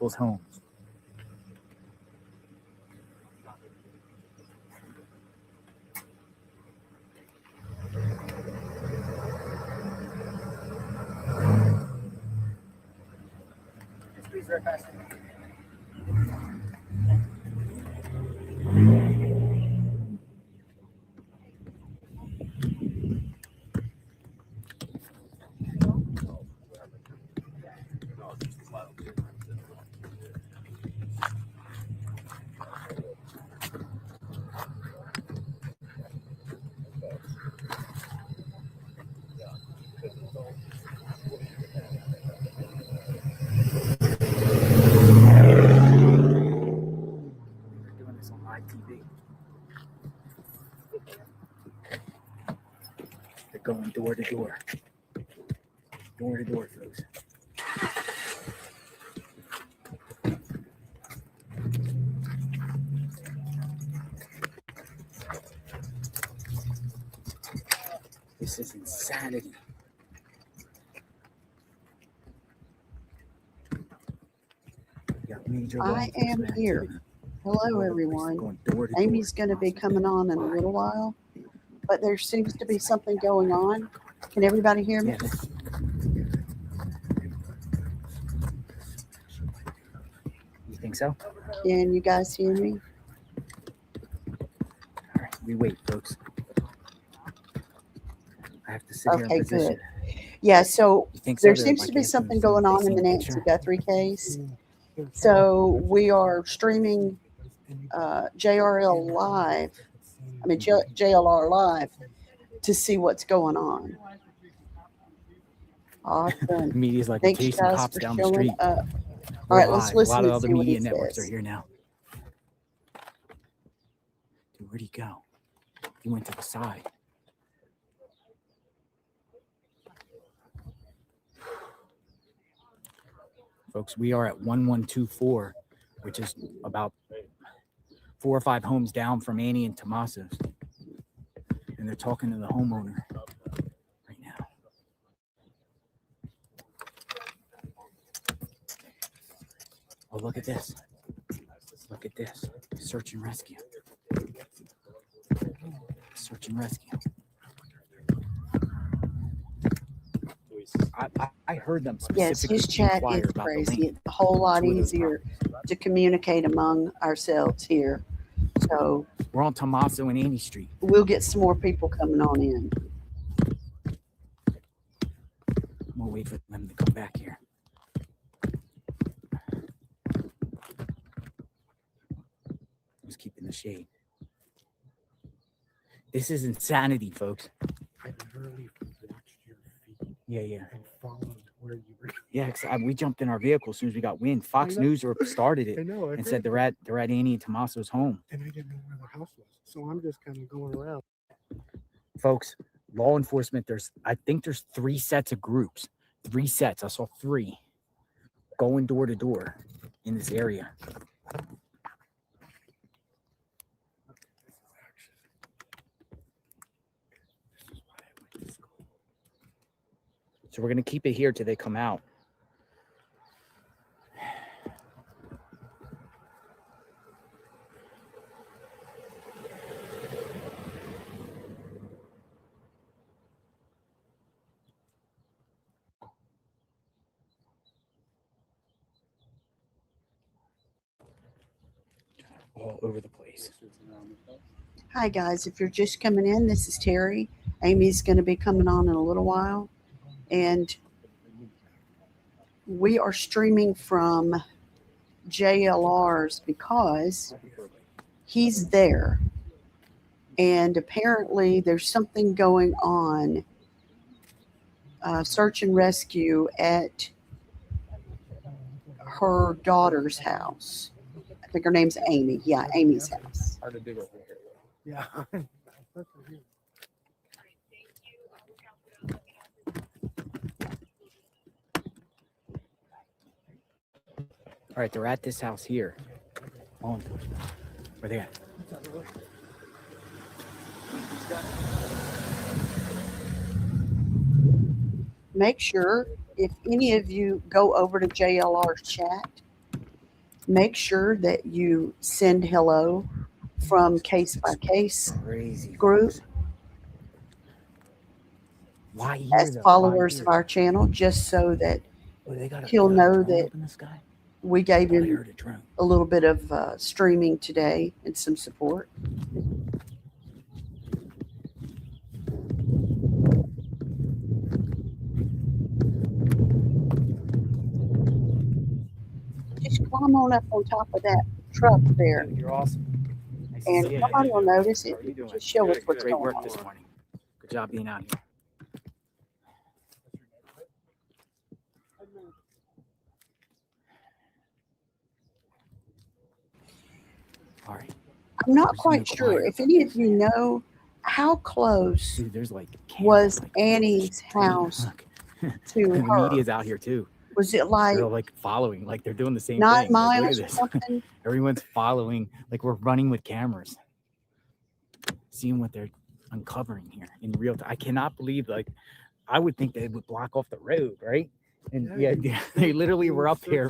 people's homes. Squeeze right past it. Doing this on live TV. They're going door to door. Door to door, folks. This is insanity. I am here. Hello, everyone. Amy's going to be coming on in a little while, but there seems to be something going on. Can everybody hear me? You think so? Can you guys hear me? All right, we wait, folks. I have to sit here in position. Good. Yeah, so there so? seems to be something going on in the Nancy Guthrie case. So we are streaming JRL live, JLR live to see what's going on. Awesome. Media's like Thanks, chasing guys, cops for down the showing street. up. All right, let's listen. A lot of and other see what media he networks says. are here now. Dude, where'd he go? He went to the side. Folks, we are at 1124, which is about 4 or 5 homes down from Annie and Tomaso's. And they're talking to the homeowner right now. Oh, look at this. Look at this. Search and rescue. Search and rescue. I heard them specifically. Yes, his chat is crazy. It's a whole lot easier to communicate among ourselves here. So we're on Tomaso and Annie Street. We'll get some more people coming on in. I'm gonna wait for them to come back here. Just keeping the shade. This is insanity, folks. I literally watched your feet. Yeah. And followed where you were. Yeah, we jumped in our vehicle as soon as we got wind. Fox News started it and said they're at Annie and Tomaso's home. And I didn't know where the house was, so I'm just kind of going around. Folks, law enforcement. I think there's 3 sets of groups. 3 sets. I saw 3 going door to door in this area. So we're going to keep it here till they come out. All over the place. Hi, guys. If you're just coming in, this is Terry. Amy's going to be coming on in a little while. And we are streaming from JLR's because he's there. And apparently there's something going on, search and rescue at her daughter's house. I think her name's Amy. Yeah, Amy's house. Yeah. All right, they're at this house here. Law enforcement. Where they at? Make sure if any of you go over to JLR's chat make sure that you send hello from case by case Crazy group folks. Why here as though? followers Why of here? our channel, just so that Oh, they got he'll a know drone that up in the sky. we gave Oh, I him heard a drone. a little bit of streaming today and some support. Just climb on up on top of that truck there, Dude, you're awesome. Nice to and see you. nobody will notice it. How are you doing? Just show us what's Great going work on. this morning. Good job being out here. All right. I'm not Where's quite the sure choir? if any of you know how close Dude, there's like was cameras, like, Annie's house look. to The her. media's out here too. Was it like They're like following, like they're doing the same 9 thing. Like, look at miles or this. something? Everyone's following, like we're running with cameras, seeing what they're uncovering here in real time. I cannot believe, like, I would think they would block off the road, right? And yeah, they literally were up here,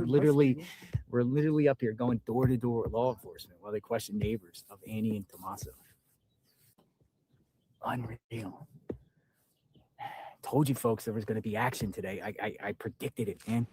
we're literally up here going door to door with law enforcement while they question neighbors of Annie and Tommaso. Unreal. Told you folks there was going to be action today. I predicted it, man.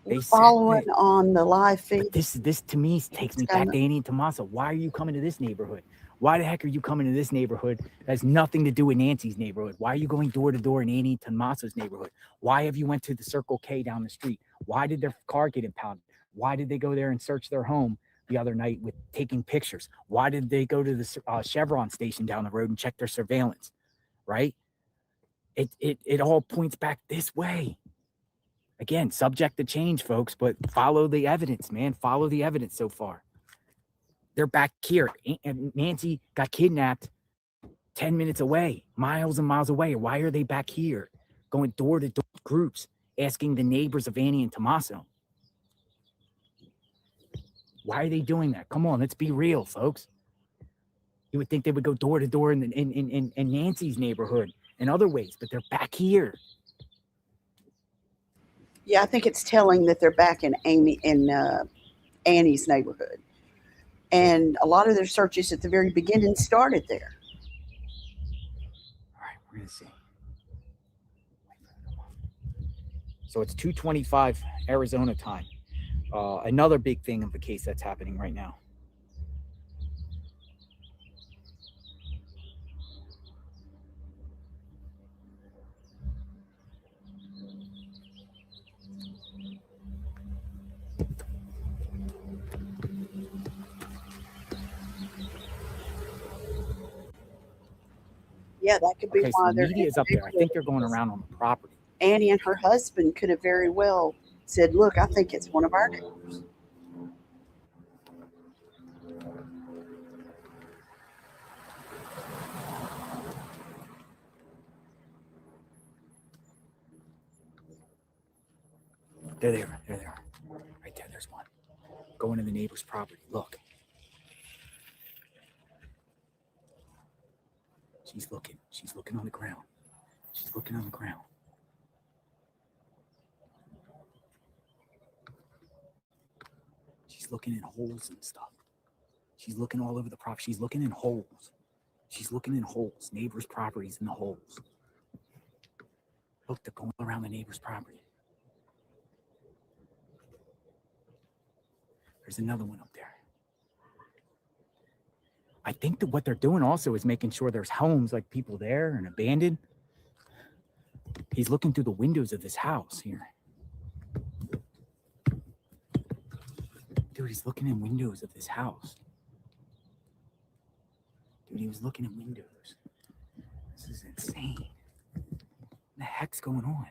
We're following on the live feed. But this to me takes me back to Annie and Tommaso. Why are you coming to this neighborhood? Why the heck are you coming to this neighborhood that has nothing to do with Nancy's neighborhood? Why are you going door to door in Annie and Tommaso's neighborhood? Why have you went to the Circle K down the street? Why did their car get impounded? Why did they go there and search their home the other night with taking pictures? Why did they go to the Chevron station down the road and check their surveillance? Right? It all points back this way. Again, subject to change, folks, but follow the evidence, man. Follow the evidence so far. They're back here. And Nancy got kidnapped 10 minutes away, miles and miles away. Why are they back here going door to door groups, asking the neighbors of Annie and Tommaso? Why are they doing that? Come on, let's be real, folks. You would think they would go door to door in Nancy's neighborhood and other ways, but they're back here. Yeah, I think it's telling that they're back in Annie's neighborhood. And a lot of their searches at the very beginning started there. All right, we're going to see. So it's 2:25 Arizona time. Another big thing of the case that's happening right now. Yeah, that could be Okay, why so the they're media is up there. I think they're going around on the property. Annie and her husband could have very well said, look, I think it's one of our neighbors. There they are. There they are. Right there. There's one. Going to the neighbor's property. Look. She's looking. She's looking on the ground. She's looking on the ground. She's looking in holes and stuff. She's looking all over the property. She's looking in holes. She's looking in holes. Neighbor's properties in the holes. Look, they're going around the neighbor's property. There's another one up there. I think that what they're doing also is making sure there's homes, like people there and abandoned. He's looking through the windows of this house here. Dude, he's looking in windows of this house. Dude, he was looking in windows. This is insane. What the heck's going on?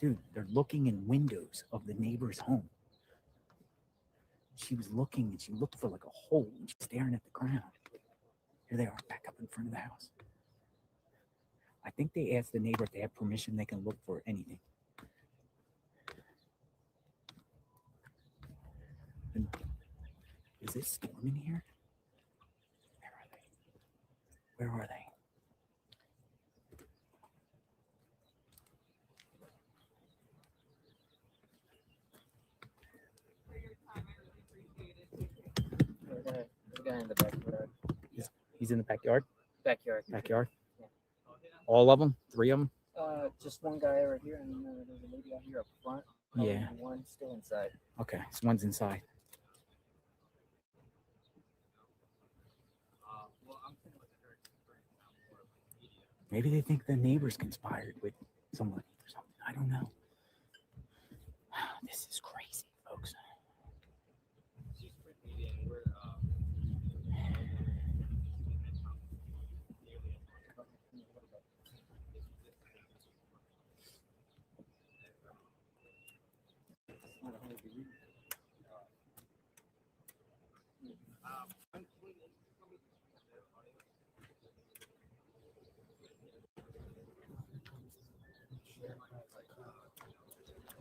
Dude, they're looking in windows of the neighbor's home. She was looking and she looked for like a hole and she's staring at the ground. Here they are, back up in front of the house. I think they asked the neighbor if they have permission, they can look for anything. And is it storming here? Where are they? Where are they? in the backyard. He's in the backyard. Backyard. Backyard. Yeah. All of them. 3 of them. Just one guy right here, and there's a lady out here up front. Yeah. And one still inside. Okay. So one's inside. Maybe they think the neighbors conspired with someone or something. I don't know. This is crazy, folks.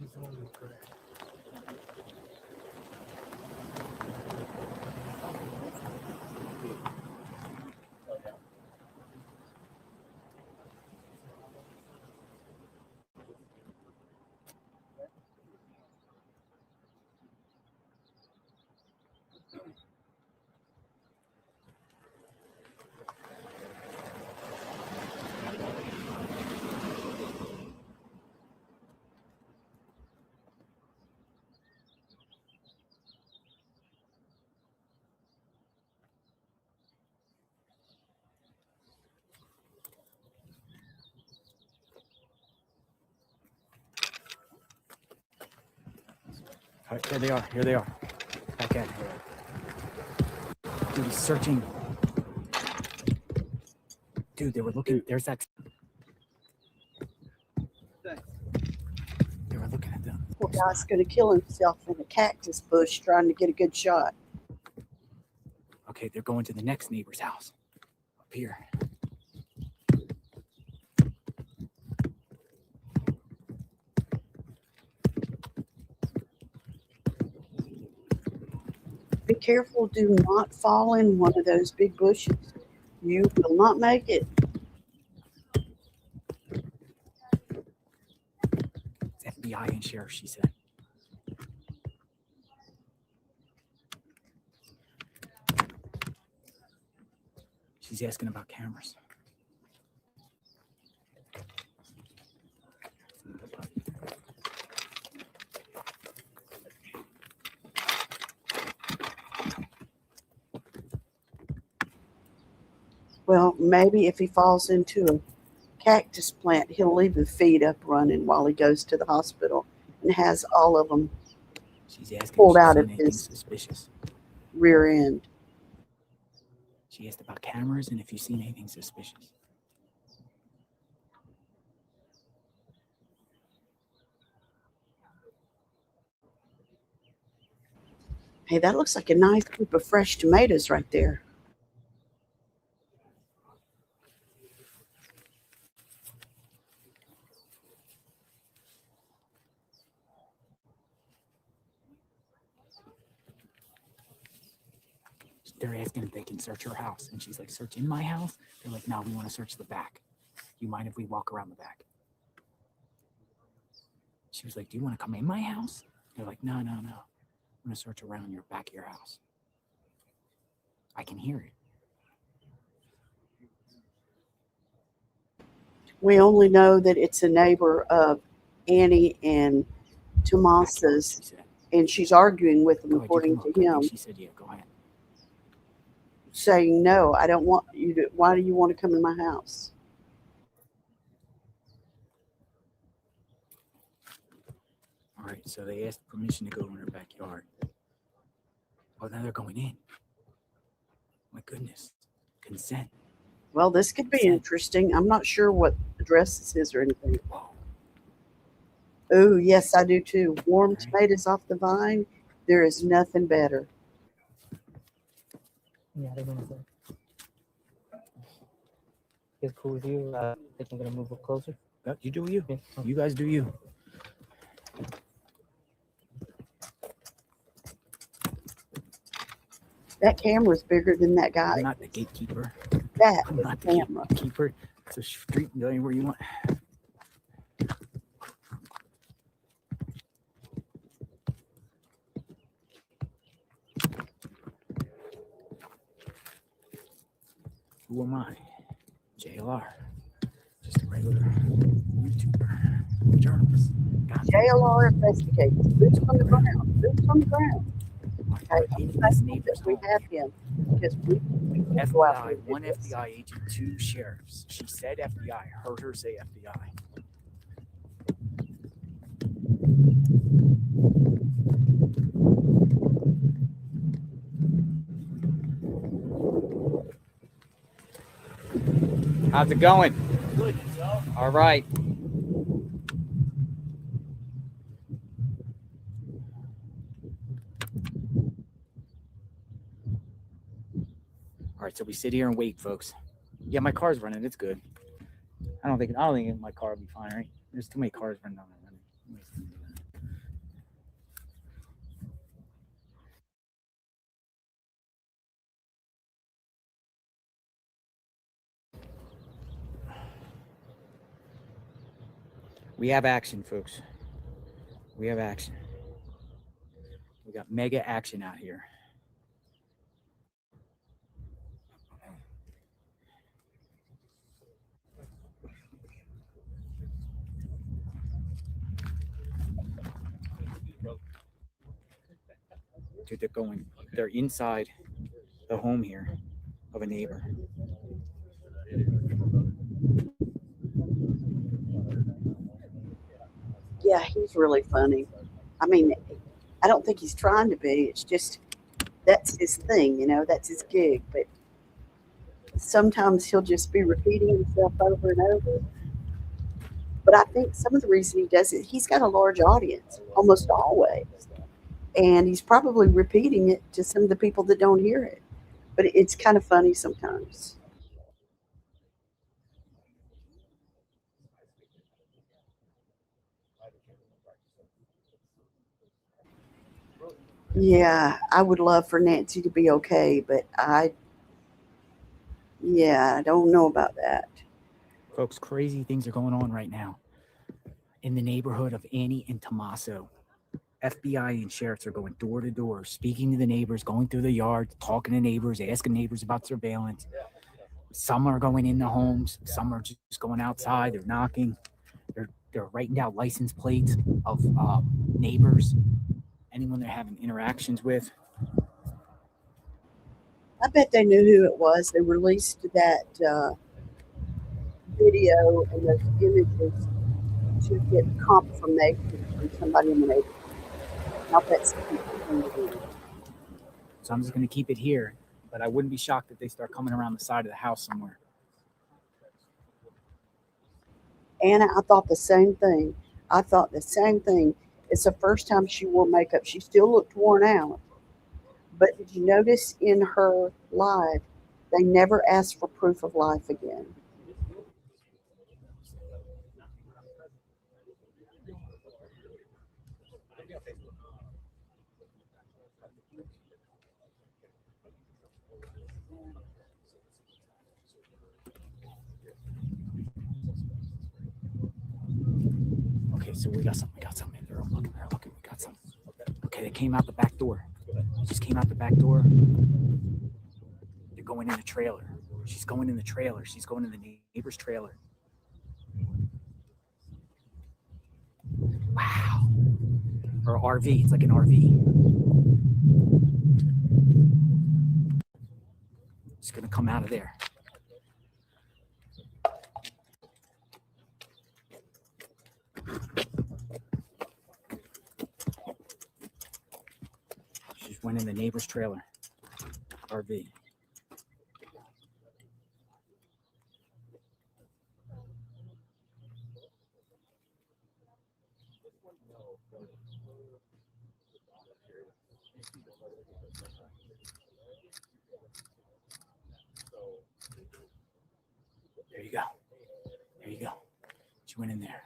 He's only gray. All right, here they are. Here they are. Back at it. Dude, he's searching. Dude, they were looking. There's that. They were looking at them. Poor guy's going to kill himself in a cactus bush trying to get a good shot. Okay, they're going to the next neighbor's house. Up here. Be careful, do not fall in one of those big bushes. You will not make it. It's FBI and sheriff, she said. She's asking about cameras. Well, maybe if he falls into a cactus plant, he'll leave the feed up running while he goes to the hospital and has all of them She's asking pulled if she's out seen of anything his suspicious. rear end. She asked about cameras and if you've seen anything suspicious. Hey, that looks like a nice group of fresh tomatoes right there. They're asking if they can search her house. And she's like, search in my house? They're like, no, we want to search the back. You mind if we walk around the back? She was like, do you want to come in my house? They're like, no, no, no. I'm going to search around your back of your house. I can hear it. We only know that it's a neighbor of Annie and Tomas's, She said, and she's arguing with him, go ahead, you according can to look. I think him, she said, yeah, go ahead. saying, no, I don't want you to, why do you want to come in my house? All right, so they asked permission to go in her backyard. Oh, now they're going in. My goodness. Consent. Well, this could be Consent. interesting. I'm not sure what address this is or anything. Whoa. Oh, yes, I do too. Warm Right. tomatoes off the vine. There is nothing better. Yeah, they're gonna say. It's cool with you. I think I'm gonna move up closer. Yeah, you do you. Yeah. You guys do you. That camera's bigger than that guy. I'm not the gatekeeper. That I'm is not a the camera. gatekeeper. It's a street. Go anywhere you want. Who am I? JLR. Just a regular YouTuber, journalist. JLR investigates. Boots on the ground. Boots on the ground. Okay, In I'm this thankful neighbor's that we home. have him because we can go out there FBI, and do one this. FBI agent, two sheriffs. She said FBI. Heard her say FBI. How's it going? Good, yourself? All right. All right, so we sit here and wait, folks. Yeah, my car's running. It's good. I don't think my car will be fine, right? There's too many cars running on it. We have action, folks. We have action. We got mega action out here. Dude, they're inside the home here of a neighbor. Yeah, he's really funny. I mean, I don't think he's trying to be. It's just that's his thing, that's his gig. But sometimes he'll just be repeating himself over and over. But I think some of the reason he does it, he's got a large audience almost always. And he's probably repeating it to some of the people that don't hear it. But it's kind of funny sometimes. Yeah, I would love for Nancy to be okay, but I don't know about that. Folks, crazy things are going on right now in the neighborhood of Annie and Tommaso. FBI and sheriffs are going door to door, speaking to the neighbors, going through the yard, talking to neighbors, asking neighbors about surveillance. Some are going in the homes. Some are just going outside. They're knocking. They're writing down license plates of neighbors, anyone they're having interactions with. I bet they knew who it was. They released that video and those images to get confirmation from somebody in the neighborhood. I'll bet some people tuned it in. So I'm just going to keep it here, but I wouldn't be shocked if they start coming around the side of the house somewhere. Anna, I thought the same thing. It's the first time she wore makeup. She still looked worn out. But did you notice in her live, they never asked for proof of life again? Okay, so we got something. They're looking. We got something. Okay, they came out the back door. They just came out the back door. They're going in the trailer. She's going in the trailer. She's going in the neighbor's trailer. Wow. Or RV. It's like an RV. It's going to come out of there. She just went in the neighbor's trailer. RV. There you go. There you go. She went in there.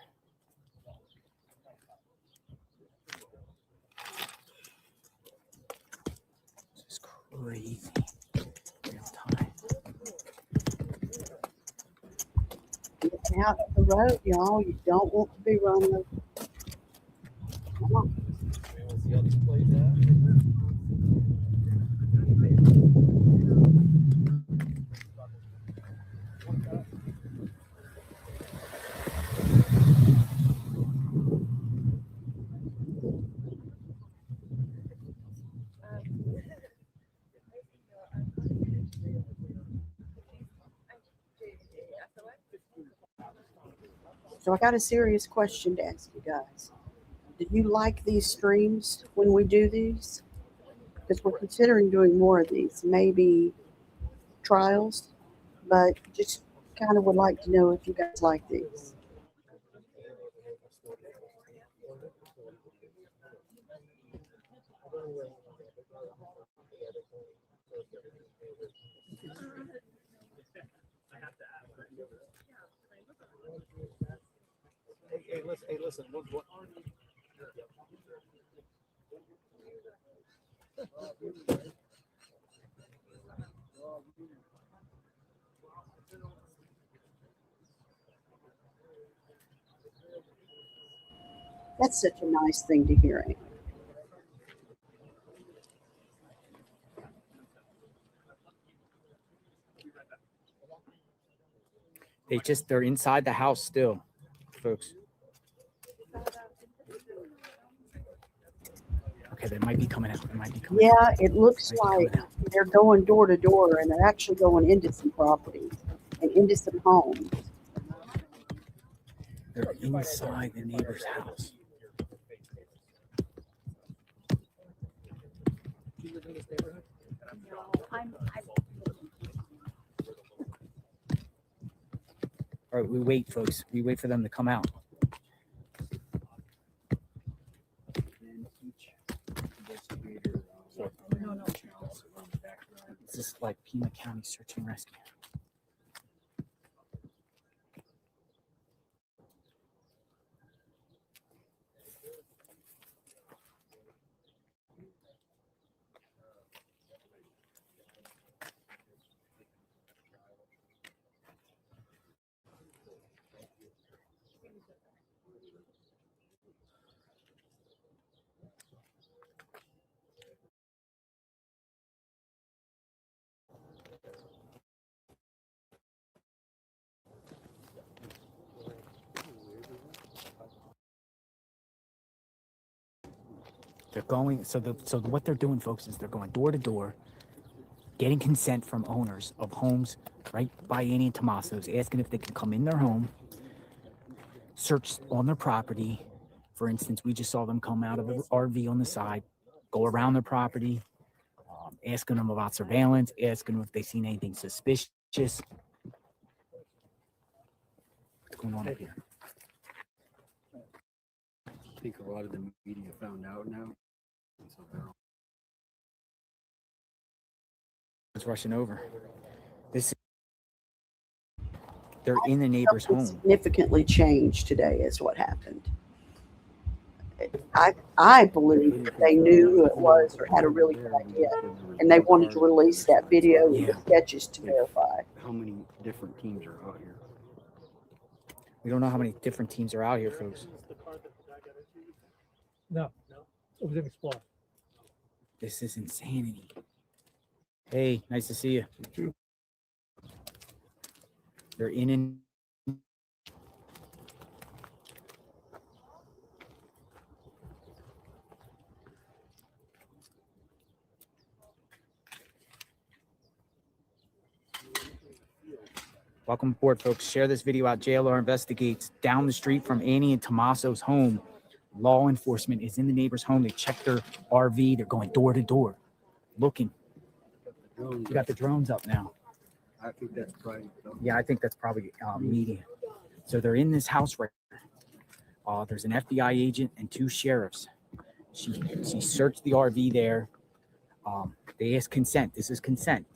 This is crazy. Real time. Get out of the road, y'all. You don't want to be running over. Come on. We'll see how this plays out. So I got a serious question to ask you guys. Do you like these streams when we do these? Because we're considering doing more of these, maybe trials, but just kind of would like to know if you guys like these. Hey, listen. What? That's such a nice thing to hear. Amy. They're inside the house still, folks. Okay, they might be coming out. They might be coming out. Yeah, it looks They might be like coming out. they're going door to door and they're actually going into some properties and into some homes. They're inside the neighbor's house. All right, we wait, folks. We wait for them to come out. This is like Pima County Search and Rescue. They're going. So what they're doing, folks, is they're going door to door, getting consent from owners of homes right by Annie and Tommaso's, asking if they can come in their home, search on their property. For instance, we just saw them come out of the RV on the side, go around their property, asking them about surveillance, asking them if they've seen anything suspicious. What's going on up here? I think a lot of the media found out now. So It's rushing over. They're in the neighbor's Something home. significantly changed today is what happened. I believe that they knew who it was or had a really good idea, and they wanted to release that video with the sketches to verify. how many different teams are out here? We don't know how many different teams are out here, folks. No, it was in Explorer. This is insanity. Hey, nice to see you. They're in and welcome aboard, folks. Share this video out. JLR investigates down the street from Annie and Tommaso's home. Law enforcement is in the neighbor's home. They checked their RV. They're going door to door, looking. We got the drones up now. I think that's probably. Yeah, I think that's probably media. So they're in this house right now. There's an FBI agent and two sheriffs. She searched the RV there. They asked consent. This is consent.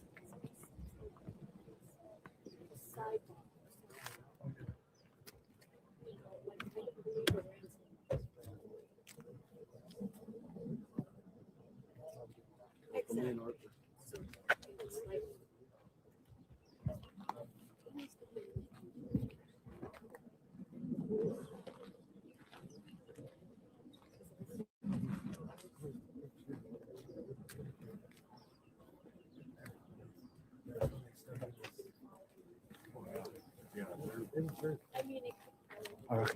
All right.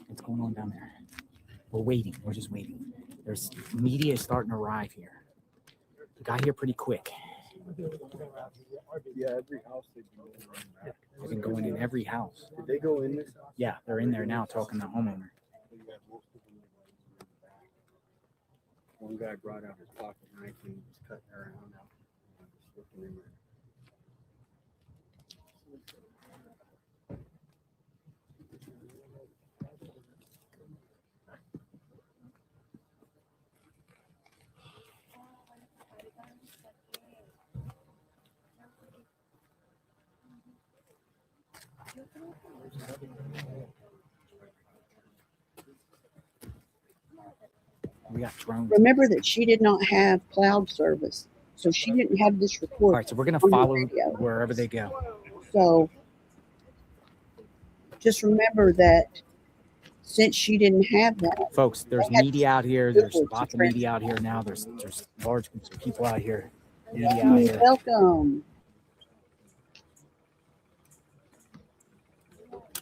What's going on down there? We're waiting. We're just waiting. There's media is starting to arrive here. We got here pretty quick. Yeah, every house they go in around back. They've been going in every house. Did they go in this house? Yeah, they're in there now talking to the homeowner. One guy brought out his pocket knife and he was cutting her hand out. I was looking in there. We got drones. Remember that she did not have cloud service, so she didn't have this All report. right, so we're gonna on the follow radio. wherever they go. So just remember that since she didn't have that, Folks, there's They had media out here. There's Google to lots of media out here now. There's large groups of people out here. Media out here. welcome.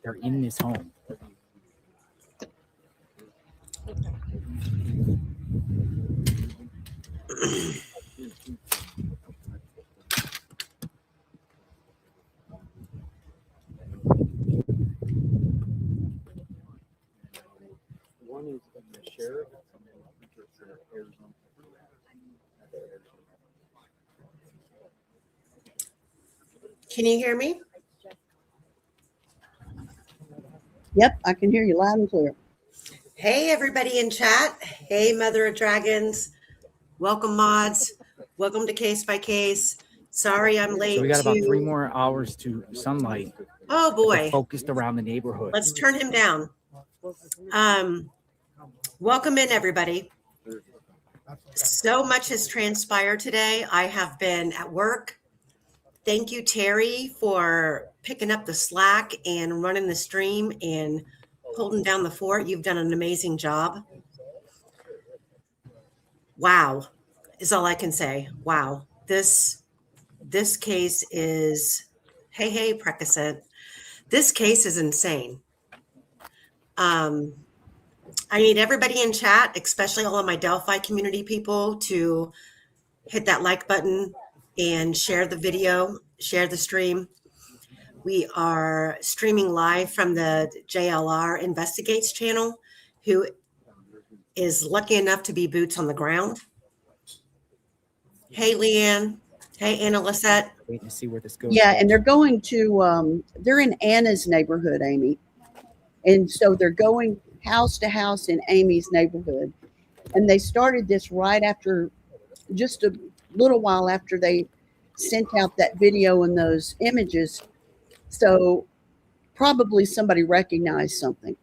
They're in this home. One is the sheriff. And then I think it's Arizona. Can you hear me? Yep, I can hear you loud and clear. Hey, everybody in chat. Hey, Mother of Dragons. Welcome, mods. Welcome to Case by Case. Sorry I'm late. So we got about 3 more hours to sunlight. Oh, But they're boy. focused around the neighborhood. Let's turn him down. Welcome in, everybody. So much has transpired today. I have been at work. Thank you, Terry, for picking up the slack and running the stream and holding down the fort. You've done an amazing job. Wow, is all I can say. Wow. This case is, hey, Precascent. This case is insane. I need everybody in chat, especially all of my Delphi community people, to hit that like button and share the video, share the stream. We are streaming live from the JLR Investigates channel, who is lucky enough to be boots on the ground. Hey, Leanne. Hey, Anna Lisette. Waiting to see where this goes. Yeah, and they're going to they're in Anna's neighborhood, Amy. And so they're going house to house in Amy's neighborhood. And they started this right after, just a little while after they sent out that video and those images. So probably somebody recognized something.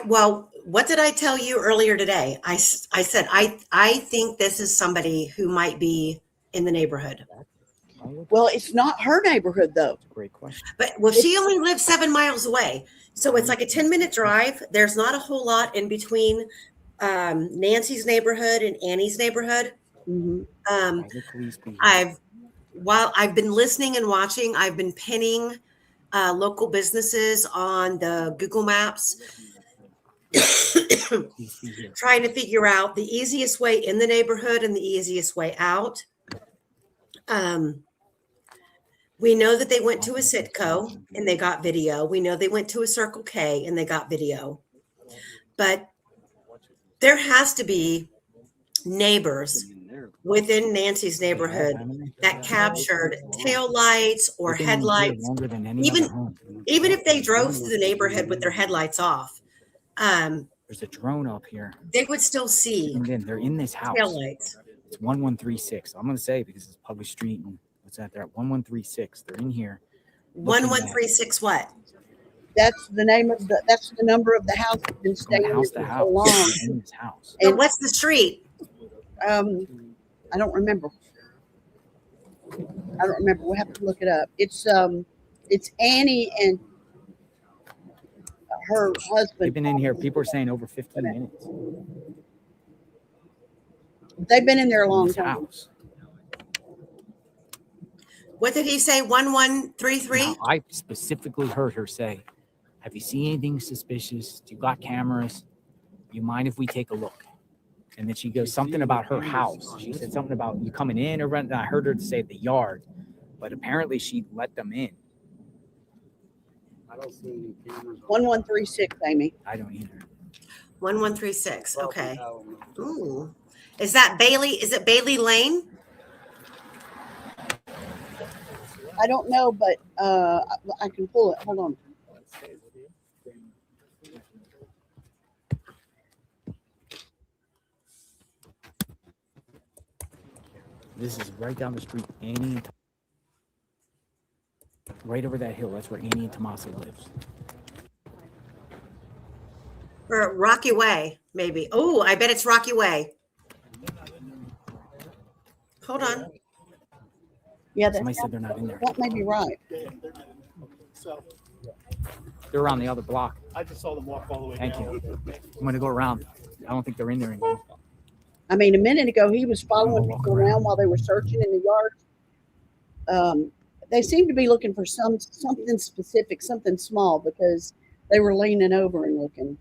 Well, what did I tell you earlier today? I said, I think this is somebody who might be in the neighborhood. Well, it's not her neighborhood, though. Great question. But well, she only lives 7 miles away. So it's like a 10-minute drive. There's not a whole lot in between Nancy's neighborhood and Annie's neighborhood. Mhm. While I've been listening and watching, I've been pinning local businesses on the Google Maps, trying to figure out the easiest way in the neighborhood and the easiest way out. We know that they went to a Citco and they got video. We know they went to a Circle K and they got video. But there has to be neighbors within Nancy's neighborhood that captured taillights or headlights, even if they drove through the neighborhood with their headlights off. There's a drone up here. They would still see. And then they're in this house. Taillights. It's 1136. I'm going to say because it's a public street and what's that there? 1136. They're in here. 1136 what? That's the name of that's the number of the house that's been staying Going house there to for house. so long. In this house. And what's the street? I don't remember. We'll have to look it up. It's Annie and her husband. They've been in here. People are saying over 15 minutes. They've been in there a In long this time. house. What did he say? 1133? Now, I specifically heard her say, "Have you seen anything suspicious? Do you got cameras? You mind if we take a look?" And then she goes something about her house. She said something about you coming in or renting. I heard her say the yard, but apparently she let them in. I don't see any cameras. 1136, Amy. I don't either. 1136. Okay. Ooh. Is that Bailey? Is it Bailey Lane? I don't know, but I can pull it. Hold on. This is right down the street. Annie and right over that hill. That's where Annie and Tommaso lives. Or Rocky Way, maybe. Oh, I bet it's Rocky Way. Hold on. Yeah, Somebody said they're not in there. that may be right. So They're around the other block. I just saw them walk all the way Thank down. you. I'm gonna go around. I don't think they're in there anymore. I mean, a minute ago, he was following Walk people around. around while they were searching in the yard. They seemed to be looking for something specific, something small, because they were leaning over and looking.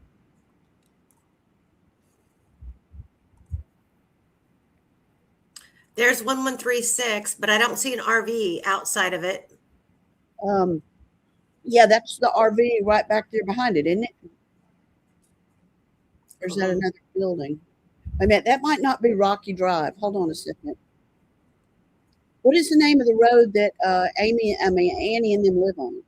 There's 1136, but I don't see an RV outside of it. Yeah, that's the RV right back there behind it, isn't it? There's that another building. I mean, that might not be Rocky Drive. Hold on a second. What is the name of the road that Annie and them live on?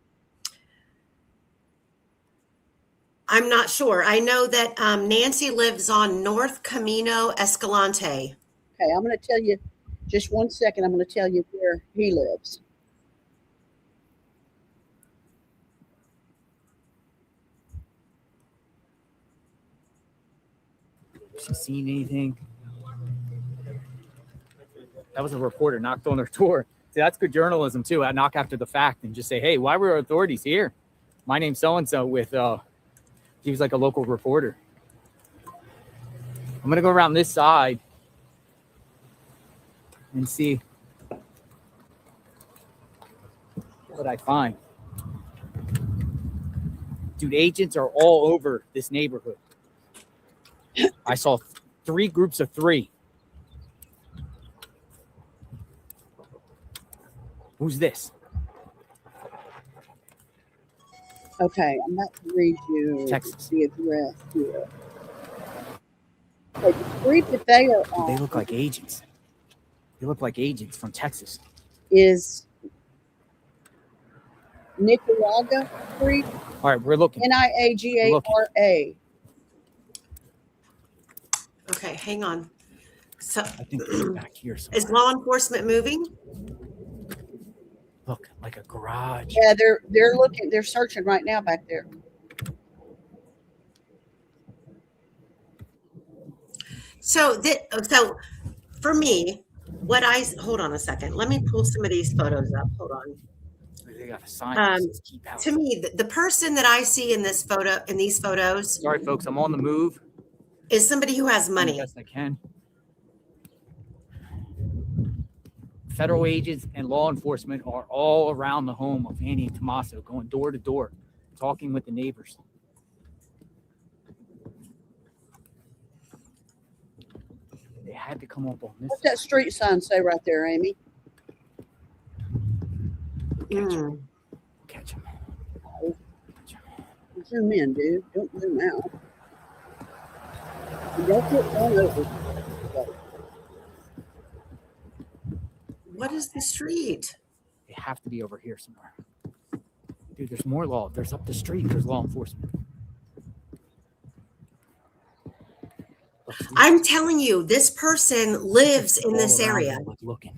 I'm not sure. I know that Nancy lives on North Camino Escalante. Okay, I'm going to tell you, just 1 second, I'm going to tell you where he lives. She seen anything? That was a reporter knocked on her door. See, that's good journalism too. I knock after the fact and just say, "Hey, why were authorities here? My name's so and so." With he was like a local reporter. I'm gonna go around this side and see what I find. Dude, agents are all over this neighborhood. I saw 3 groups of 3. Who's this? Okay, I'm about to read you Texas. the address here. Okay, the street that they are on They look like agents. They look like agents from Texas. is Nicaragua Street, All right, we're looking. Niagara. Okay, hang on. So I think they're back here is somewhere. law enforcement moving? Look, like a garage. Yeah, they're looking, they're searching right now back there. So for me, hold on a second. Let me pull some of these photos up. Hold on. They got a sign that says keep out. To me, the person that I see in these photos Sorry, folks, I'm on the move. is somebody who has As money. best I can. Federal agents and law enforcement are all around the home of Annie and Tommaso, going door to door, talking with the neighbors. They had to come up on this. What's that street sign say right there, Amy? Mm. Catch him. Zoom in, dude. Don't zoom out. And don't get run over. What is the street? They have to be over here somewhere. Dude, there's more law. There's up the street. There's law enforcement. Look, I'm telling you, this person lives in all this around area. them, looking.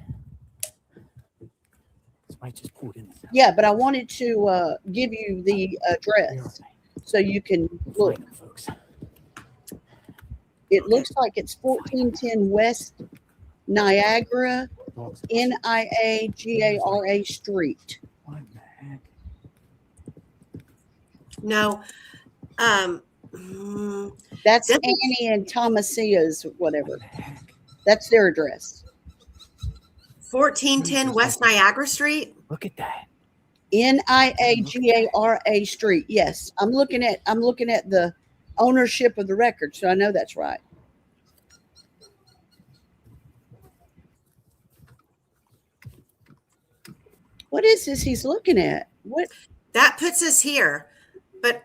Somebody just pulled in this house. Yeah, but I wanted to give you the address so you can look. Find them, folks. It looks like it's 1410 West Niagara, Dogs. Niagara Street. What the heck? No. That's That- Annie and Thomasia's whatever. What the heck? That's their address. 1410 West Niagara Street. Look at that. Niagara Street. Yes, I'm looking at the ownership of the record, so I know that's right. What is this he's looking at? What? That puts us here. But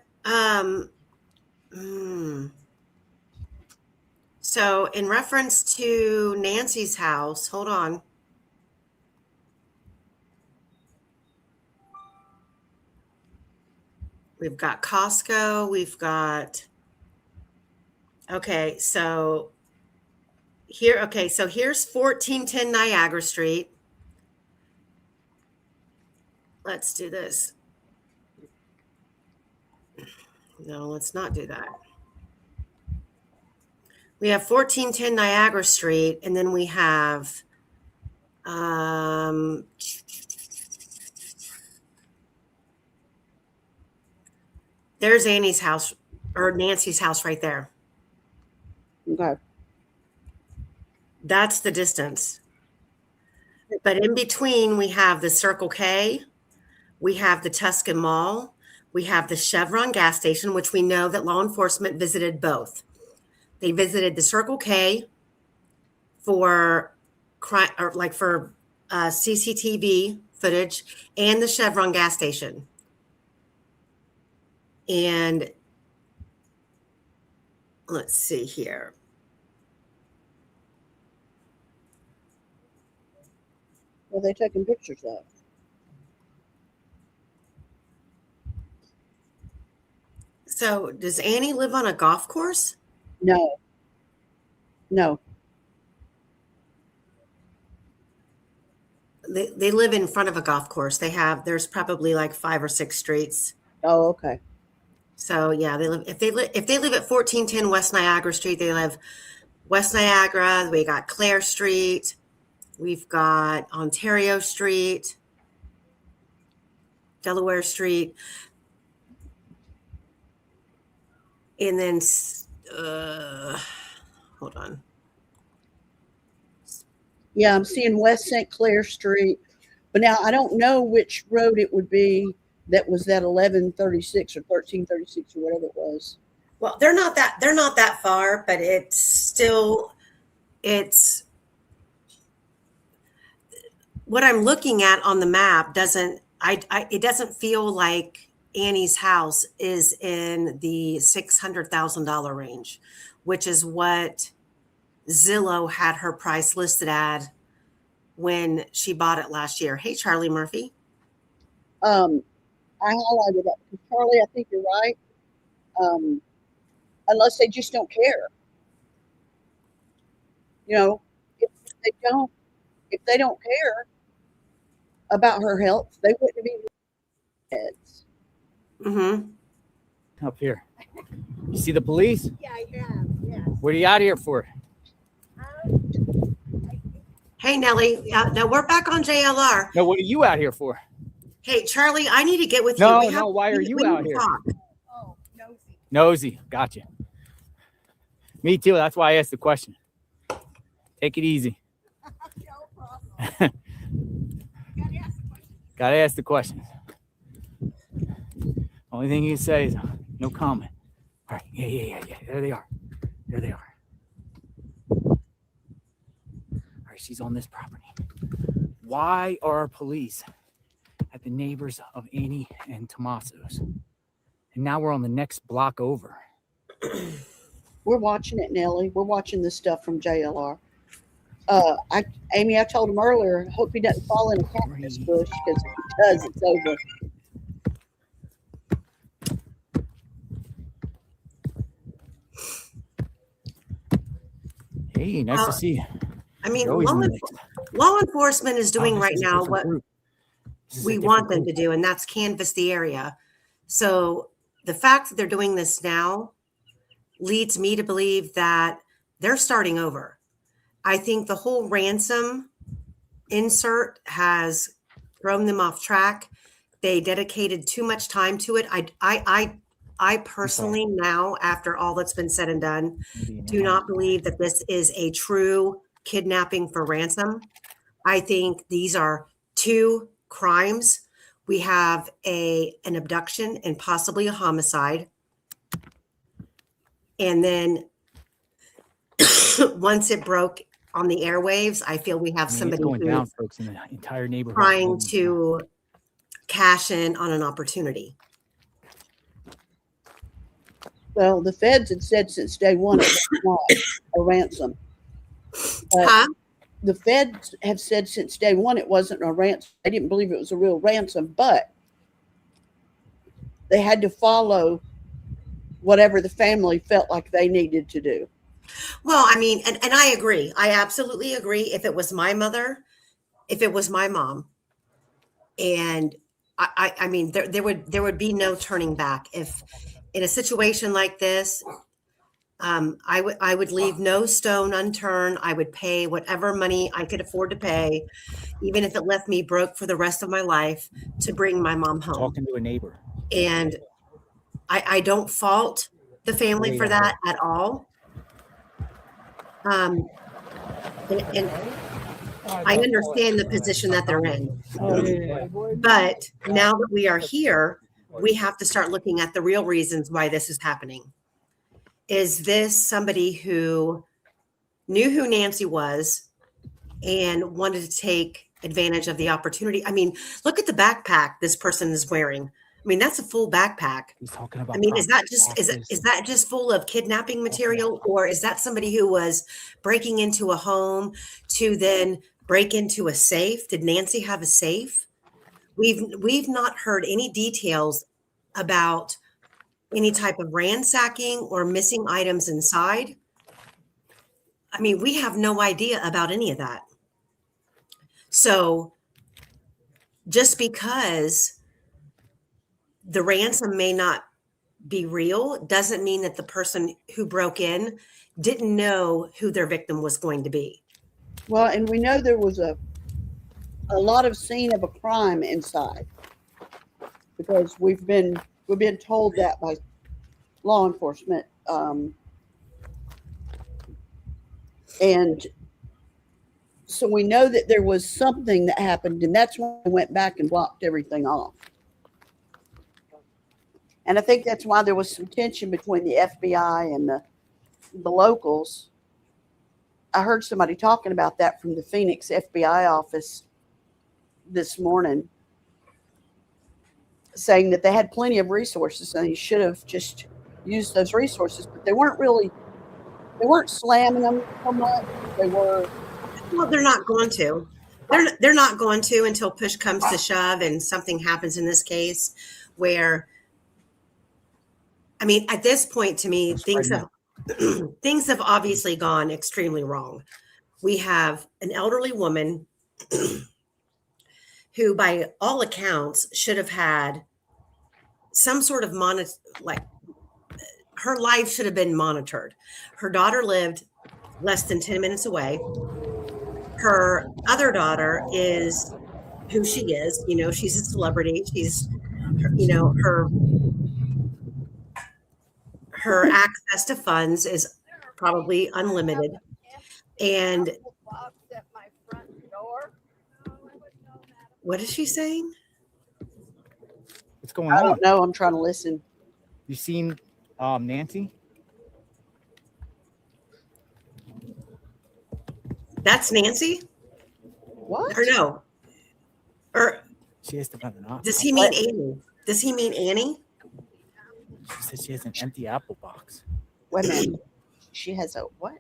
so in reference to Nancy's house, hold on. We've got Costco. We've got, okay, so here, okay, so here's 1410 Niagara Street. Let's do this. No, let's not do that. We have 1410 Niagara Street, and then we have there's Annie's house or Nancy's house right there. Okay. That's the distance. But in between, we have the Circle K, we have the Tuscan Mall, we have the Chevron gas station, which we know that law enforcement visited both. They visited the Circle K for crime, or like for CCTV footage, and the Chevron gas station. And let's see here. Well, they're taking pictures of. So does Annie live on a golf course? No. No. They live in front of a golf course. There's probably like 5 or 6 streets. Oh, okay. So yeah, if they live at 1410 West Niagara Street, they live West Niagara. We got Clare Street. We've got Ontario Street, Delaware Street. And then, hold on. Yeah, I'm seeing West St. Clair Street, but now I don't know which road it would be that was that 1136 or 1336 or whatever it was. Well, they're not that far, but it's what I'm looking at on the map it doesn't feel like Annie's house is in the $600,000 range, which is what Zillow had her price listed at when she bought it last year. Hey, Charlie Murphy. I highlighted that because Charlie, I think you're right. Unless they just don't care. You know, if they don't care about her health, they wouldn't be heads. Mm-hmm. Up here. You see the police? Yeah, I have. Yes. What are you out here for? Hey, Nellie. Now we're back on JLR. No, what are you out here for? Hey, Charlie, I need to get with No, you. why are you out here? Talk. Oh, nosy. Nosy. Gotcha. Me too. That's why I asked the question. Take it easy. No problem. Gotta ask the question. Only thing you can say is no comment. All right. Yeah. There they are. All right. She's on this property. Why are police at the neighbors of Annie and Tommaso's? And now we're on the next block over. We're watching it, Nellie. We're watching this stuff from JLR. Amy, I told him earlier, hope he doesn't fall in a cactus bush, because if he does, it's over. Hey, nice to see you. I mean, You're always in the law enforcement is doing this right is a now different what group. This is a we different want them group. to do, and that's canvass the area. So the fact that they're doing this now leads me to believe that they're starting over. I think the whole ransom insert has thrown them off track. They dedicated too much time to it. I personally now, after all that's been said and done, do not believe that this is a true kidnapping for ransom. I think these are two crimes. We have an abduction and possibly a homicide. And then once it broke on the airwaves, I feel we have somebody going who's down, folks, in the entire neighborhood. trying to cash in on an opportunity. Well, the feds had said since day one it was not a ransom. Huh? The feds have said since day one it wasn't a ransom. They didn't believe it was a real ransom, but they had to follow whatever the family felt like they needed to do. Well, I mean, and I agree. I absolutely agree. If it was my mother, if it was my mom, and I mean, there would be no turning back. If in a situation like this, I would leave no stone unturned. I would pay whatever money I could afford to pay, even if it left me broke for the rest of my life, to bring my mom home. Talking to a neighbor. And I don't fault the family for that at all. And I understand the position that they're in. But now that we are here, we have to start looking at the real reasons why this is happening. Is this somebody who knew who Nancy was and wanted to take advantage of the opportunity? I mean, look at the backpack this person is wearing. I mean, that's a full backpack. He's talking about. I mean, is that just full of kidnapping material, or is that somebody who was breaking into a home to then break into a safe? Did Nancy have a safe? We've not heard any details about any type of ransacking or missing items inside. I mean, we have no idea about any of that. So just because the ransom may not be real doesn't mean that the person who broke in didn't know who their victim was going to be. Well, and we know there was a lot of scene of a crime inside, because we've been told that by law enforcement, and so we know that there was something that happened, and that's when we went back and blocked everything off. And I think that's why there was some tension between the FBI and the locals. I heard somebody talking about that from the Phoenix FBI office this morning, saying that they had plenty of resources and they should have just used those resources, but they weren't slamming them so much. Well, they're not going to. They're not going to until push comes to shove and something happens in this case where, I mean, at this point, to me, things have obviously gone extremely wrong. We have an elderly woman who, by all accounts, should have had some sort of her life should have been monitored. Her daughter lived less than 10 minutes away. Her other daughter is who she is. You know, she's a celebrity. She's, you know, her access to funds is probably unlimited. And what is she saying? What's going I on? don't know. I'm trying to listen. You seen Nancy? That's Nancy? What? Or no? Or She has to have an office. does he mean Annie? Does he mean Annie? She said she has an empty apple box. Wait a minute. She has a what?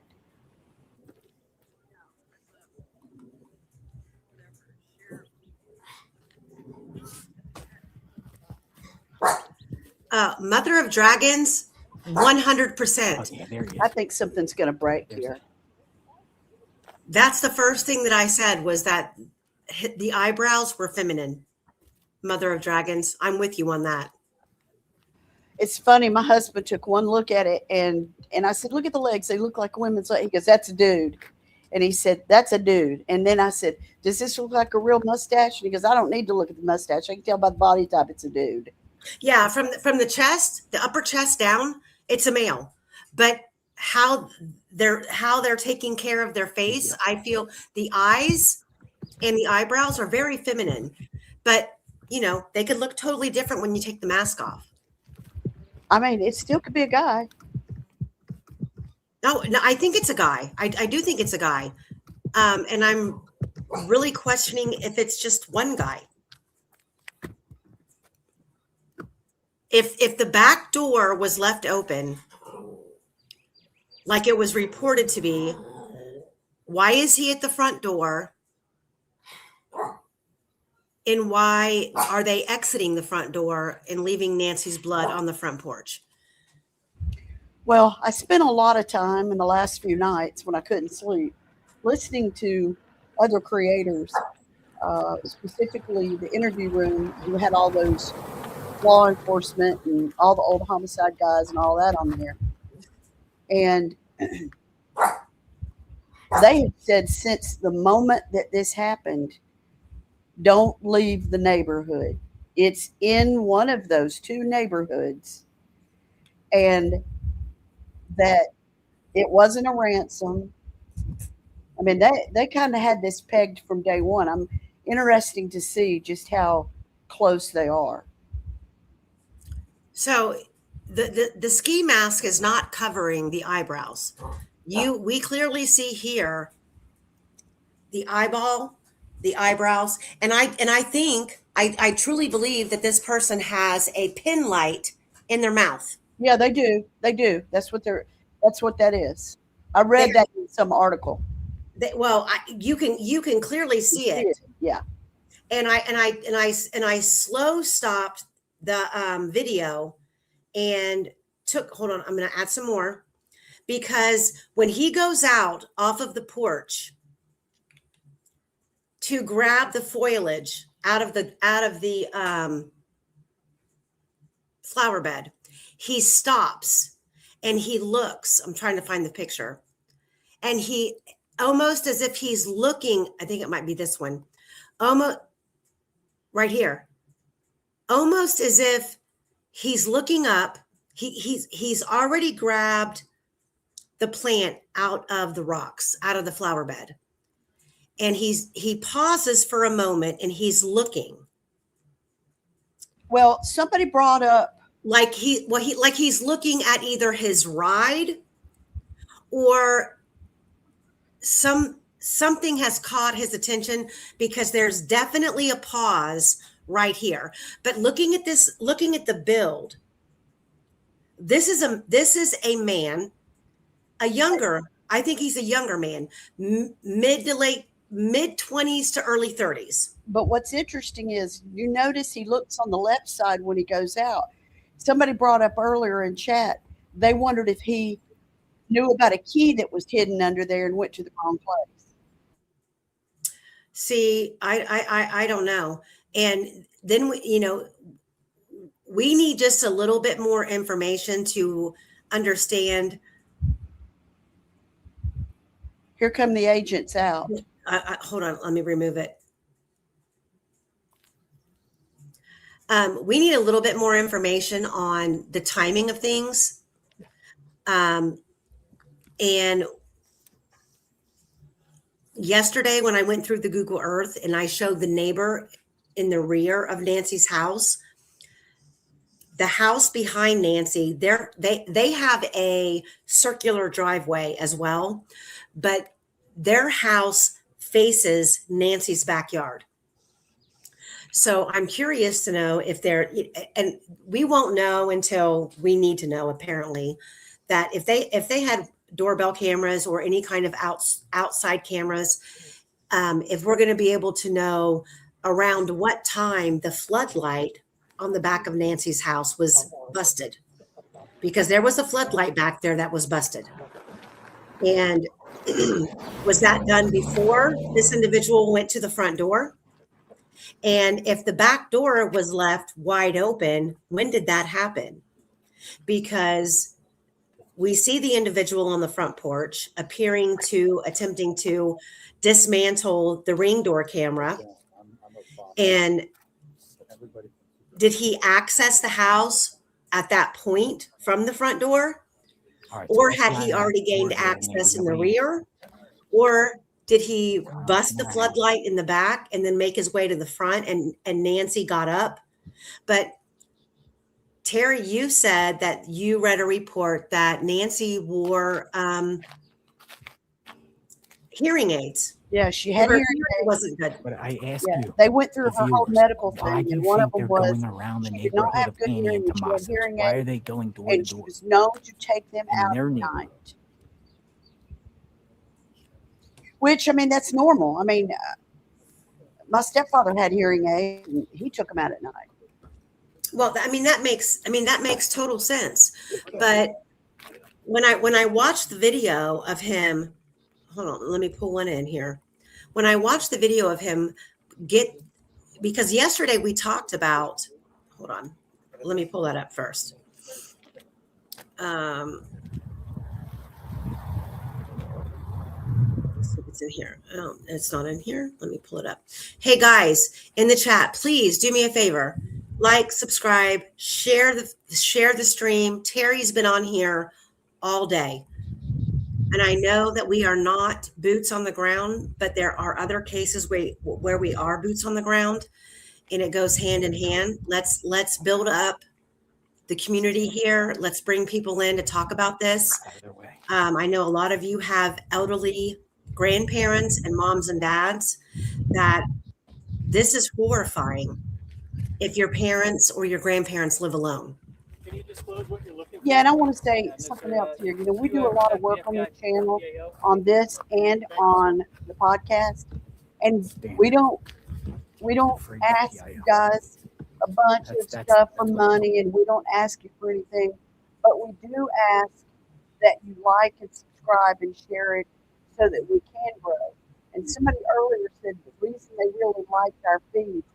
Mother of Dragons, 100%. Yeah, there he is. I think something's going to break here. That's the first thing that I said, was that the eyebrows were feminine. Mother of Dragons. I'm with you on that. It's funny. My husband took one look at it, and I said, "Look at the legs. They look like women's legs." He goes, "That's a dude." And he said, "That's a dude." And then I said, "Does this look like a real mustache?" And he goes, "I don't need to look at the mustache. I can tell by the body type it's a dude." Yeah, from the chest, the upper chest down, it's a male. But how they're taking care of their face, I feel the eyes and the eyebrows are very feminine. But, you know, they could look totally different when you take the mask off. I mean, it still could be a guy. No, I think it's a guy. I do think it's a guy. And I'm really questioning if it's just one guy. If the back door was left open, like it was reported to be, why is he at the front door? And why are they exiting the front door and leaving Nancy's blood on the front porch? Well, I spent a lot of time in the last few nights when I couldn't sleep listening to other creators, specifically the interview room, who had all those law enforcement and all the old homicide guys and all that on there. And they had said since the moment that this happened, don't leave the neighborhood. It's in one of those two neighborhoods, and that it wasn't a ransom. I mean, they kind of had this pegged from day one. I'm interesting to see just how close they are. So the ski mask is not covering the eyebrows. We clearly see here the eyeball, the eyebrows, and I think I truly believe that this person has a pin light in their mouth. Yeah, they do. They do. That's what that is. I read that in some article. You can clearly see it. Yeah. And I slow stopped the video and hold on, I'm going to add some more, because when he goes out off of the porch to grab the foliage out of the flower bed, he stops and he looks. I'm trying to find the picture, and he almost as if he's looking. I think it might be this one, almost right here, almost as if he's looking up. He's already grabbed the plant out of the rocks, out of the flower bed. And he pauses for a moment and he's looking. Well, somebody brought up like he's looking at either his ride or something has caught his attention, because there's definitely a pause right here. But looking at the build, this is a man, I think he's a younger man, mid 20s to early 30s. But what's interesting is you notice he looks on the left side when he goes out. Somebody brought up earlier in chat, they wondered if he knew about a key that was hidden under there and went to the wrong place. See, I don't know. And then we need just a little bit more information to understand. Here come the agents out. Hold on, let me remove it. We need a little bit more information on the timing of things. And yesterday when I went through the Google Earth and I showed the neighbor in the rear of Nancy's house, the house behind Nancy, they have a circular driveway as well, but their house faces Nancy's backyard. So I'm curious to know if and we won't know until we need to know, apparently, that if they had doorbell cameras or any kind of outside cameras, if we're going to be able to know around what time the floodlight on the back of Nancy's house was busted, because there was a floodlight back there that was busted. And was that done before this individual went to the front door? And if the back door was left wide open, when did that happen? Because we see the individual on the front porch attempting to dismantle the Ring door camera. And did he access the house at that point from the front door? Or had he already gained access in the rear? Or did he bust the floodlight in the back and then make his way to the front and Nancy got up? But Terry, you said that you read a report that Nancy wore hearing aids. Yeah, she Her had hearing hearing aids. wasn't good. But I ask Yeah, you, they went through the her whole viewers, medical why thing, do and you one of think them they're was going around the she did not neighborhood have of good Annie hearing and and she had Tomas's? hearing Why are aids, they going door to and she door was known to take them in out their at neighborhood? night. Which, I mean, that's normal. I mean, my stepfather had hearing aids, and he took them out at night. Well, I mean that makes total sense. But when I watched the video of him, hold on, let me pull one in here. When I watched the video of him get, because yesterday we talked about, hold on, let me pull that up first. Let's see if it's in here. Oh, it's not in here. Let me pull it up. Hey guys, in the chat, please do me a favor. Like, subscribe, share the stream. Terry's been on here all day. And I know that we are not boots on the ground, but there are other cases where we are boots on the ground, and it goes hand in hand. Let's build up the community here. Let's bring people in to talk about this. Either way. I know a lot of you have elderly grandparents and moms and dads that this is horrifying if your parents or your grandparents live alone. Can you disclose what you're looking for? Yeah, and I want to say something else here. You know, we do a lot of work on this channel, on this and on the podcast, and we don't ask you guys a bunch of stuff for money, and we don't ask you for anything, but we do ask that you like and subscribe and share it so that we can grow. And somebody earlier said the reason they really liked our feed,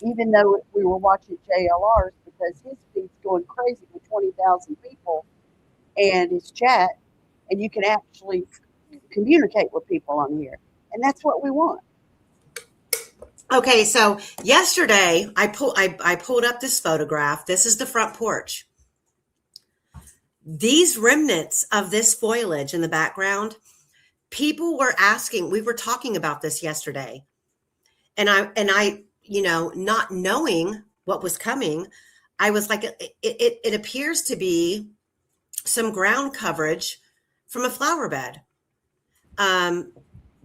even though we were watching JLR's, because his feed's going crazy with 20,000 people and his chat, and you can actually communicate with people on here. And that's what we want. Okay, so yesterday I pulled up this photograph. This is the front porch. These remnants of this foliage in the background, people were asking, we were talking about this yesterday. And I, you know, not knowing what was coming, I was like, it appears to be some ground coverage from a flower bed.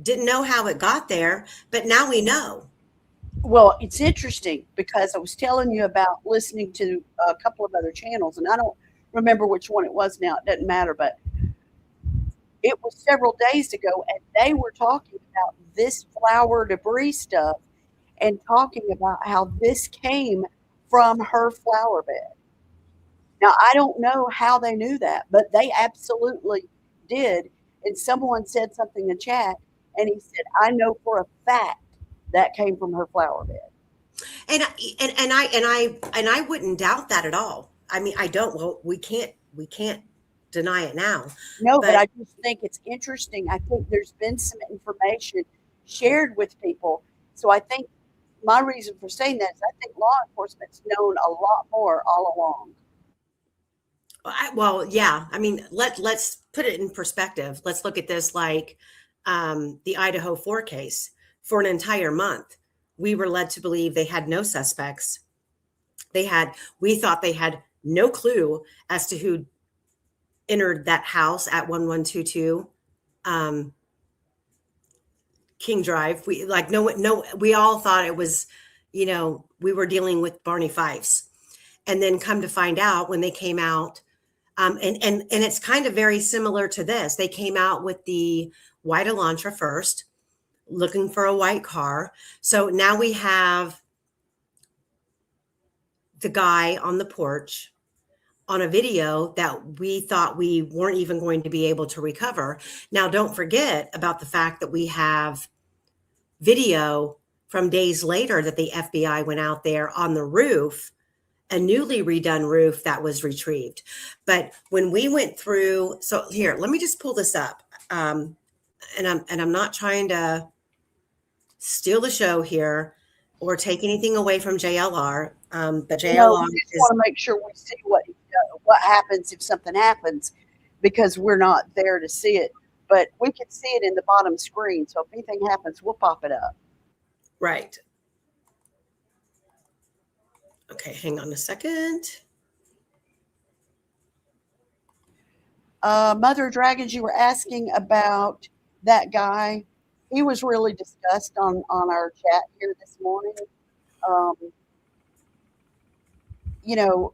Didn't know how it got there, but now we know. Well, it's interesting because I was telling you about listening to a couple of other channels, and I don't remember which one it was now. It doesn't matter, but it was several days ago, and they were talking about this flower debris stuff and talking about how this came from her flower bed. Now, I don't know how they knew that, but they absolutely did. And someone said something in chat, and he said, I know for a fact that came from her flower bed. And I wouldn't doubt that at all. I mean, I don't. Well, we can't deny it now. No, but I just think it's interesting. I think there's been some information shared with people. So I think my reason for saying that is I think law enforcement's known a lot more all along. Well, yeah. I mean, let's put it in perspective. Let's look at this like the Idaho 4 case. For an entire month, we were led to believe they had no suspects. We thought they had no clue as to who entered that house at 1122 King Drive. We all thought it was, you know, we were dealing with Barney Fifes. And then come to find out when they came out, and it's kind of very similar to this. They came out with the white Elantra first, looking for a white car. So now we have the guy on the porch on a video that we thought we weren't even going to be able to recover. Now, don't forget about the fact that we have video from days later that the FBI went out there on the roof, a newly redone roof that was retrieved. But when we went through, so here, let me just pull this up. And I'm not trying to steal the show here or take anything away from JLR. But JLR we just want to make sure we see what happens if something happens, because we're not there to see it, but we can see it in the bottom screen. So if anything happens, we'll pop it up. Right. Okay, hang on a second. Mother of Dragons, you were asking about that guy. he was really discussed on our chat here this morning. Um, you know,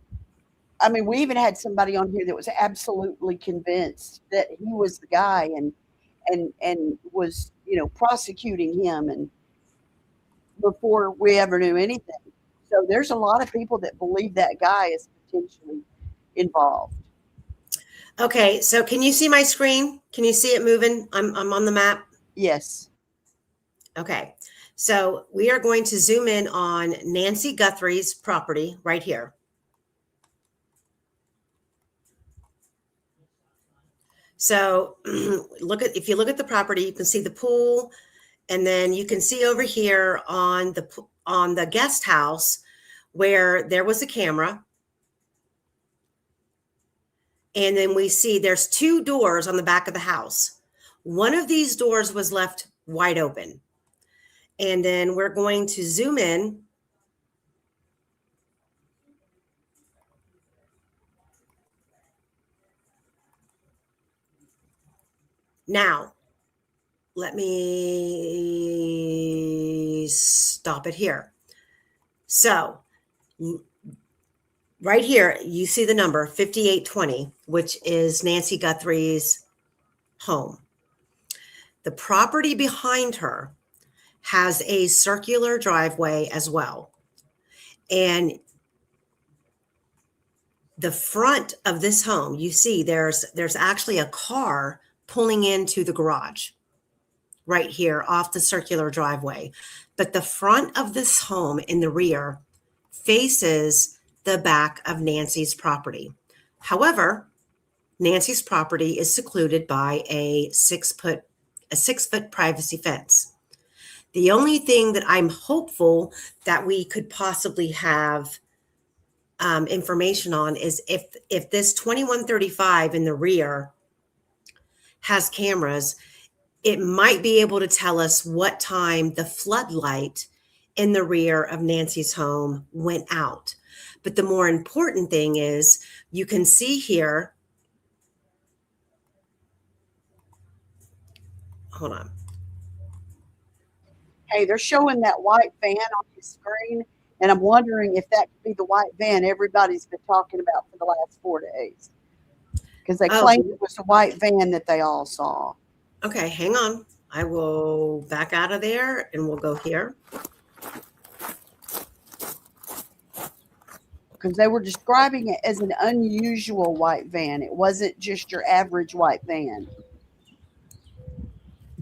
I mean, we even had somebody on here that was absolutely convinced that he was the guy, and was, prosecuting him, and before we ever knew anything. So there's a lot of people that believe that guy is potentially involved. Okay, so can you see my screen? Can you see it moving? I'm on the map. Yes. Okay, so we are going to zoom in on Nancy Guthrie's property right here. So if you look at the property, you can see the pool, and then you can see over here on the guest house where there was a camera. And then we see there's 2 doors on the back of the house. One of these doors was left wide open. And then we're going to zoom in. Now, let me stop it here. So right here, you see the number 5820, which is Nancy Guthrie's home. The property behind her has a circular driveway as well. And the front of this home, you see there's actually a car pulling into the garage right here off the circular driveway. But the front of this home in the rear faces the back of Nancy's property. However, Nancy's property is secluded by a 6-foot privacy fence. The only thing that I'm hopeful that we could possibly have information on is if this 2135 in the rear has cameras, it might be able to tell us what time the floodlight in the rear of Nancy's home went out. But the more important thing is you can see here, hold on. Hey, they're showing that white van on the screen, and I'm wondering if that could be the white van everybody's been talking about for the last 4 days. Because they claimed it was the white van that they all saw. Okay, hang on. I will back out of there and we'll go here. Because they were describing it as an unusual white van. It wasn't just your average white van.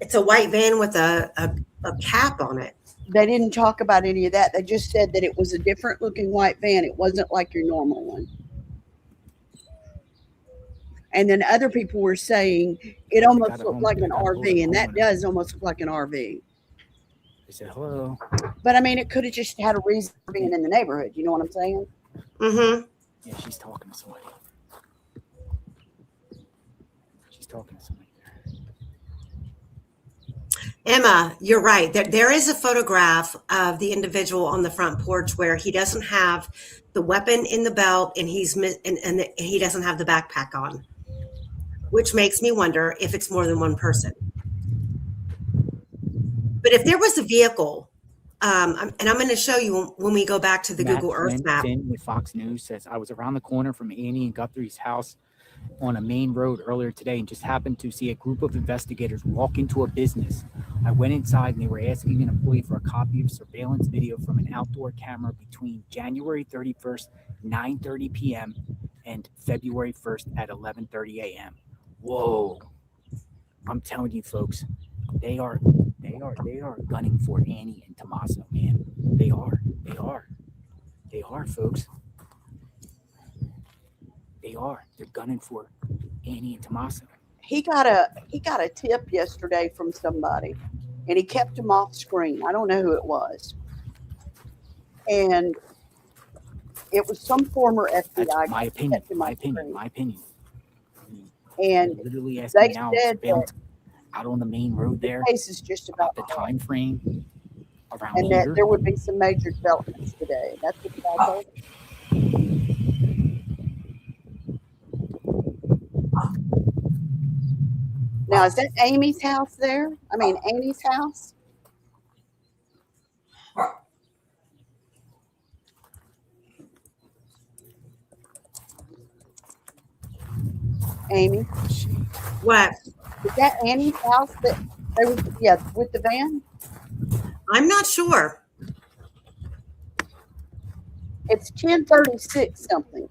It's a white van with a cap on it. They didn't talk about any of that. They just said that it was a different looking white van. It wasn't like your normal one. And then other people were saying it almost looked like an RV, and that does almost look like an RV. They said hello. But I mean, it could have just had a reason for being in the neighborhood. You know what I'm saying? Mm-hmm. Yeah, she's talking to somebody. She's talking to somebody there. Emma, you're right. There is a photograph of the individual on the front porch where he doesn't have the weapon in the belt, and he doesn't have the backpack on, which makes me wonder if it's more than one person. But if there was a vehicle, and I'm going to show you when we go back to the Google Earth map. Finn with Fox News says, I was around the corner from Annie and Guthrie's house on a main road earlier today and just happened to see a group of investigators walk into a business. I went inside and they were asking an employee for a copy of surveillance video from an outdoor camera between January 31st, 9:30 p.m. and February 1st at 11:30 a.m. Whoa. I'm telling you, folks, they are gunning for Annie and Tommaso, man. They are, folks. They are. They're gunning for Annie and Tommaso. He got a tip yesterday from somebody, and he kept him off screen. I don't know who it was, and it was some former FBI. That's my opinion. My opinion. And literally they asking now said that out on the main road there. the case is just about the time frame around and here. that there would be some major developments today. That's what the guy told us. Now, is that Amy's house there? I mean, Annie's house? Amy, What? is that Annie's house that they was, yeah, with the van? I'm not sure. It's 1036 something.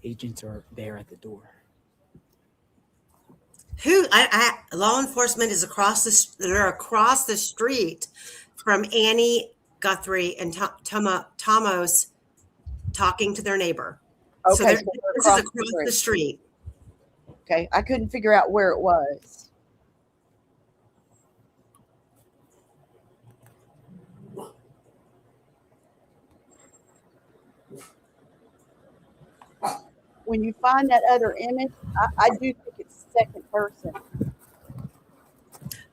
Agents are there at the door. Law enforcement is they're across the street from Annie, Guthrie, and Tomos talking to their neighbor. So Okay, this so we're is across across the the street. street. Okay, I couldn't figure out where it was. When you find that other image, I do think it's second person.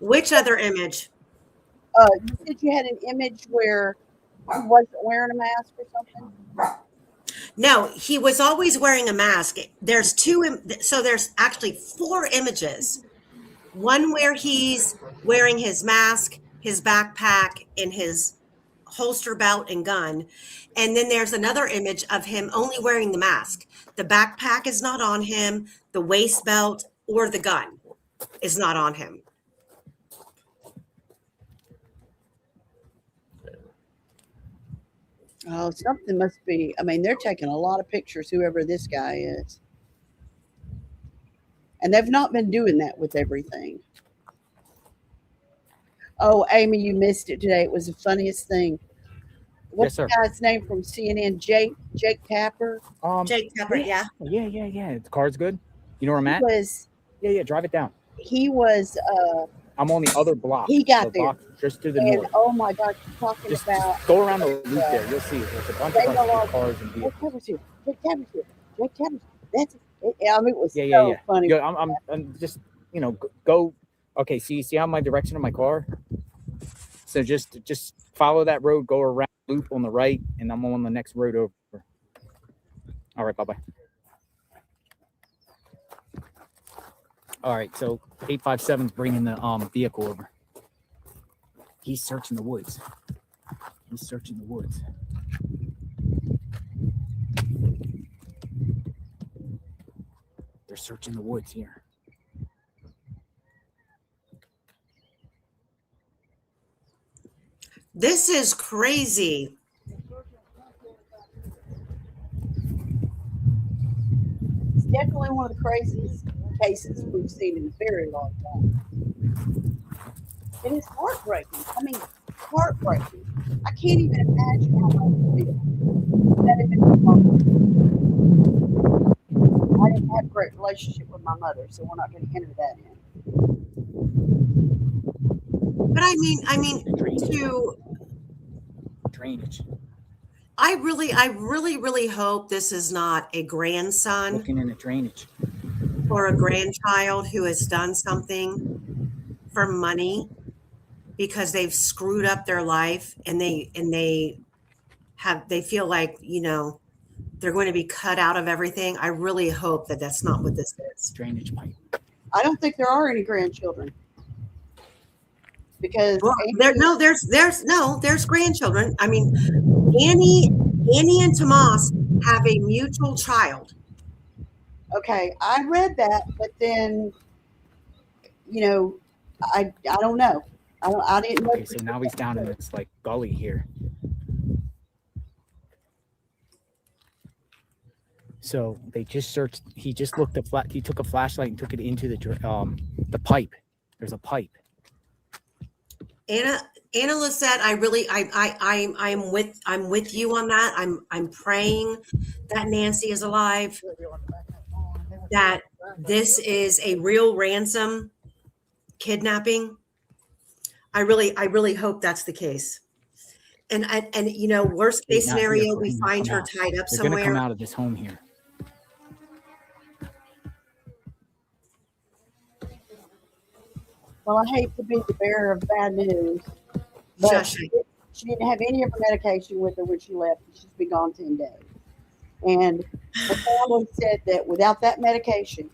Which other image? You said you had an image where he wasn't wearing a mask or something? No, he was always wearing a mask. There's there's actually 4 images. One where he's wearing his mask, his backpack, and his holster belt and gun. And then there's another image of him only wearing the mask. The backpack is not on him, the waist belt or the gun is not on him. Oh, something must be. I mean, they're taking a lot of pictures, whoever this guy is. And they've not been doing that with everything. Oh, Amy, you missed it today. It was the funniest thing. What's Yes, the guy's name from CNN? Jake Tapper. Jake Tepper, yeah. Yeah. The car's good. You know where I'm at? Yeah. Drive it down. He was I'm on the other block. He got the there. block just to the and north. oh my God, you're talking Just about go around the loop there. You'll see it. There's a bunch They of know all- cars and vehicles. Jake Tapper's here. Jake Tapper's here. Jake Tapper's here. That's it. I mean, it was Yeah. so funny. Yeah, I'm just, go. Okay, see how my direction of my car? So just follow that road, go around loop on the right, and I'm on the next road over. All right, bye-bye. All right, so 857's bringing the vehicle over. He's searching the woods. They're searching the woods here. This is crazy. It's definitely one of the craziest cases we've seen in a very long time. It is heartbreaking. I mean, heartbreaking. I can't even imagine how much it is. That if it was I didn't have a great relationship with my mother, so we're not going to enter that in. But I mean, to Drainage. I really hope this is not a grandson Looking in the drainage. or a grandchild who has done something for money because they've screwed up their life and they feel like, they're going to be cut out of everything. I really hope that that's not what this is. Drainage pipe. I don't think there are any grandchildren. Because Well, there's grandchildren. I mean, Annie and Tomas have a mutual child. okay, I read that, but then, I don't know. I didn't know. Okay, so now he's down in this like gully here. So they just searched. He just looked at he took a flashlight and took it into the pipe. There's a pipe. Anna Lisette, I'm with you on that. I'm praying that Nancy is alive, that this is a real ransom kidnapping. I really hope that's the case. And worst case He's not here scenario, for we him to find come her out. tied up They're gonna come somewhere. out of this home here. Well, I hate to be the bearer of bad news, but Shush. she didn't have any of her medication with her when she left. She's been gone 10 days. And Her family said that without that medication,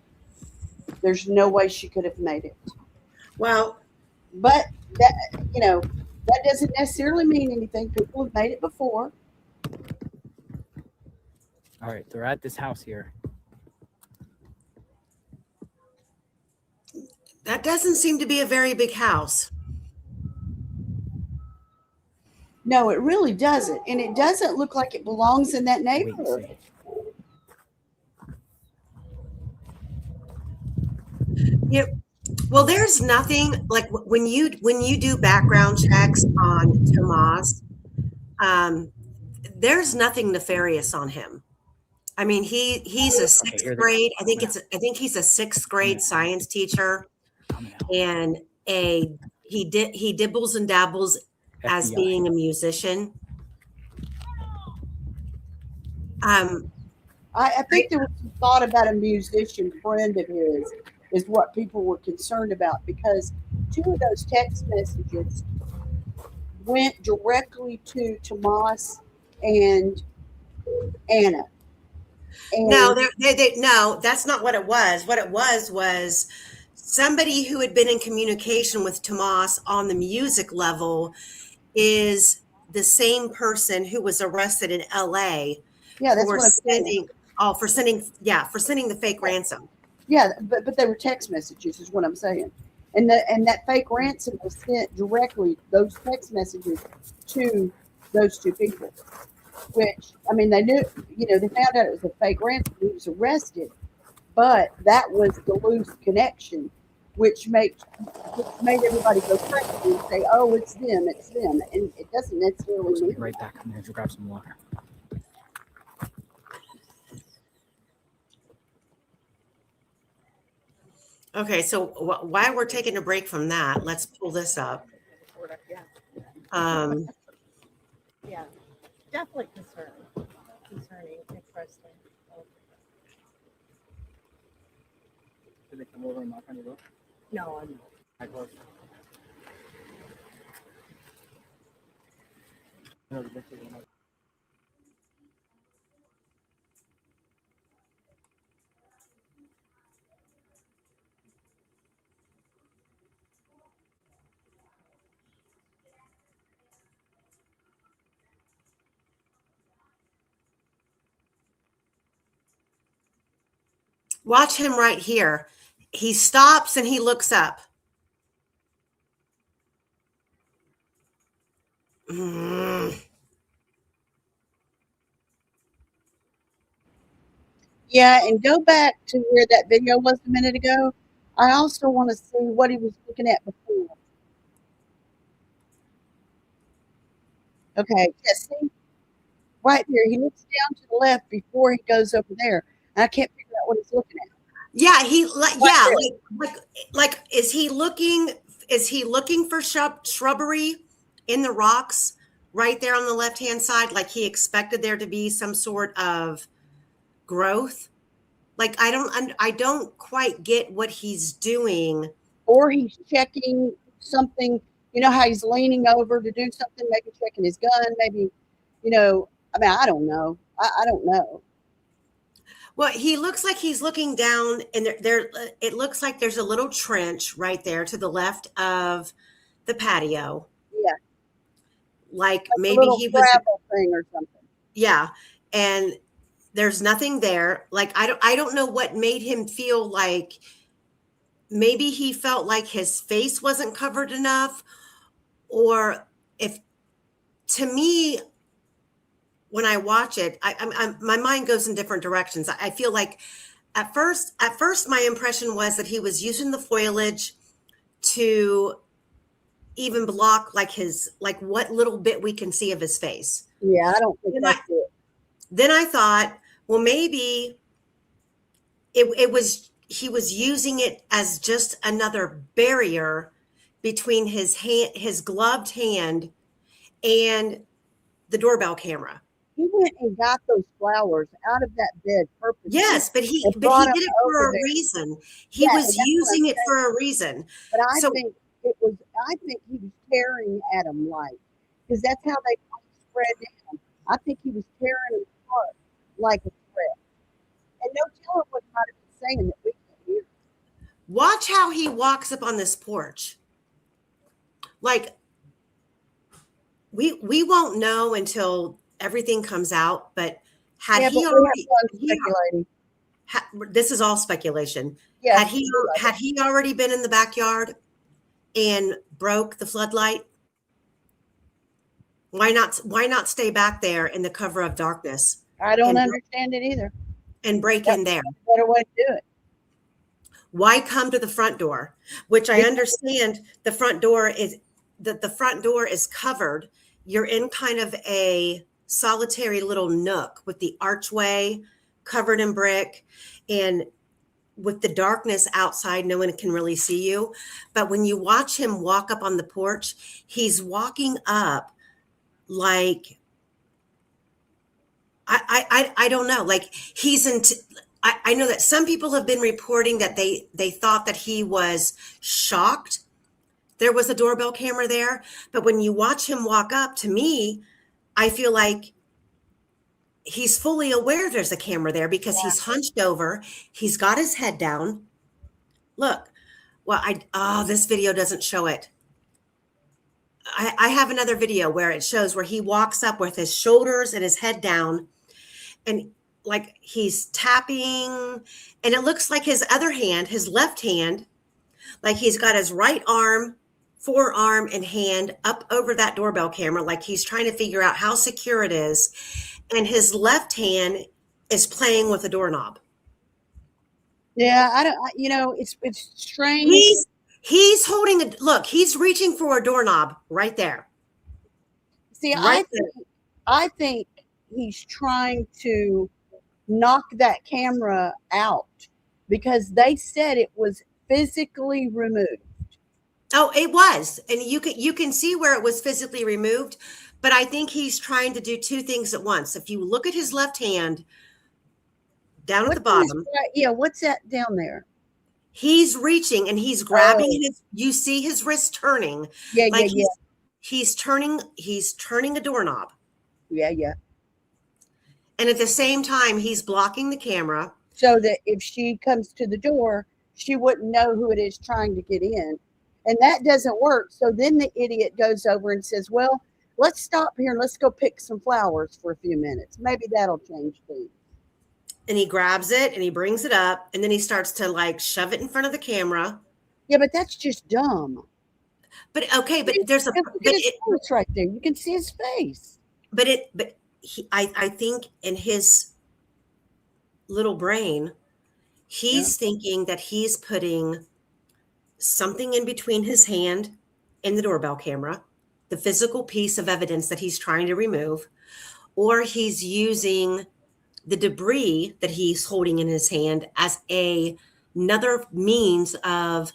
there's no way she could have made it. Well, But that, that doesn't necessarily mean anything. People have made it before. All right, they're at this house here. that doesn't seem to be a very big house. No, it really doesn't. And it doesn't look like it belongs in that Wait and neighborhood. see. Yeah. Well, there's nothing like when you do background checks on Tomas, there's nothing nefarious on him. I mean, he's a Okay, sixth here they grade. come. I think he's a sixth grade science teacher, Coming out. and he dibbles and dabbles as FBI. being a musician. I think there was some thought about a musician friend of his, is what people were concerned about, because two of those text messages went directly to Tomas and Anna. And No, no, that's not what it was. What it was somebody who had been in communication with Tomas on the music level is the same person who was arrested in LA yeah, that's for what I'm saying. for sending the fake ransom. Yeah, but they were text messages, is what I'm saying. And that fake ransom was sent directly, those text messages, to those two people. Which, I mean, they knew, they found out it was a fake ransom. He was arrested, but that was the loose connection, which made everybody go crazy and say, "Oh, it's them," and it doesn't necessarily I'll be mean. right back. I'm going to grab some water. Okay, so while we're taking a break from that, let's pull this up. Yeah. Yeah. Definitely concerning, interesting. Did they come over and knock on your door? No, I'm I closed. No, the bitches were not. Watch him right here. He stops and he looks up. Yeah, and go back to where that video was a minute ago. I also want to see what he was looking at before. Okay, yeah, see, right there, he looks down to the left before he goes over there, and I can't figure out what he's looking at. Yeah, Right there. like is he looking for shrubbery in the rocks right there on the left-hand side, like he expected there to be some sort of growth? Like I don't quite get what he's doing. Or he's checking something. You know how he's leaning over to do something, maybe checking his gun, maybe, I mean, I don't know. I don't know. Well, he looks like he's looking down, and it looks like there's a little trench right there to the left of the patio. Yeah, Like a maybe little he was, gravel thing or something. yeah, and there's nothing there. Like I don't know what made him feel like maybe he felt like his face wasn't covered enough, or if to me when I watch it, my mind goes in different directions. I feel like at first my impression was that he was using the foliage to even block like what little bit we can see of his face. Yeah, I don't think Then that's it. Then I thought, well, maybe it was he was using it as just another barrier between his gloved hand and the doorbell camera. He went and got those flowers out of that bed purposely. Yes, but he and brought did them it for over a there. reason. He Yeah, was and that's what I'm using it saying. for a reason. But I So think he was tearing at him like, because that's how they spread down. I think he was tearing them apart like a threat. And no telling what might have been saying that we can't hear. Watch how he walks up on this porch. Like, we won't know until everything comes out, but had Yeah, he but we have already fun he, speculating. this is all speculation. Yes, Had he already been in the backyard and broke the floodlight? Why not stay back there in the cover of darkness I don't and understand it either. break That's in there? a better way to do it. Why come to the front door? Which I understand the front door is the front door is covered. You're in kind of a solitary little nook with the archway covered in brick, and with the darkness outside, no one can really see you. But when you watch him walk up on the porch, he's walking up like I don't know, like he's in. I know that some people have been reporting that they thought that he was shocked there was a doorbell camera there, but when you watch him walk up, to me, I feel like he's fully aware there's a camera there because he's hunched over, he's got his head down. Look, well, this video doesn't show it. I have another video where it shows where he walks up with his shoulders and his head down, and like he's tapping, and it looks like his other hand, his left hand, like he's got his right arm, forearm, and hand up over that doorbell camera, like he's trying to figure out how secure it is. And his left hand is playing with a doorknob. Yeah, it's strange. He's holding look, he's reaching for a doorknob right there. See, Right I think he's trying to knock that camera out because they said it was physically removed. Oh, it was. And you can see where it was physically removed, but I think he's trying to do two things at once. If you look at his left hand down at the bottom, what's that down there? he's reaching and he's grabbing you see his wrist turning. He's turning a doorknob. Yeah. And at the same time, he's blocking the camera. So that if she comes to the door, she wouldn't know who it is trying to get in. And that doesn't work. So then the idiot goes over and says, well, let's stop here and let's go pick some flowers for a few minutes. Maybe that'll change things. And he grabs it and he brings it up and then he starts to like shove it in front of the camera. Yeah, but that's just dumb. But okay, but there's a it's right there. You can see his face. I think in his little brain, he's thinking that he's putting something in between his hand and the doorbell camera, the physical piece of evidence that he's trying to remove, or he's using the debris that he's holding in his hand as another means of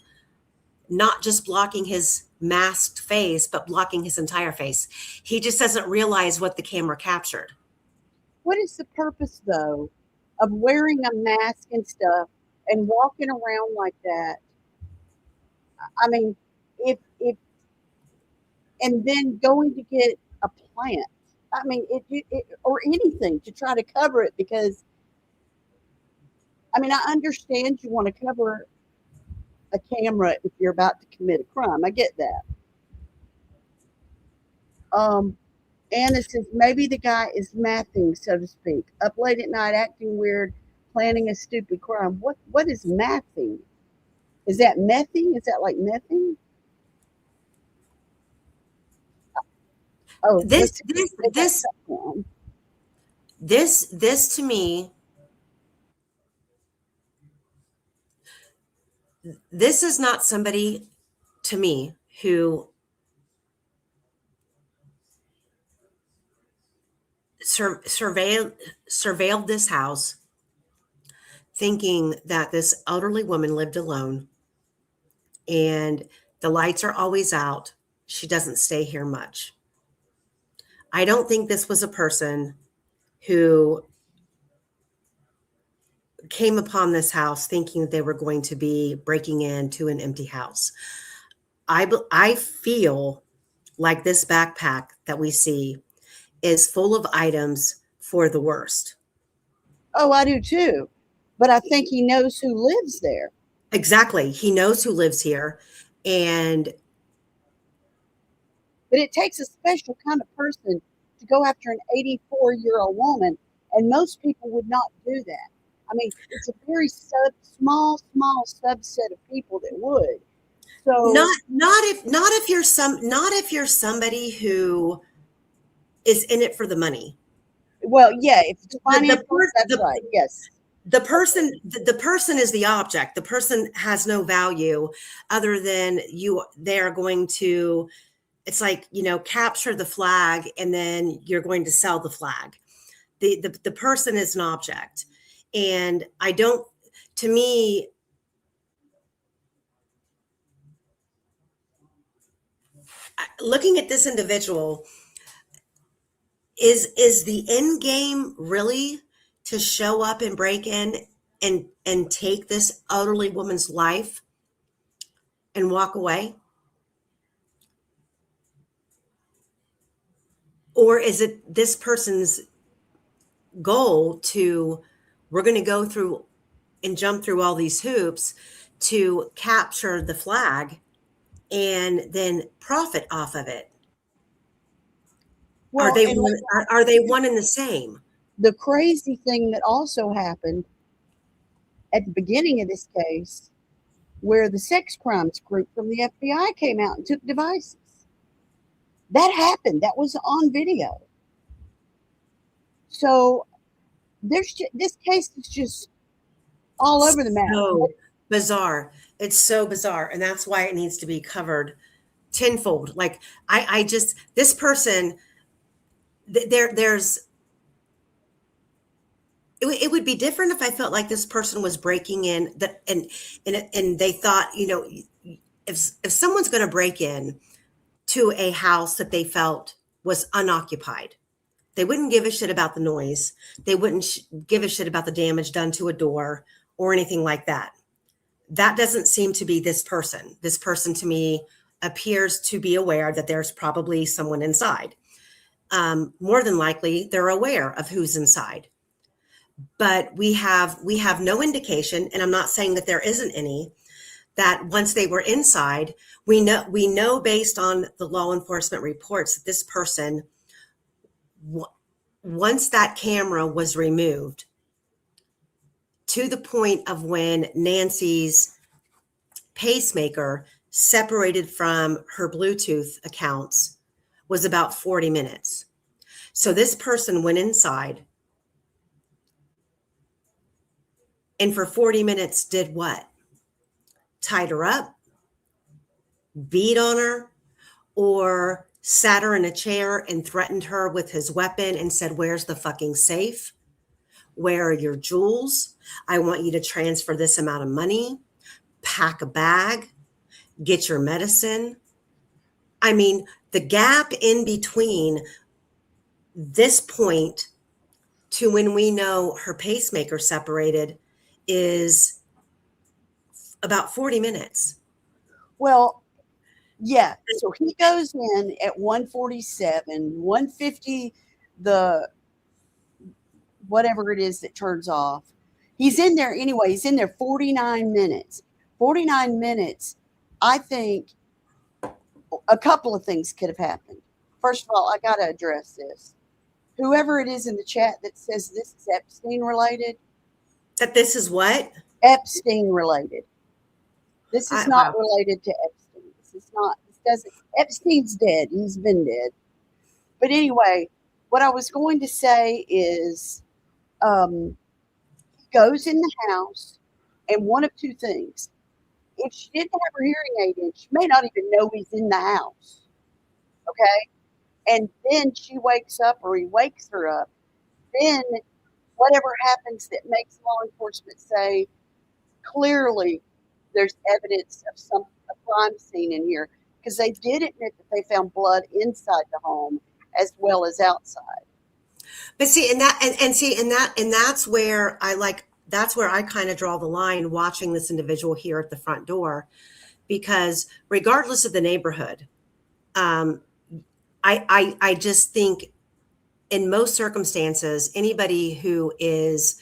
not just blocking his masked face, but blocking his entire face. He just doesn't realize what the camera captured. What is the purpose, though, of wearing a mask and stuff and walking around like that? I mean, if and then going to get a plant. I mean, or anything to try to cover it because, I mean, I understand you want to cover a camera if you're about to commit a crime. I get that. Anna says maybe the guy is mathing, so to speak, up late at night, acting weird, planning a stupid crime. What is mathing? Is that mething? Is that like mething? Oh, this to me, this is not somebody to me who surveilled this house thinking that this elderly woman lived alone and the lights are always out. She doesn't stay here much. I don't think this was a person who came upon this house thinking that they were going to be breaking into an empty house. I feel like this backpack that we see is full of items for the worst. Oh, I do too. But I think he knows who lives there. Exactly. He knows who lives here. And But it takes a special kind of person to go after an 84-year-old woman, and most people would not do that. I mean, it's a very small subset of people that would. So not if you're somebody who is in it for the money. well, yeah, if it's The, financial, that's the, right. Yes. the person is the object. The person has no value other than they're going to, it's like, capture the flag and then you're going to sell the flag. The person is an object. And I don't, to me, looking at this individual, is the end game really to show up and break in and take this elderly woman's life and walk away? Or is it this person's goal to, we're going to go through and jump through all these hoops to capture the flag and then profit off of it? Well, and Are they one and the same? the crazy thing that also happened at the beginning of this case, where the sex crimes group from the FBI came out and took devices. That happened. That was on video. So this case is just all over the map. So bizarre. It's so bizarre. And that's why it needs to be covered tenfold. Like I just, this person, it would be different if I felt like this person was breaking in and they thought, if someone's going to break in to a house that they felt was unoccupied, they wouldn't give a shit about the noise. They wouldn't give a shit about the damage done to a door or anything like that. That doesn't seem to be this person. This person to me appears to be aware that there's probably someone inside. More than likely, they're aware of who's inside. But we have no indication, and I'm not saying that there isn't any, that once they were inside, we know based on the law enforcement reports that this person, once that camera was removed, to the point of when Nancy's pacemaker separated from her Bluetooth accounts, was about 40 minutes. So this person went inside and for 40 minutes did what? Tied her up, beat on her, or sat her in a chair and threatened her with his weapon and said, "Where's the fucking safe? Where are your jewels? I want you to transfer this amount of money, pack a bag, get your medicine." I mean, the gap in between this point to when we know her pacemaker separated is about 40 minutes. Well, yeah. So he goes in at 147, 150, the whatever it is that turns off. He's in there anyway. He's in there 49 minutes. 49 minutes, I think a couple of things could have happened. First of all, I got to address this. Whoever it is in the chat that says this is Epstein related. That this is what? Epstein related. This is not related to Epstein. This is not, this doesn't, Epstein's dead. He's been dead. But anyway, what I was going to say is he goes in the house, and one of two things. If she didn't have her hearing aid in, she may not even know he's in the house. Okay? And then she wakes up, or he wakes her up. Then whatever happens that makes law enforcement say, clearly there's evidence of a crime scene in here, because they did admit that they found blood inside the home as well as outside. But see, and that's where I kind of draw the line watching this individual here at the front door, because regardless of the neighborhood, I just think in most circumstances, anybody who is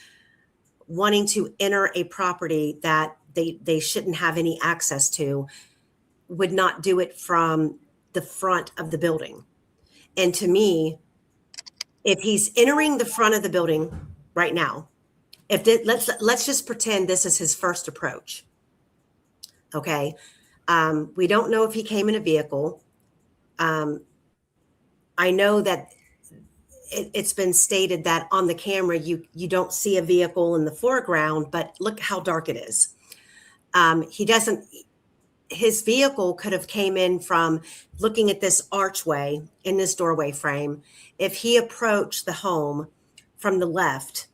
wanting to enter a property that they shouldn't have any access to would not do it from the front of the building. And to me, if he's entering the front of the building right now, let's just pretend this is his first approach. Okay. We don't know if he came in a vehicle. I know that it's been stated that on the camera, you don't see a vehicle in the foreground, but look how dark it is. His vehicle could have came in from looking at this archway in this doorway frame. If he approached the home from the left,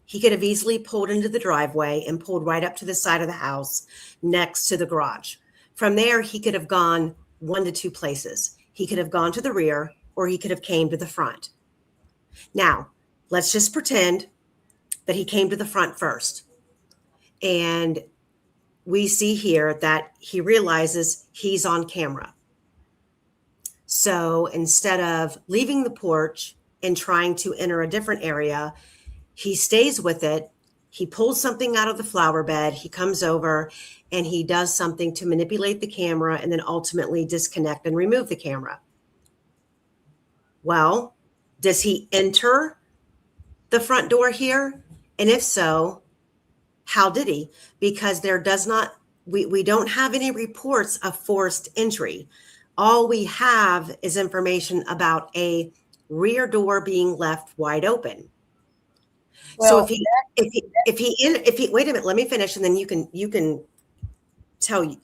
he could have easily pulled into the driveway and pulled right up to the side of the house next to the garage. From there, he could have gone one to two places. He could have gone to the rear, or he could have came to the front. Now, let's just pretend that he came to the front first. And we see here that he realizes he's on camera. So instead of leaving the porch and trying to enter a different area, he stays with it. He pulls something out of the flower bed. He comes over and he does something to manipulate the camera and then ultimately disconnect and remove the camera. Well, does he enter the front door here? And if so, how did he? Because we don't have any reports of forced entry. All we have is information about a rear door being left wide open. Well, so if he wait a minute, let me finish, and then you can tell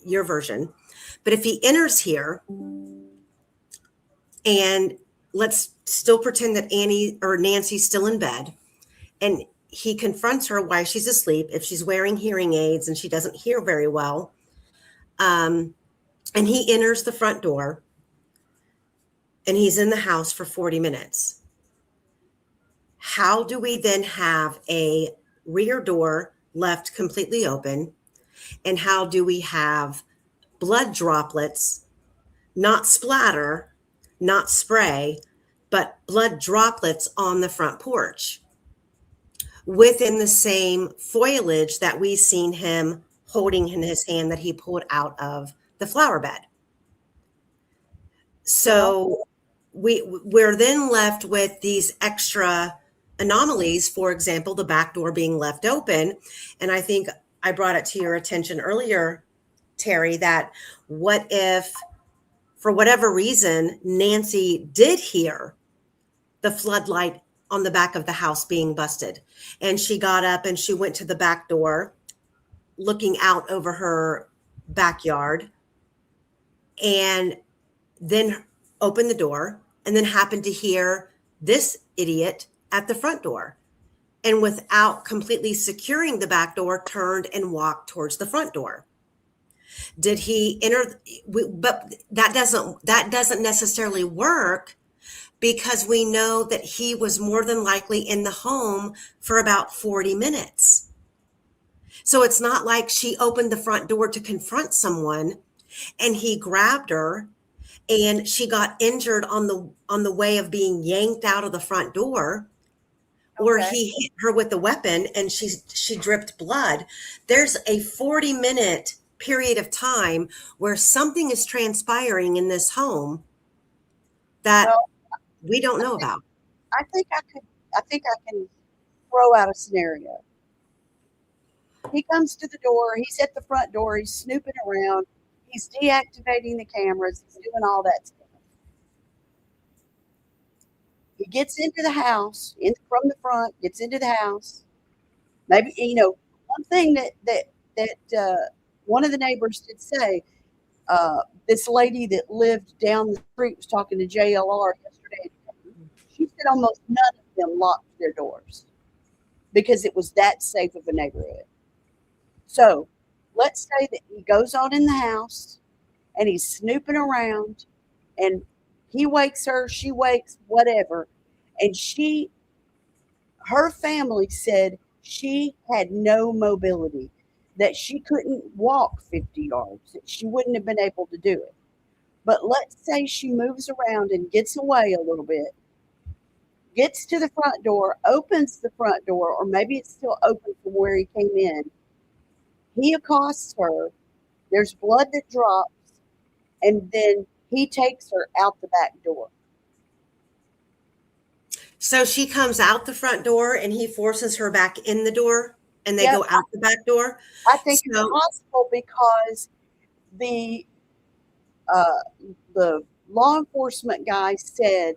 your version. But if he enters here, and let's still pretend that Annie or Nancy's still in bed, and he confronts her while she's asleep, if she's wearing hearing aids and she doesn't hear very well, and he enters the front door, and he's in the house for 40 minutes. How do we then have a rear door left completely open? And how do we have blood droplets, not splatter, not spray, but blood droplets on the front porch within the same foliage that we've seen him holding in his hand that he pulled out of the flower bed? So we're then left with these extra anomalies. For example, the back door being left open. And I think I brought it to your attention earlier, Terry, that what if, for whatever reason, Nancy did hear the floodlight on the back of the house being busted, and she got up and she went to the back door looking out over her backyard, and then opened the door, and then happened to hear this idiot at the front door, and without completely securing the back door, turned and walked towards the front door. Did he enter? But that doesn't necessarily work, because we know that he was more than likely in the home for about 40 minutes. So it's not like she opened the front door to confront someone and he grabbed her and she got injured on the way of being yanked out of the front door, or he hit her with the weapon and she dripped blood. There's a 40-minute period of time where something is transpiring in this home that we don't know about. I think I can throw out a scenario. He comes to the door, he's at the front door, he's snooping around, he's deactivating the cameras, he's doing all that stuff. He gets into the house from the front, gets into the house. Maybe, one thing that one of the neighbors did say, this lady that lived down the street was talking to JLR yesterday. She said almost none of them locked their doors because it was that safe of a neighborhood. So let's say that he goes on in the house and he's snooping around, and he wakes her, she wakes, whatever. And her family said she had no mobility, that she couldn't walk 50 yards, that she wouldn't have been able to do it. But let's say she moves around and gets away a little bit, gets to the front door, opens the front door, or maybe it's still open from where he came in. He accosts her. There's blood that drops, and then he takes her out the back door. So she comes out the front door and he forces her back in the door and they Yep. go out the back door. I think it's So- possible because the the law enforcement guy said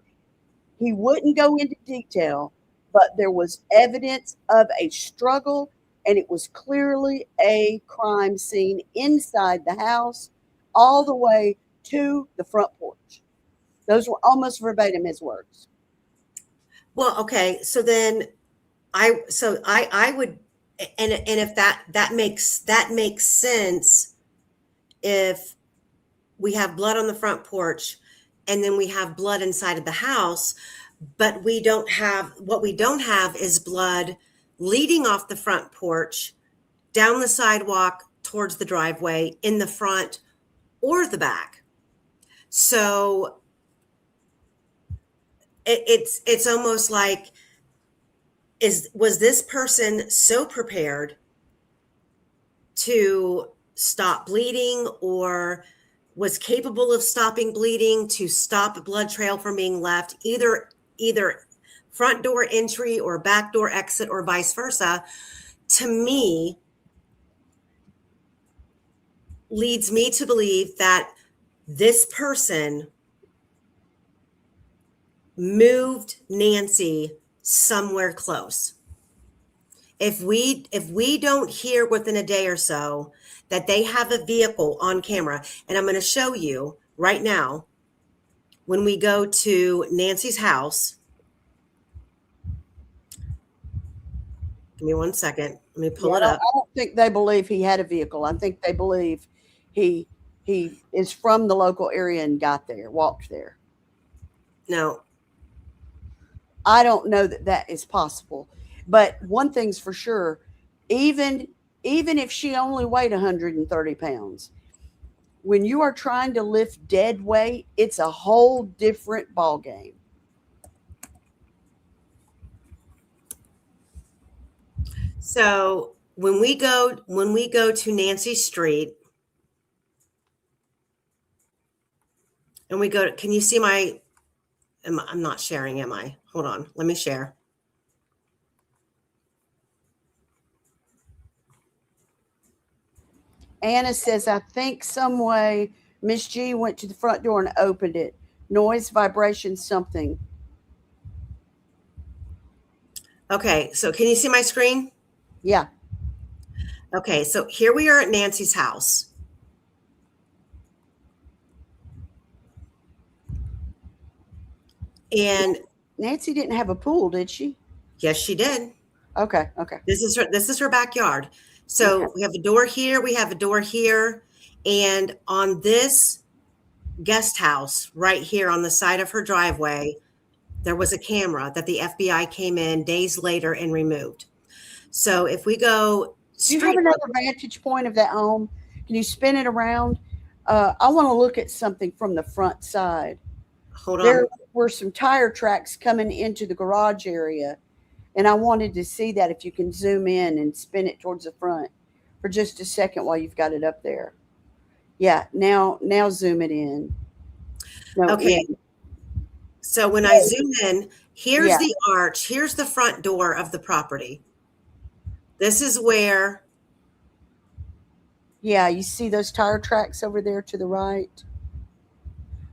he wouldn't go into detail, but there was evidence of a struggle, and it was clearly a crime scene inside the house, all the way to the front porch. Those were almost verbatim his words. Well, okay. So then I would, and if that makes sense if we have blood on the front porch and then we have blood inside of the house, but what we don't have is blood leading off the front porch, down the sidewalk towards the driveway, in the front or the back. So it's almost like, was this person so prepared to stop bleeding, or was capable of stopping bleeding, to stop a blood trail from being left, either front door entry or back door exit or vice versa? To me, leads me to believe that this person moved Nancy somewhere close. If we don't hear within a day or so that they have a vehicle on camera, and I'm going to show you right now, when we go to Nancy's house, give me 1 second. Let me pull it up. I don't think they believe he had a vehicle. I think they believe he is from the local area and walked there. No, I don't know that is possible. But one thing's for sure, even if she only weighed 130 pounds, when you are trying to lift dead weight, it's a whole different ball game. so when we go to Nancy Street, and we go to, can you see I'm not sharing, am I? Hold on, let me share. Anna says, I think some way Miss G went to the front door and opened it. Noise, vibration, something. Okay, so can you see my screen? Yeah. Okay, so here we are at Nancy's house. And Nancy didn't have a pool, did she? yes, she did. Okay. This is her backyard. So Okay. we have a door here, we have a door here, and on this guest house right here on the side of her driveway, there was a camera that the FBI came in days later and removed. So if we go Do you have another vantage point of that home? Can you spin it around? I want to look at something from the front side. hold on. There were some tire tracks coming into the garage area, and I wanted to see that. If you can zoom in and spin it towards the front for just a second while you've got it up there. Yeah, now zoom it in. No, Okay. yeah. So when I zoom in, here's Yeah. the arch, here's the front door of the property. This is where, Yeah, you see those tire tracks over there to the right?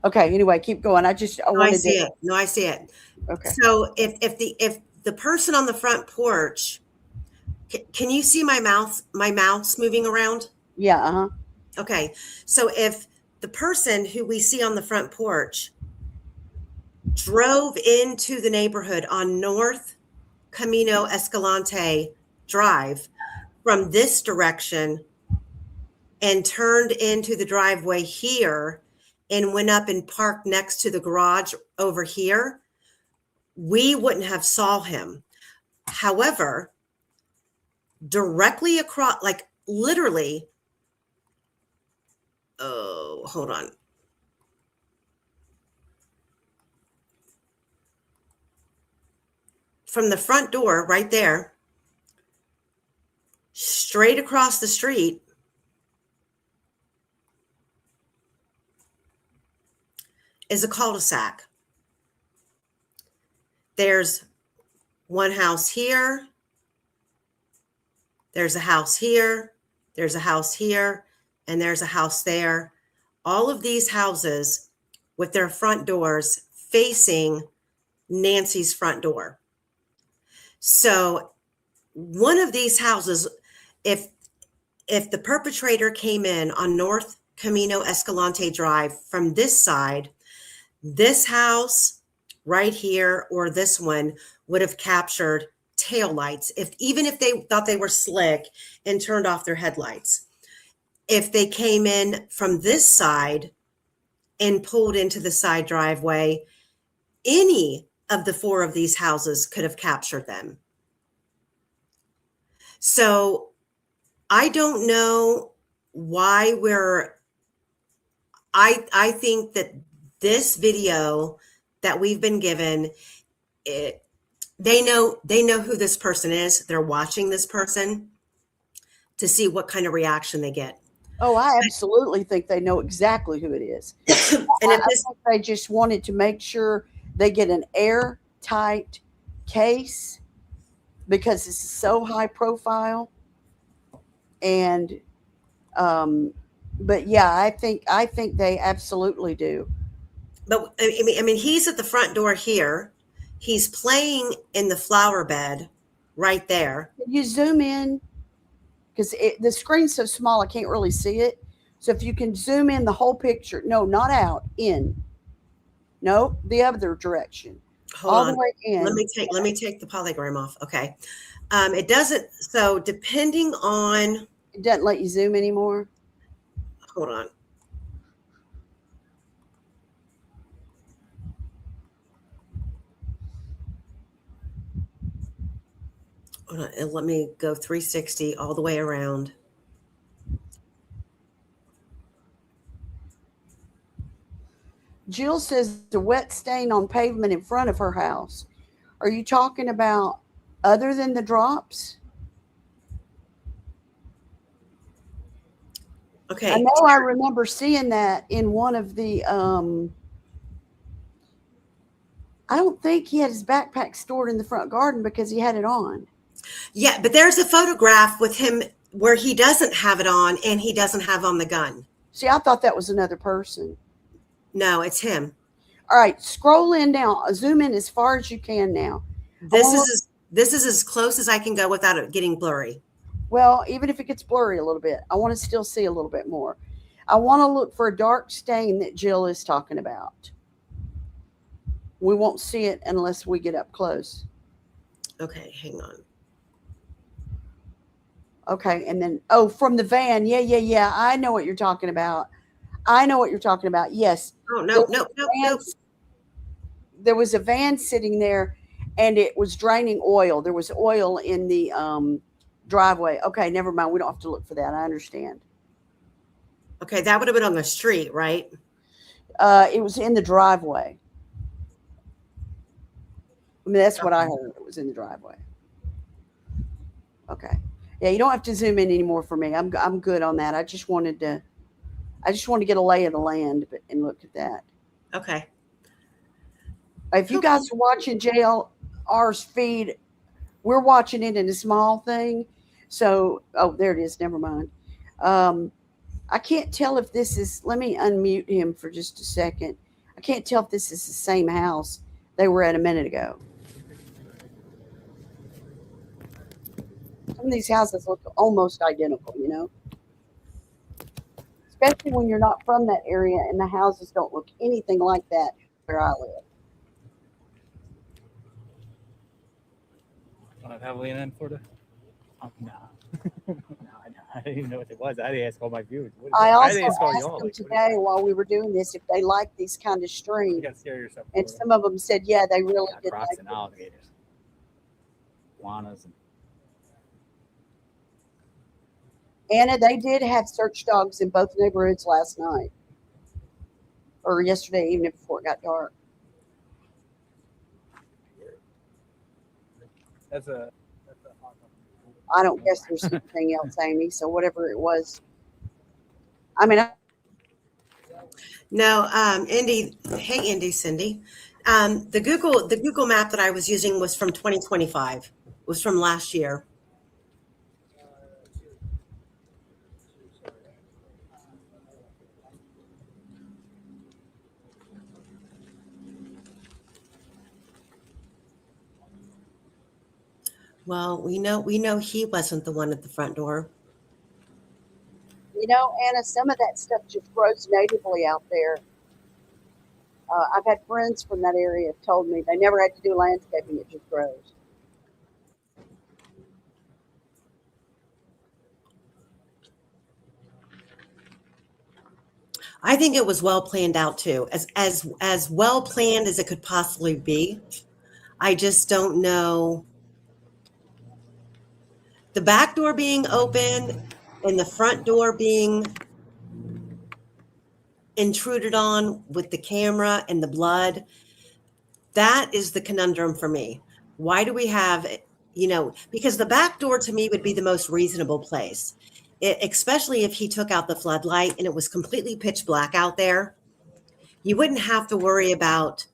Okay, anyway, keep going. I wanted see to. it. No, I see it. Okay. So if the person on the front porch, can you see my mouse moving around? Yeah, uh-huh. Okay. So if the person who we see on the front porch drove into the neighborhood on North Camino Escalante Drive from this direction and turned into the driveway here and went up and parked next to the garage over here, we wouldn't have saw him. However, directly across, like literally, oh, hold on. from the front door right there, straight across the street, is a cul-de-sac. There's one house here. There's a house here. There's a house here. And there's a house there. All of these houses with their front doors facing Nancy's front door. So one of these houses, if the perpetrator came in on North Camino Escalante Drive from this side, this house right here or this one would have captured taillights, even if they thought they were slick and turned off their headlights. If they came in from this side and pulled into the side driveway, any of the four of these houses could have captured them. So I don't know why I think that this video that we've been given, they know who this person is. They're watching this person to see what kind of reaction they get. Oh, I absolutely think they know exactly who it is. And I think they just wanted to make sure they get an airtight case because this is so high profile. And, but yeah, I think they absolutely do. But I mean, he's at the front door here. He's playing in the flower bed right there. Can you zoom in? Because the screen's so small, I can't really see it. So if you can zoom in the whole picture. No, not out, in. No, the other direction. Hold all on. the way in. Let me take the polygram off. Okay. It doesn't. So depending on. It doesn't let you zoom anymore. Hold on. Hold on. Let me go 360 all the way around. Jill says the wet stain on pavement in front of her house. Are you talking about other than the drops? Okay. I know I remember seeing that in one of the I don't think he had his backpack stored in the front garden because he had it on. Yeah, but there's a photograph with him where he doesn't have it on and he doesn't have on the gun. See, I thought that was another person. No, it's him. All right, scroll in now. Zoom in as far as you can now. This is as close as I can go without it getting blurry. Well, even if it gets blurry a little bit, I want to still see a little bit more. I want to look for a dark stain that Jill is talking about. We won't see it unless we get up close. Okay, hang on. Okay, and then, from the van. Yeah. I know what you're talking about. Yes. Oh, no. There was a van sitting there, and it was draining oil. There was oil in the driveway. Okay, never mind. We don't have to look for that. I understand. Okay, that would have been on the street, right? It was in the driveway. I mean, that's what I heard. It was in the driveway. Okay. Yeah, you don't have to zoom in anymore for me. I'm good on that. I just wanted to get a lay of the land and look at that. Okay. If you guys are watching JLR's feed, we're watching it in a small thing. So, there it is. Never mind. I can't tell if this is, let me unmute him for just a second. I can't tell if this is the same house they were at a minute ago. Some of these houses look almost identical, you know, especially when you're not from that area and the houses don't look anything like that where I live. Want to have Leanna in Florida? No. No, I didn't even know what it was. I didn't ask all my viewers. I also didn't ask all asked y'all, them like, today while we were doing this if they like these kind of You streams, got to scare yourself. and some of them said, yeah, they really did crocs like and it. alligators, iguanas, and Anna, they did have search dogs in both neighborhoods last night or yesterday evening before it got dark. That's a I don't guess there's anything else, Amy. So whatever it was. I mean, No, Indy. Hey, Indy, Cindy. The Google map that I was using was from 2025. Was from last year. Well, we know he wasn't the one at the front door. Anna, some of that stuff just grows natively out there. I've had friends from that area have told me they never had to do landscaping; it just grows. I think it was well planned out too, as well planned as it could possibly be. I just don't know. The back door being open and the front door being intruded on with the camera and the blood, that is the conundrum for me. Why do we have, because the back door to me would be the most reasonable place, especially if he took out the floodlight and it was completely pitch black out there. You wouldn't have to worry about,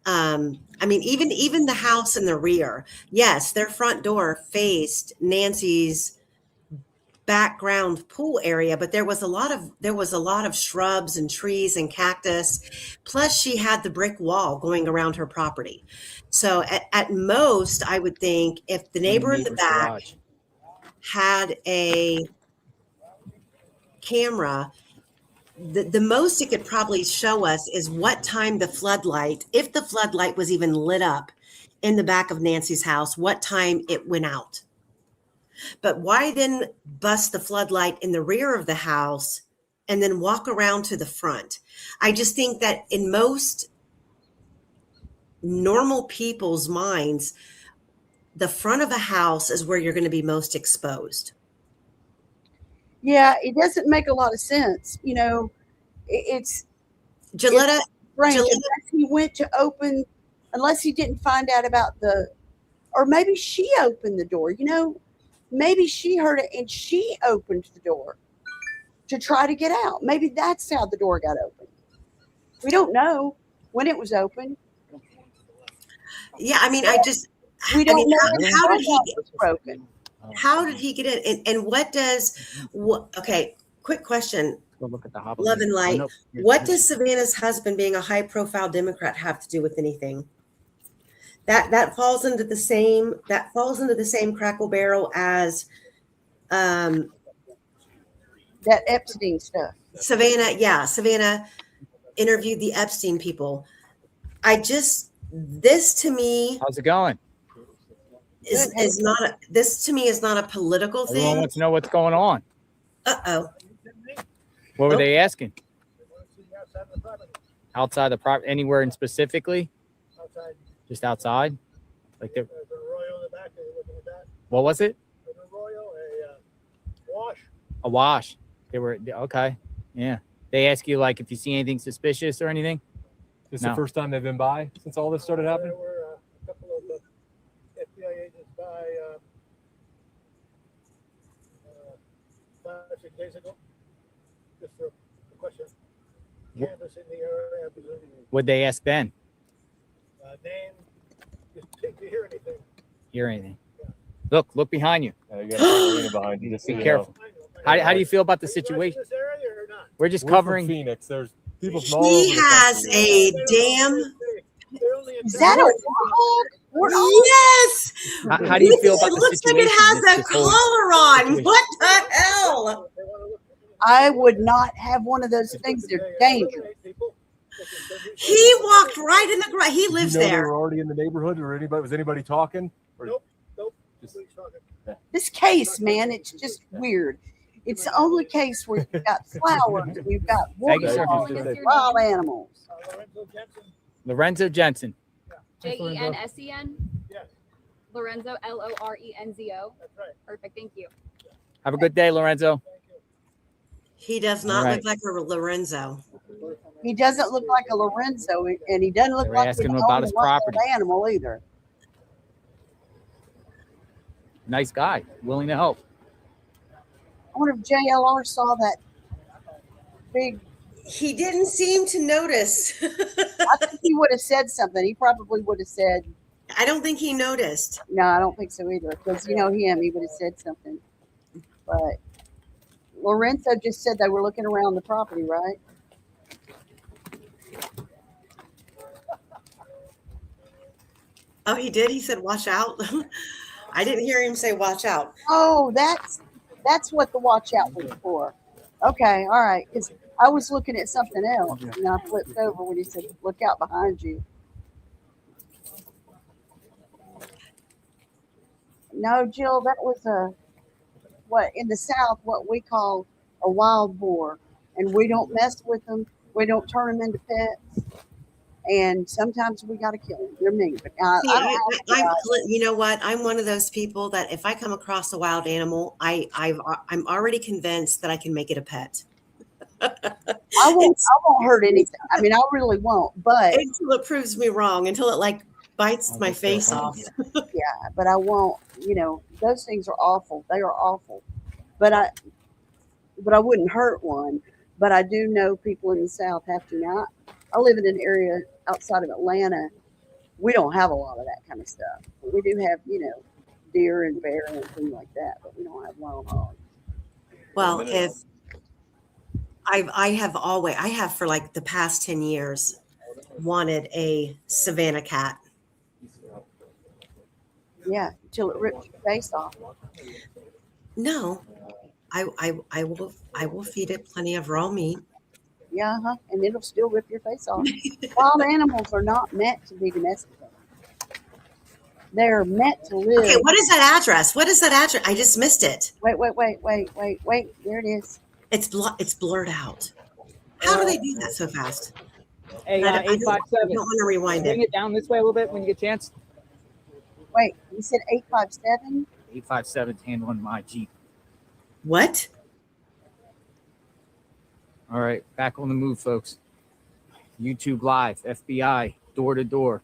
even the house in the rear. Yes, their front door faced Nancy's background pool area, but there was a lot of shrubs and trees and cactus. Plus, she had the brick wall going around her property. So at most, I would think if the neighbor in the back had a camera, the most it could probably show us is what time the floodlight, if the floodlight was even lit up in the back of Nancy's house, what time it went out. But why then bust the floodlight in the rear of the house and then walk around to the front? I just think that in most normal people's minds, the front of a house is where you're going to be most exposed. Yeah, it doesn't make a lot of sense. It's Gilletta, strange. Unless he didn't find out about or maybe she opened the door. Maybe she heard it and she opened the door to try to get out. Maybe that's how the door got open. We don't know when it was open. Yeah, I mean, We don't know how did he was broken. How did he get in? And okay, quick question. Go look at the Love and Light. What does Savannah's husband being a high profile Democrat have to do with anything? That falls into the same crackle barrel as That Epstein stuff. Savannah interviewed the Epstein people. This to me How's it going? is not a political Everyone thing. wants to know what's going on. Uh-oh. What were Oh. they asking? outside the property. Outside the property, anywhere in specifically? Outside, Just outside? Like there's an arroyo in the back. Are you looking at that? what was it? An arroyo, a wash. A wash. They were okay. Yeah. They ask you like if you see anything suspicious or anything. This is No. the first time they've been by since all this started happening? There were a couple of FBI agents by 5 or 6 days ago. Just for a question. Canvas in the area. What'd they ask then? Name. Just did you hear anything? Hear anything? Look behind you. You got a marina behind you. Just so Be you careful. know. How do you feel about the Are you guys situation? in this area or not? We're just We're from covering. Phoenix. There's people from all over He the has country. a damn. They're only in Is that a town. warthog? Yes. How do you feel about It the looks like situation? it has a this whole collar on. situation? What the hell? They wanna look- I would not have one of those things. They're dangerous. He walked right in the garage. He Did lives you know They there. were already in the neighborhood, or was anybody talking? Or Nope. just Please talk. This case, man, it's just weird. It's the only case where you've got flowers, and you've got Thank you, sir. warthogs, wild animals. Lorenzo Jensen? Lorenzo Jensen. Jensen. Yes, Lorenzo, Lorenzo. that's right. Perfect. Thank you. Have a good day, Lorenzo. Thank you. He does All not right. look like a Lorenzo. He doesn't look like a Lorenzo, and he doesn't look They were like asking an him about his wild property. animal either. Nice guy, willing to help. I wonder if JLR saw that big. He didn't seem to notice. I think he would have said something. He probably would have said, I don't think he noticed. no, I don't think so either. Because you know him, he would have said something. But Lorenzo just said they were looking around the property, right? Oh, he did? He said, watch out. I didn't hear him say, watch out. Oh, that's what the watch out was for. Okay, all right. Because I was looking at something else, and I flipped over when he said, "Look out behind you." No, Jill, that was what in the South what we call a wild boar, and we don't mess with them. We don't turn them into pets, and sometimes we got to kill them. They're mean, but See, I don't have to. you know what? I'm one of those people that if I come across a wild animal, I'm already convinced that I can make it a pet. I won't hurt anything. I mean, I really won't. But Until it proves me wrong, until it like bites my face off. yeah, but I won't. You know, those things are awful. They are awful. But I wouldn't hurt one. But I do know people in the South have to. Now, I live in an area outside of Atlanta. We don't have a lot of that kind of stuff. But we do have, deer and bear and things like that. But we don't have wild hogs. Well, if I have for like the past 10 years wanted a Savannah cat. Yeah, until it rips your face off. No, I will feed it plenty of raw meat. Yeah, and it'll still rip your face off. Wild animals are not meant to be domesticated. They're meant to live. Okay, what is that address? What is that address? I just missed it. Wait. There it is. It's blurred out. How do they do that so fast? Hey, I don't 857. want to rewind Bring it. it down this way a little bit when you get a chance. Wait, you said 857? 857 handling my Jeep. What? All right, back on the move, folks. YouTube Live, FBI, door to door,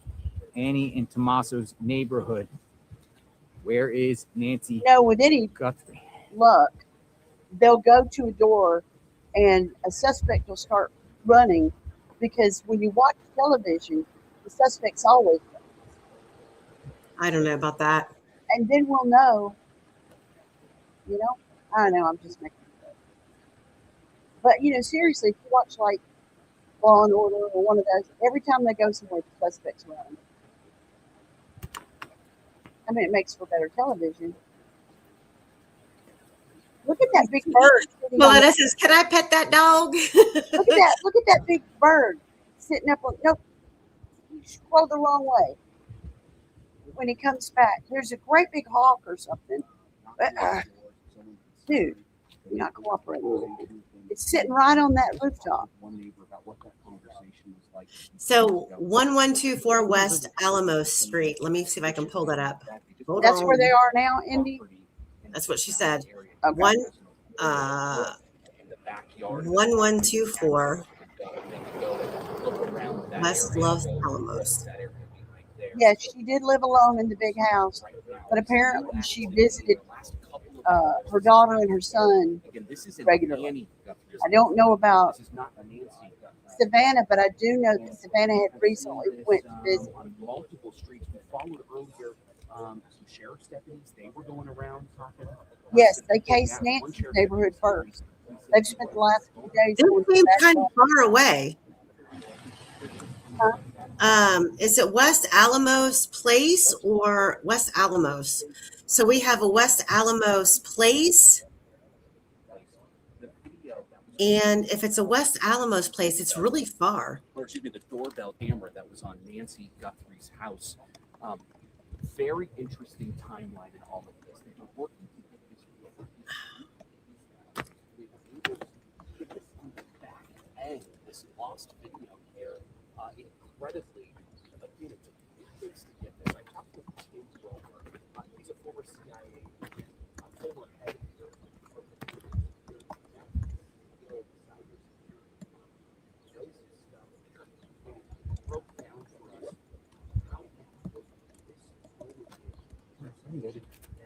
Annie and Tommaso's neighborhood. Where is Nancy With any Guthrie? luck, they'll go to a door and a suspect will start running because when you watch television, the suspect's always running. I don't know about that. And then we'll know, I don't know, I'm just making it up. But, seriously, if you watch like Law and Order or one of those, every time they go somewhere, the suspect's running. I mean, it makes for better television. Look at that big bird. Melissa says, "Can I pet that dog?" Look at that big bird sitting up on. Nope, you scroll the wrong way. When he comes back, there's a great big hawk or something. Dude, you're not cooperating. It's sitting right on that rooftop. So 1124 West Alamos Street. Let me see if I can pull that up. Hold That's on. where they are now, Indy. That's what she said. Okay. 1124 West Los Alamos. Yeah, she did live alone in the big house, but apparently she visited her daughter and her son regularly. I don't know about Savannah, but I do know that Savannah had recently went to visit. On multiple streets, we followed earlier some sheriff's deputies. They were going around talking. Yes, they cased Nancy's neighborhood first. They've spent the last few days. This seems kind of far away. Huh? Is it West Alamos Place or West Alamos? So we have a West Alamos Place. And if it's a West Alamos Place, it's really far. Or excuse me, the doorbell camera that was on Nancy Guthrie's house. Very interesting timeline in all of this. They were working to get this back end, this lost video here, incredibly. Again, it's a big case to get this. I talked with Tim Grover. He's a former CIA agent, former head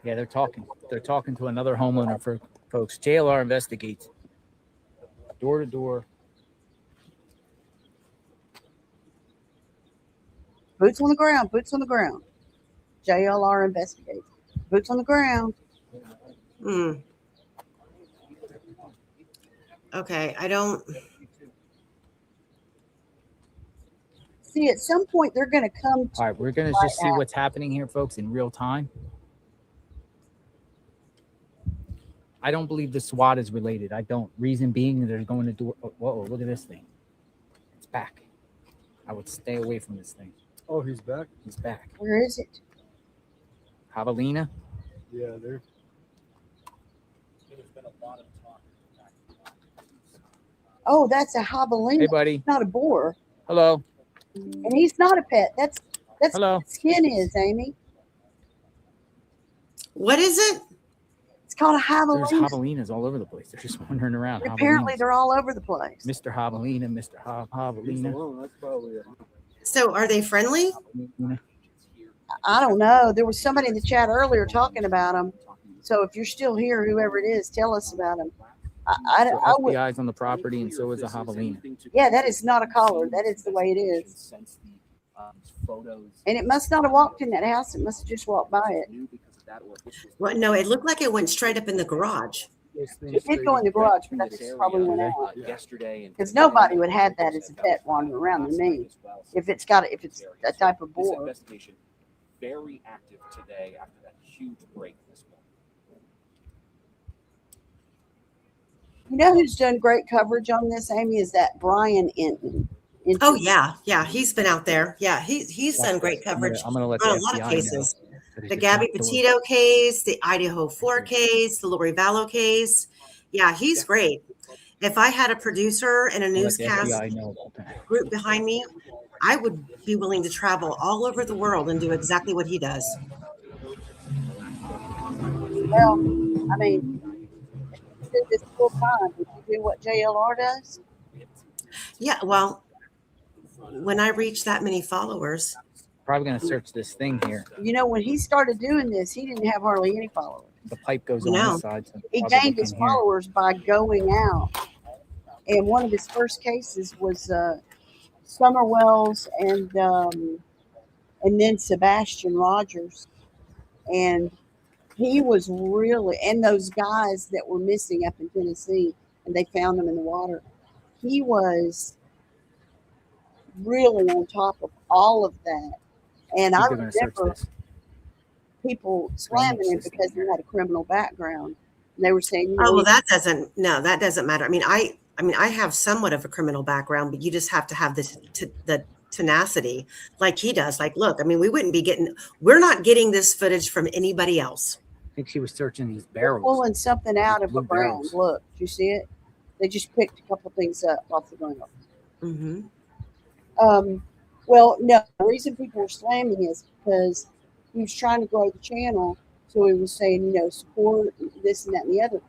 Yeah, they're talking. They're talking to another homeowner for folks. JLR investigates door to door. Boots on the ground. Boots on the ground. JLR investigates. Boots on the ground. Hmm. Okay, I don't. See, at some point they're going to come to All right, we're gonna just see what's happening here, folks, in real time. I don't believe the SWAT is related. I don't. Reason being that they're going to do. Oh, whoa! Look at this thing. It's back. I would stay away from this thing. Oh, he's back. He's back. Where is it? Javelina. Yeah, there. There's been a lot of talk. Oh, that's a javelina. Hey, buddy. Not a boar. Hello. And he's not a pet. That's Hello. what skin is, Amy. What is it? It's called a There's javelina. javelinas all over the place. They're just wandering around. Apparently, Javelinas. they're all over the place. Mr. Javelina, Mr. Javelina. Oh, that's probably it. So are they friendly? I don't know. There was somebody in the chat earlier talking about them. So if you're still here, whoever it is, tell us about them. So I would. FBI's on the property, and so is a javelina. Yeah, that is not a collar. That is the way it is. And it must not have walked in that house. It must have just walked by it. Well, no, it looked like it went straight up in the garage. It did go in the garage, but that just probably went out. Yesterday, Because nobody would have that as a pet wandering around to me. If it's a type of This boar. investigation very active today after that huge break this morning. You know who's done great coverage on this, Amy, is that Brian Inton. Oh yeah, he's been out there. Yeah, he's done great coverage I'm gonna let on the a lot of FBI cases. know that it The is Gabby not Petito case, the Idaho 4 case, the Lori Vallow case. Yeah, he's great. If I had a producer and a I'll let the newscast FBI know about that. group behind me, I would be willing to travel all over the world and do exactly what he does. Well, I mean, if you do this full time, would you do what JLR does? Yeah, well, when I reach that many followers, Probably gonna search this thing here. You know, when he started doing this, he didn't have hardly any followers. The pipe goes on No. this side. So He probably gained his looking here. followers by going out. And one of his first cases was Summer Wells and then Sebastian Rogers. And he was really, and those guys that were missing up in Tennessee, and they found them in the water. He was really on top of all of that. And I They're gonna search remember this. people slamming him because he had a criminal background. And they were saying, you know, oh well, that doesn't matter. I mean, I have somewhat of a criminal background, but you just have to have the tenacity like he does. Like, look, I mean, we're not getting this footage from anybody else. I think she was searching these they're barrels. pulling something out of the Blue ground. barrels. Look, do you see it? They just picked a couple things up off the ground. Mm-hmm. Well, no, the reason people were slamming is because he was trying to grow the channel. So he was saying, you know, support this and that and the other.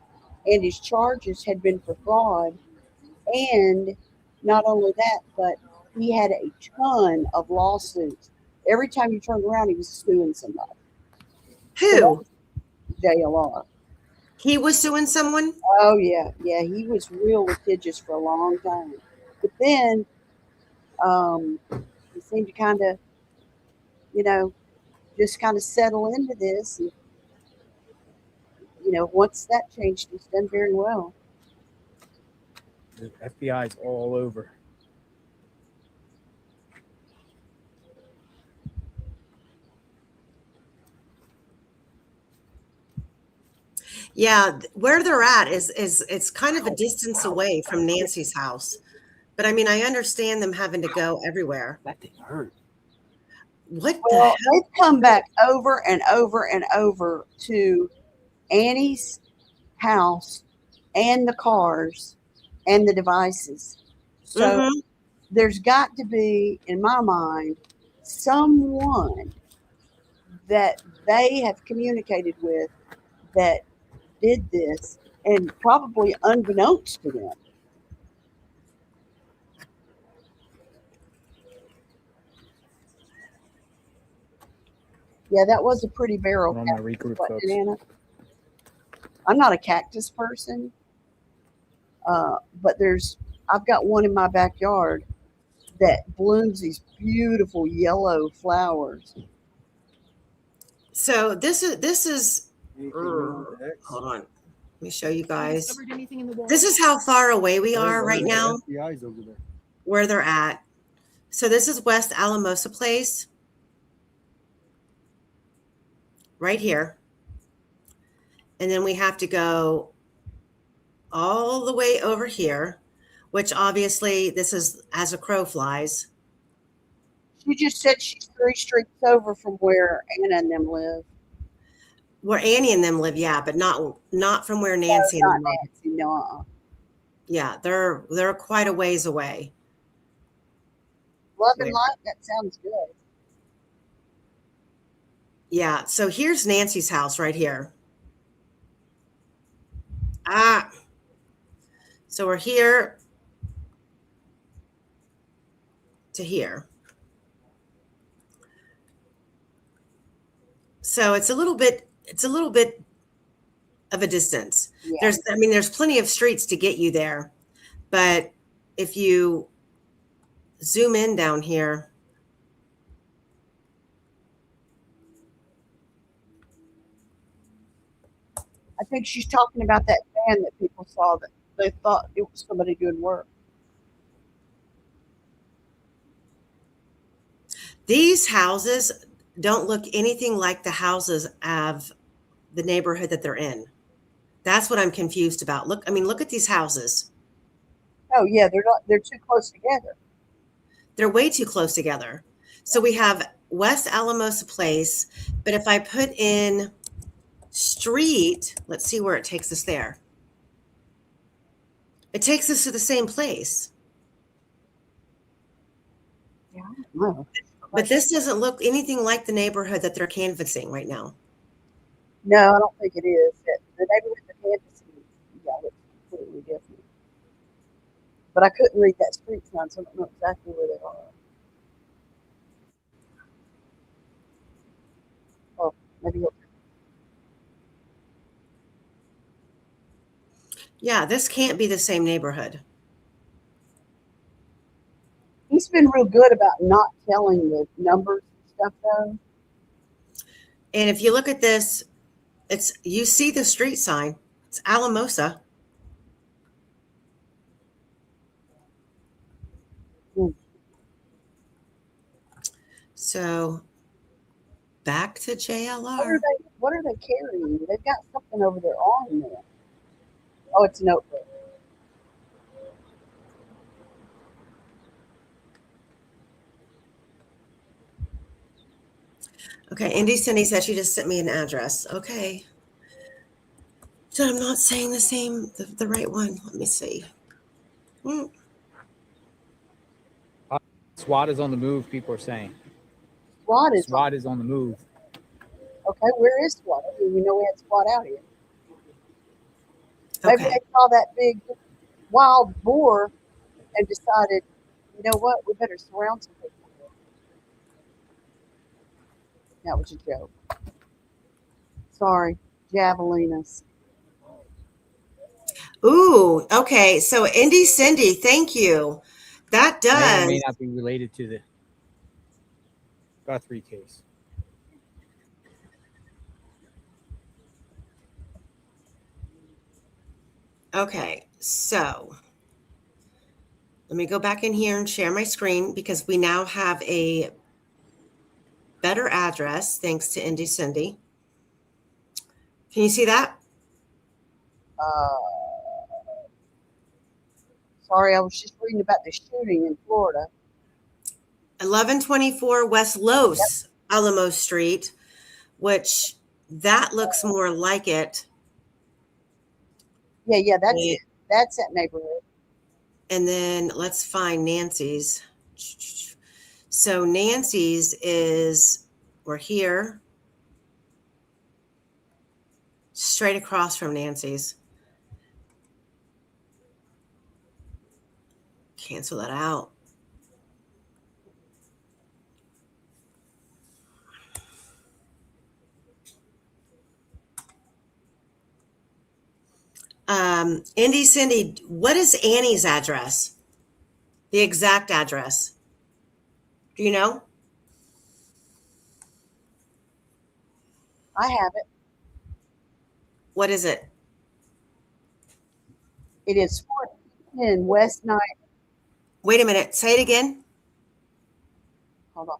And his charges had been for fraud. And not only that, but he had a ton of lawsuits. Every time you turned around, he was suing somebody. Who? JLR. He was suing someone? Oh, yeah. Yeah, he was real litigious for a long time. But then he seemed to kind of, you know, just kind of settle into this. And, you know, once that changed, he's done very well. The FBI's all over. Yeah, where they're at is it's kind of a distance away from Nancy's house. But I mean, I understand them having to go everywhere. That thing hurt. What the Well, hell? they've come back over and over and over to Annie's house and the cars and the devices. So Mhm. there's got to be, in my mind, someone that they have communicated with that did this, and probably unbeknownst to them. Yeah, that was a pretty barrel I'm on my cactus, regroup, wasn't folks. it, Anna? I'm not a cactus person, but I've got one in my backyard that blooms these beautiful yellow flowers. So this is Anything new with X? hold on. Let me show you Have you guys. discovered anything in the water? This is how far away we Oh, are right the now, FBI's over there. where they're at. So this is West Alamosa Place, right here. And then we have to go all the way over here, which obviously this is as a crow flies. She just said she's 3 streets over from where Anna and them live. Where Annie and them live, yeah, but not from where No, Nancy and not them are. Nancy. No, Yeah, they're quite a ways away. Love and Where? light. That sounds good. Yeah, so here's Nancy's house right here. Ah, so we're here to here. So it's a little bit of a distance. Yeah. There's plenty of streets to get you there. But if you zoom in down here, I think she's talking about that van that people saw that they thought it was somebody doing work. these houses don't look anything like the houses of the neighborhood that they're in. That's what I'm confused about. Look at these houses. Oh yeah, they're too close together. They're way too close together. So we have West Alamosa Place, but if I put in street, let's see where it takes us there. It takes us to the same place. No. But this doesn't look anything like the neighborhood that they're canvassing right now. No, I don't think it is. The neighborhood that Kansas is, yeah, it's completely different. But I couldn't read that street sign, so I don't know exactly where they are. Oh, maybe Yeah, this can't be the same neighborhood. he's been real good about not telling the numbers and stuff though. And if you look at this, you see the street sign. It's Alamosa. Hmm. So back to What JLR. are they carrying? They've got something over their arm there. Oh, it's a notebook. Okay, Indy Cindy said she just sent me an address. Okay. So I'm not saying the right one. Let me see. SWAT is on the move, people are saying. SWAT is on the move. Okay, where is SWAT? I mean, we know we had SWAT out here. Maybe Okay. they saw that big wild boar and decided, you know what, we better surround some people. That was a joke. Sorry, Javelinas. Ooh, okay. So Indy Cindy, thank you. That May or does. may not be related to the Guthrie case. Okay, so let me go back in here and share my screen because we now have a better address thanks to Indy Cindy. Can you see that? Sorry, I was just reading about the shooting in Florida. 1124 West Los Alamos Street, which that looks more like it. Yeah, that's that neighborhood. And then let's find Nancy's. So Nancy's we're here, straight across from Nancy's. Cancel that out. Indy Cindy, what is Annie's address? The exact address? Do you know? I have it. What is it? It is 410 West Night. Wait a minute. Say it again. Hold on.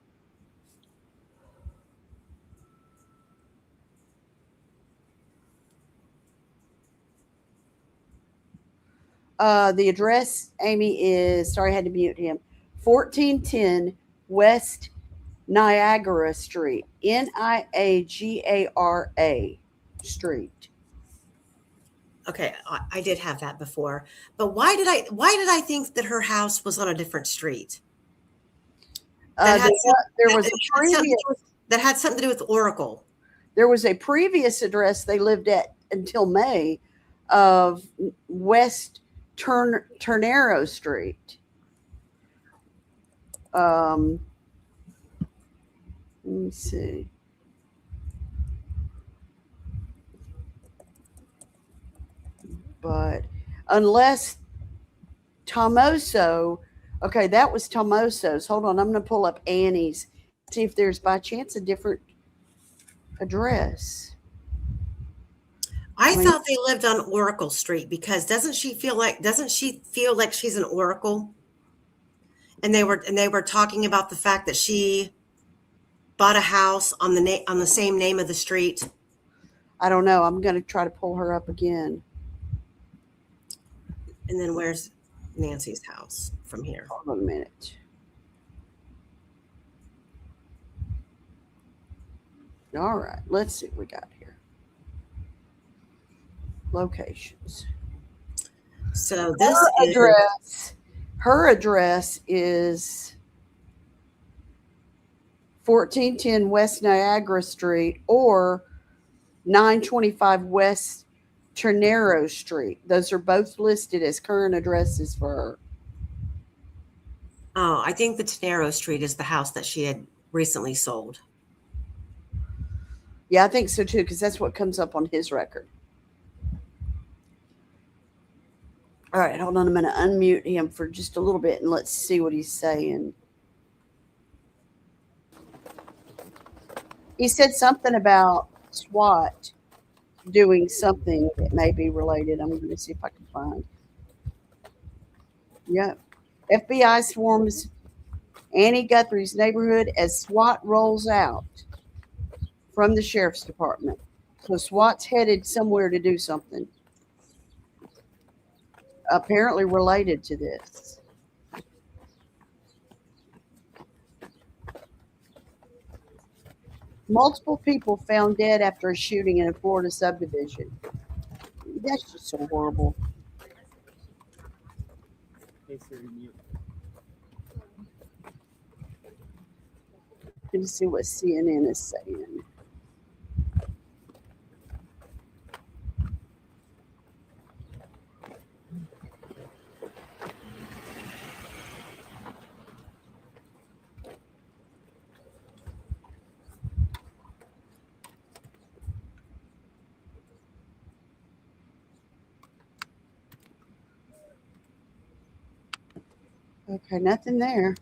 The address, Amy, is sorry, I had to mute him. 1410 West Niagara Street. Niagara Street. Okay, I did have that before, but why did I think that her house was on a different street? That had There was a something previous. that had something to do with Oracle. There was a previous address they lived at until May of West Ternero Street. Let me see. But unless Tomoso, okay, that was Tomoso's. Hold on, I'm going to pull up Annie's, see if there's by chance a different address. I thought they lived on Oracle Street because doesn't she feel like she's an Oracle? And they were talking about the fact that she bought a house on the same name of the street. I don't know. I'm going to try to pull her up again. And then where's Nancy's house from here? Hold on a minute. All right, let's see what we got here. Locations. So this Her address is 1410 West Niagara Street or 925 West Ternero Street. Those are both listed as current addresses for her. Oh, I think the Ternero Street is the house that she had recently sold. Yeah, I think so too, because that's what comes up on his record. All right, hold on. I'm going to unmute him for just a little bit and let's see what he's saying. He said something about SWAT doing something that may be related. I'm going to see if I can find. Yep. FBI swarms Annie Guthrie's neighborhood as SWAT rolls out from the sheriff's department. So SWAT's headed somewhere to do something. Apparently related to this. Multiple people found dead after a shooting in a Florida subdivision. That's just so horrible. Let's see what CNN is saying. Okay, nothing there.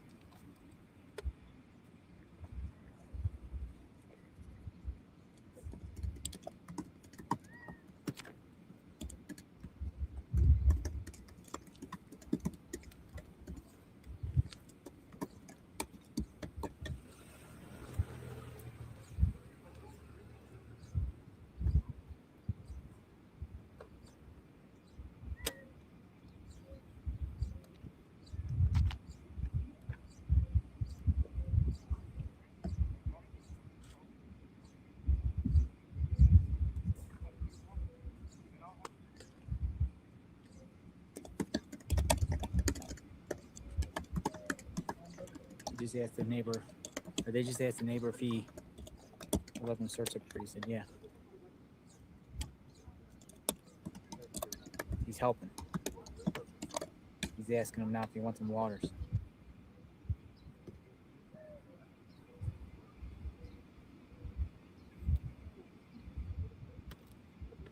Just asked the neighbor, or they just asked the neighbor if he let them search it. He said, yeah. He's helping. He's asking him now if he wants some waters.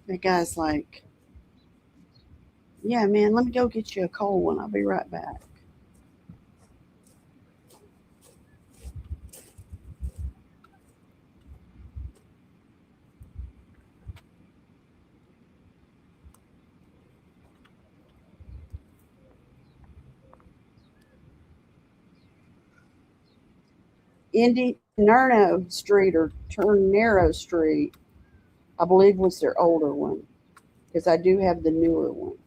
The guy's like, Yeah, man, let me go get you a cold one. I'll be right back. Indy Nerno Street or Ternero Street, I believe was their older one, because I do have the newer one.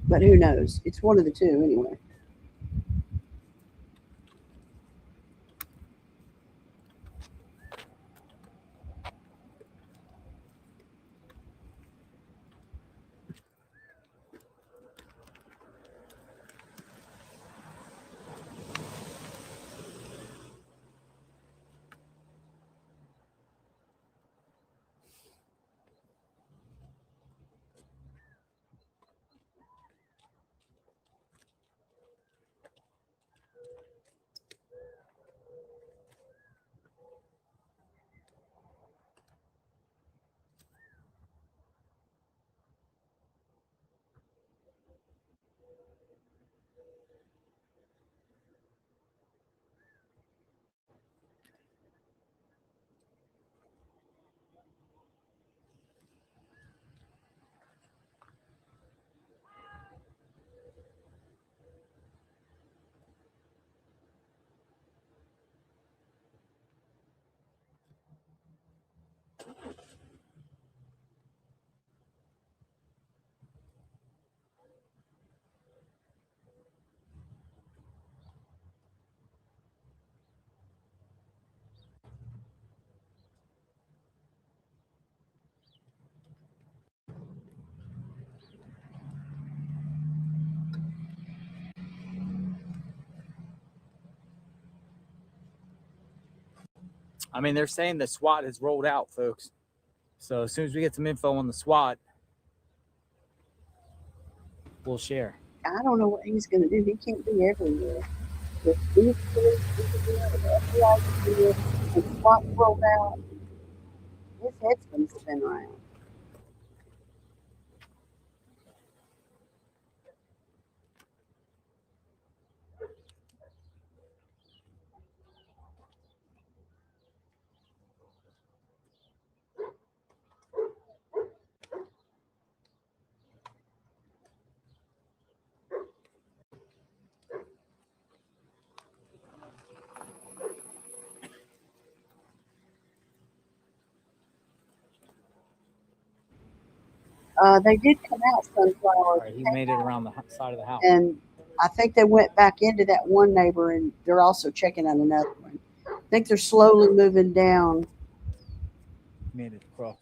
But who knows? It's one of the two anyway. I mean, they're saying the SWAT has rolled out, folks. So as soon as we get some info on the SWAT, we'll share. I don't know what he's going to do. He can't be everywhere. If these police can do it, the FBI can do it, and SWAT rolled out, his head's going to spin around. They did come out, Sunflower. All right, he made it around the side of the house. And I think they went back into that one neighbor, and they're also checking on another one. I think they're slowly moving down. Made it across.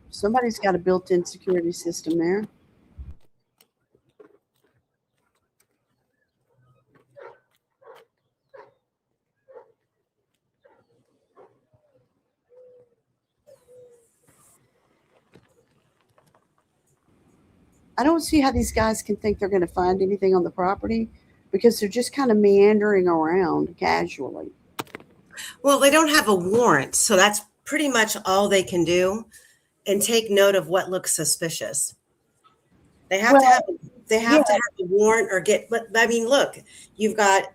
Somebody's got a built-in security system there. I don't see how these guys can think they're going to find anything on the property, because they're just kind of meandering around casually. Well, they don't have a warrant, so that's pretty much all they can do, and take note of what looks suspicious. They have to have to have a warrant or get. But I mean, look, you've got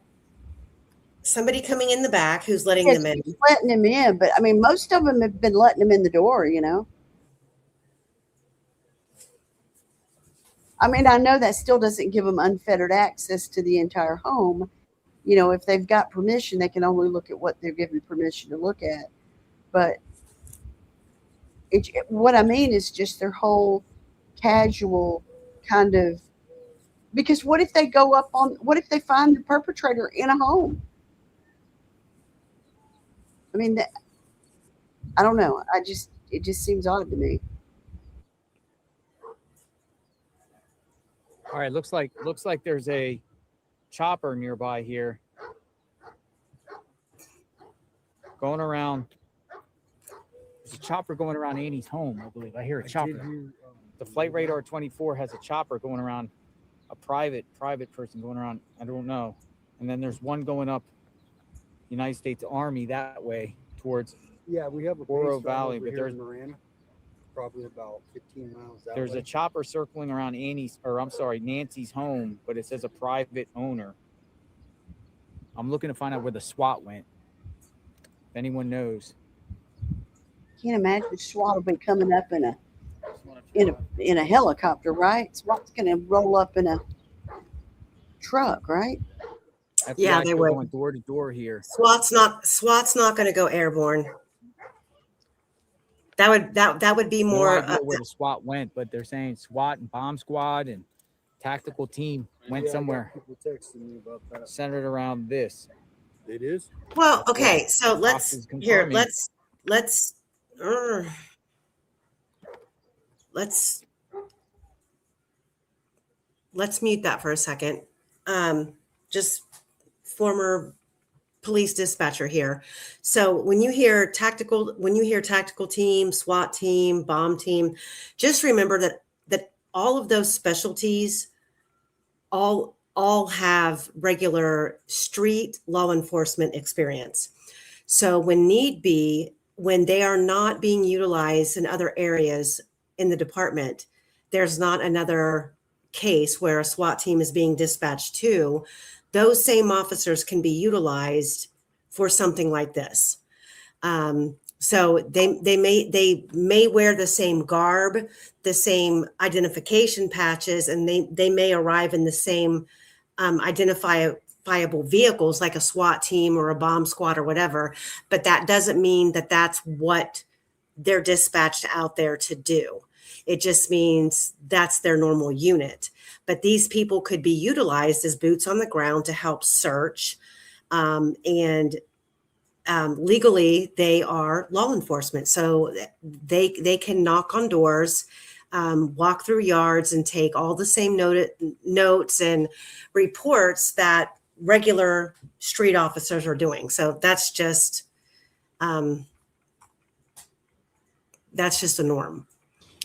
somebody coming in the back who's letting them in. Letting him in, but I mean, most of them have been letting him in the door. I mean, I know that still doesn't give them unfettered access to the entire home. If they've got permission, they can only look at what they're given permission to look at. But what I mean is just their whole casual kind of, because what if they what if they find the perpetrator in a home? I mean, I don't know. It just seems odd to me. All right, looks like there's a chopper nearby here, going around. There's a chopper going around Annie's home, I believe. I hear a I did chopper. hear, The Flight Radar 24 has a chopper going around, a private person going around. I don't know. And then there's one going up United States Army that way towards. yeah, we have a Oro base Valley, over but here there's- in Marana, probably about 15 miles that There's way. a chopper circling around Nancy's home, but it says a private owner. I'm looking to find out where the SWAT went. If anyone knows. Can't imagine SWAT will be coming up in a helicopter, right? SWAT's going to roll up in a truck, right? FBI Yeah, they still would. going door to door here. SWAT's not going to go airborne. That would be No more. idea where the SWAT went, but they're saying SWAT and bomb squad and tactical team went Yeah, I got somewhere people texting me about that. centered around this. It is? Well, okay, so Cops is here confirming. let's mute that for a second. Just former police dispatcher here. So when you hear tactical team, SWAT team, bomb team, just remember that all of those specialties all have regular street law enforcement experience. So when need be, when they are not being utilized in other areas in the department, there's not another case where a SWAT team is being dispatched to, those same officers can be utilized for something like this. So they may wear the same garb, the same identification patches, and they may arrive in the same identifiable vehicles like a SWAT team or a bomb squad or whatever. But that doesn't mean that that's what they're dispatched out there to do. It just means that's their normal unit. But these people could be utilized as boots on the ground to help search. Legally, they are law enforcement. So they can knock on doors, walk through yards, and take all the same notes and reports that regular street officers are doing. So that's just a norm.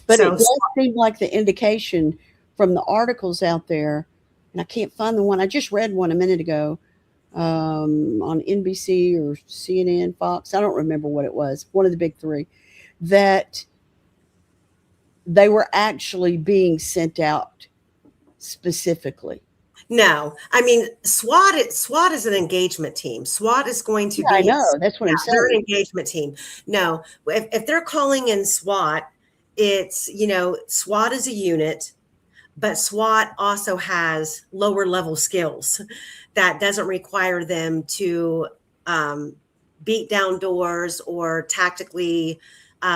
But So- it does seem like the indication from the articles out there, and I can't find the one. I just read one a minute ago on NBC or CNN, Fox. I don't remember what it was. One of the big three, that they were actually being sent out specifically. No, I mean, SWAT is an engagement team. SWAT is going to Yeah, I be. know. That's what I'm They're an saying. engagement team. No, if they're calling in SWAT, it's, SWAT is a unit, but SWAT also has lower level skills that doesn't require them to beat down doors or tactically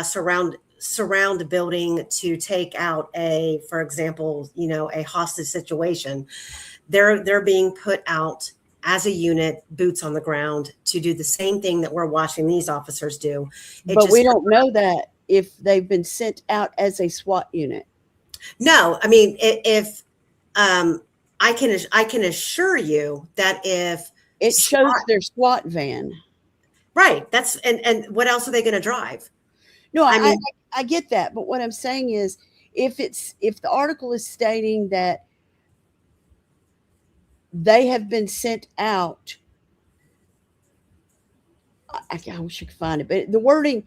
surround a building to take out for example, a hostage situation. They're being put out as a unit, boots on the ground, to do the same thing that we're watching these officers do. But we don't know that if they've been sent out as a SWAT unit. No, I mean, if I can assure you that if it shows their SWAT van, right? That's and what else are they going to drive? No, I get that, but what I'm saying is, if the article is stating that they have been sent out, I wish I could find it, but the wording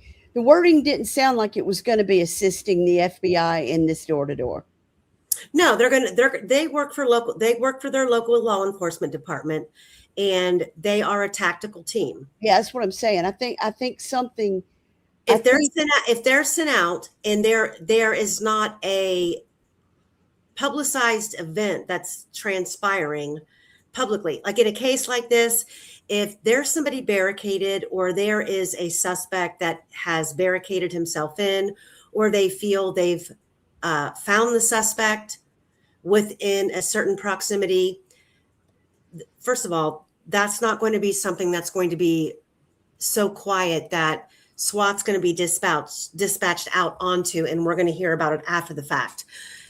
didn't sound like it was going to be assisting the FBI in this door to door. No, they work for their local law enforcement department, and they are a tactical team. Yeah, that's what I'm saying. I think something. If they're sent out and there is not a publicized event that's transpiring publicly, like in a case like this, if there's somebody barricaded or there is a suspect that has barricaded himself in, or they feel they've found the suspect within a certain proximity, first of all, that's not going to be something that's going to be so quiet that SWAT's going to be dispatched out onto, and we're going to hear about it after the fact.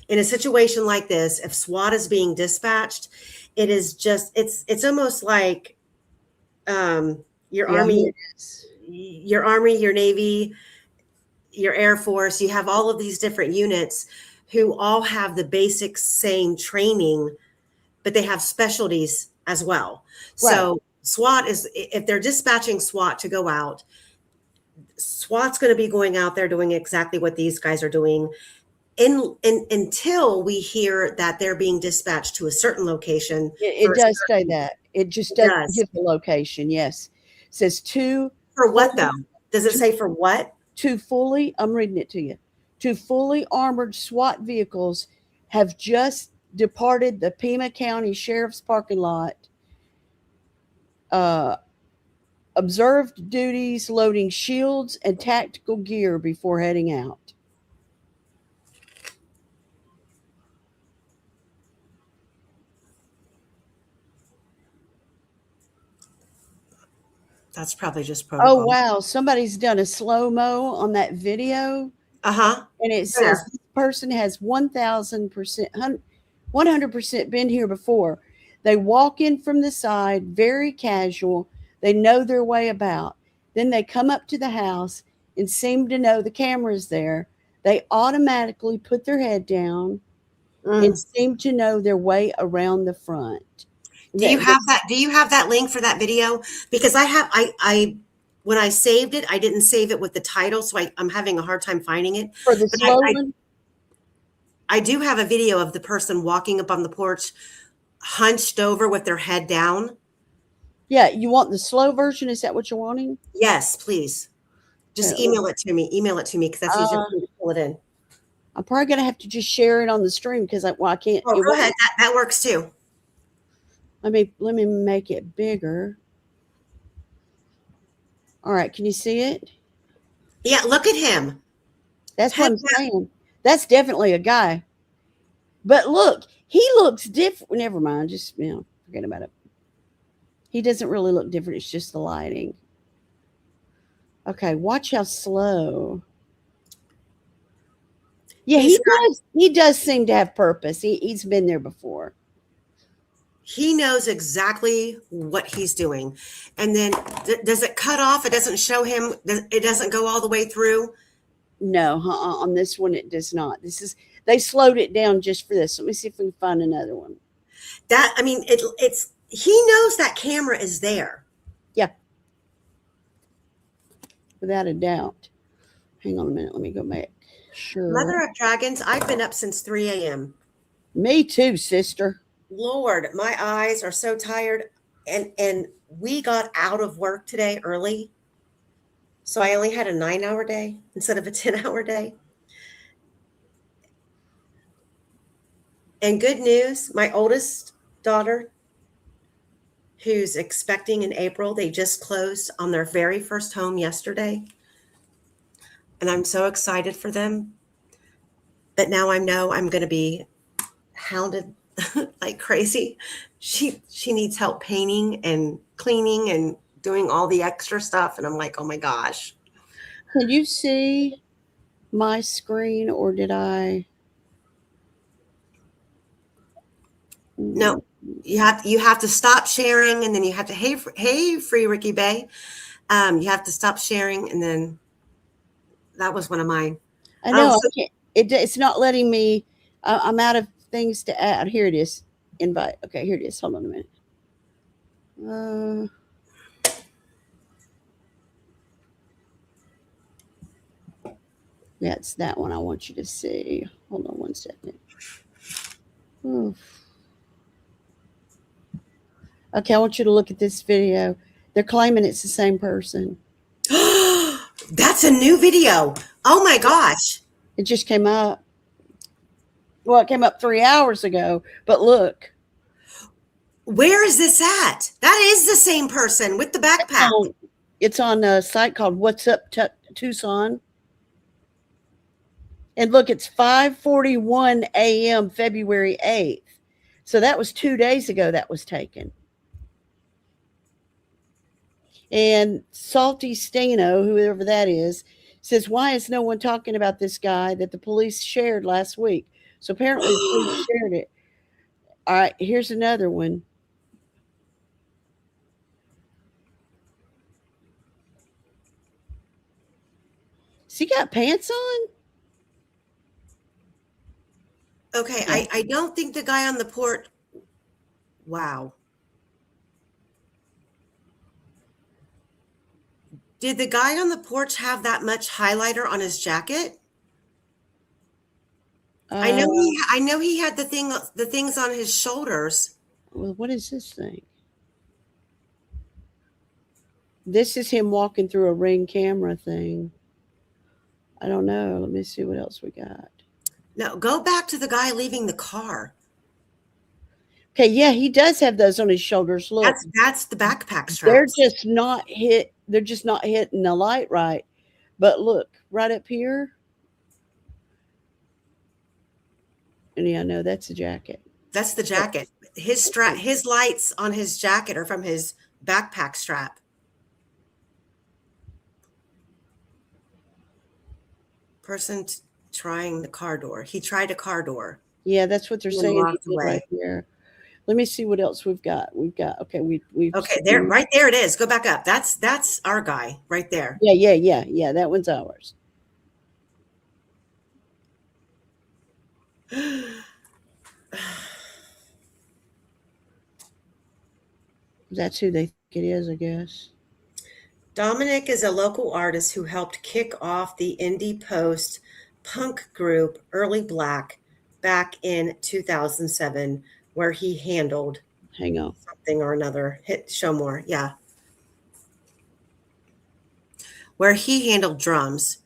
In a situation like this, if SWAT is being dispatched, it is just, it's almost like your Army, your Navy, your Air Force, you have all of these different units who all have the basic same training, but they have specialties as well. So SWAT is, if they're dispatching SWAT to go out, SWAT's going to be going out there doing exactly what these guys are doing until we hear that they're being dispatched to a certain location. It does say that. It just doesn't give the location. Yes. It says two. For what though? Does it say for what? I'm reading it to you. Two fully armored SWAT vehicles have just departed the Pima County Sheriff's parking lot. Observed duties loading shields and tactical gear before heading out. That's probably just protocol. Oh, wow. Somebody's done a slow-mo on that video. Uh-huh. And it says this person has 1,000%, 100% been here before. They walk in from the side, very casual. They know their way about. Then they come up to the house and seem to know the camera's there. They automatically put their head down and seem to know their way around the front. Do you have that? Do you have that link for that video? Because I when I saved it, I didn't save it with the title, so I'm having a hard time finding it. For the slow one? I do have a video of the person walking up on the porch, hunched over with their head down. Yeah, you want the slow version? Is that what you're wanting? Yes, please. Just email it to me. Email it to me because that's easier for me to pull it in. I'm probably gonna have to just share it on the stream because I can't. Oh, go ahead. That works too. Let me make it bigger. All right, can you see it? Yeah, look at him. That's what I'm saying. That's definitely a guy. But look, he looks different. Never mind. Just, forget about it. He doesn't really look different. It's just the lighting. Okay, watch how slow. Yeah, he does seem to have purpose. He's been there before. He knows exactly what he's doing. And then does it cut off? It doesn't show him. It doesn't go all the way through. No, on this one, it does not. They slowed it down just for this. Let me see if we can find another one. He knows that camera is there. Yeah. Without a doubt. Hang on a minute. Let me go back. Sure. Mother of Dragons, I've been up since 3 a.m. Me too, sister. Lord, my eyes are so tired. And we got out of work today early. So I only had a 9-hour day instead of a 10-hour day. And good news, my oldest daughter, who's expecting in April, they just closed on their very first home yesterday. And I'm so excited for them. But now I know I'm going to be hounded like crazy. She needs help painting and cleaning and doing all the extra stuff. And I'm like, oh my gosh. Can you see my screen or did I? No, you have to stop sharing and then you have to, hey, free Ricky Bay. You have to stop sharing and then that was one of mine. I know. I can't, it's not letting me. I'm out of things to add. Here it is. Invite. Okay, here it is. Hold on a minute. Yeah, it's that one I want you to see. Hold on one second. Oof. Okay, I want you to look at this video. They're claiming it's the same person. That's a new video. Oh my gosh. It just came up. Well, it came up 3 hours ago, but look. Where is this at? That is the same person with the backpack. It's on a site called What's Up Tucson. And look, it's 5:41 a.m. February 8th. So that was 2 days ago that was taken. And Salty Stano, whoever that is, says, why is no one talking about this guy that the police shared last week? So apparently the police shared it. All right, here's another one. Has he got pants on? Okay, I don't think the guy on the port. Wow. Did the guy on the porch have that much highlighter on his jacket? I know he had the things on his shoulders. Well, what is this thing? This is him walking through a Ring camera thing. I don't know. Let me see what else we got. No, go back to the guy leaving the car. Okay, yeah, he does have those on his shoulders. Look, That's the backpack they're straps. just not hit. They're just not hitting the light right. But look, right up here. And yeah, no, that's a jacket. That's the jacket. His lights on his jacket are from his backpack strap. Person trying the car door. He tried a car door. Yeah, that's what they're And saying walked away. right here. Let me see what else we've got. We've got we've Okay, there, right there it is. Go back up. That's our guy right there. Yeah. That one's ours. That's who they think it is, I guess. Dominic is a local artist who helped kick off the indie post punk group Early Black back in 2007, where he handled Hang on. something or another. Show more. Yeah. Where he handled drums.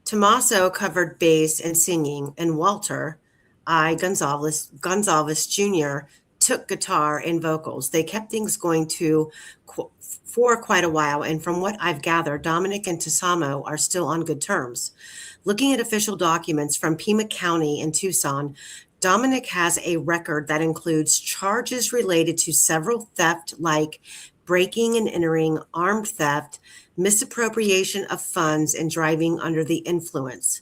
Tommaso covered bass and singing, and Walter Gonzalez Jr. took guitar and vocals. They kept things going for quite a while, and from what I've gathered, Dominic and Tosamo are still on good terms. Looking at official documents from Pima County in Tucson, Dominic has a record that includes charges related to several theft like breaking and entering, armed theft, misappropriation of funds, and driving under the influence.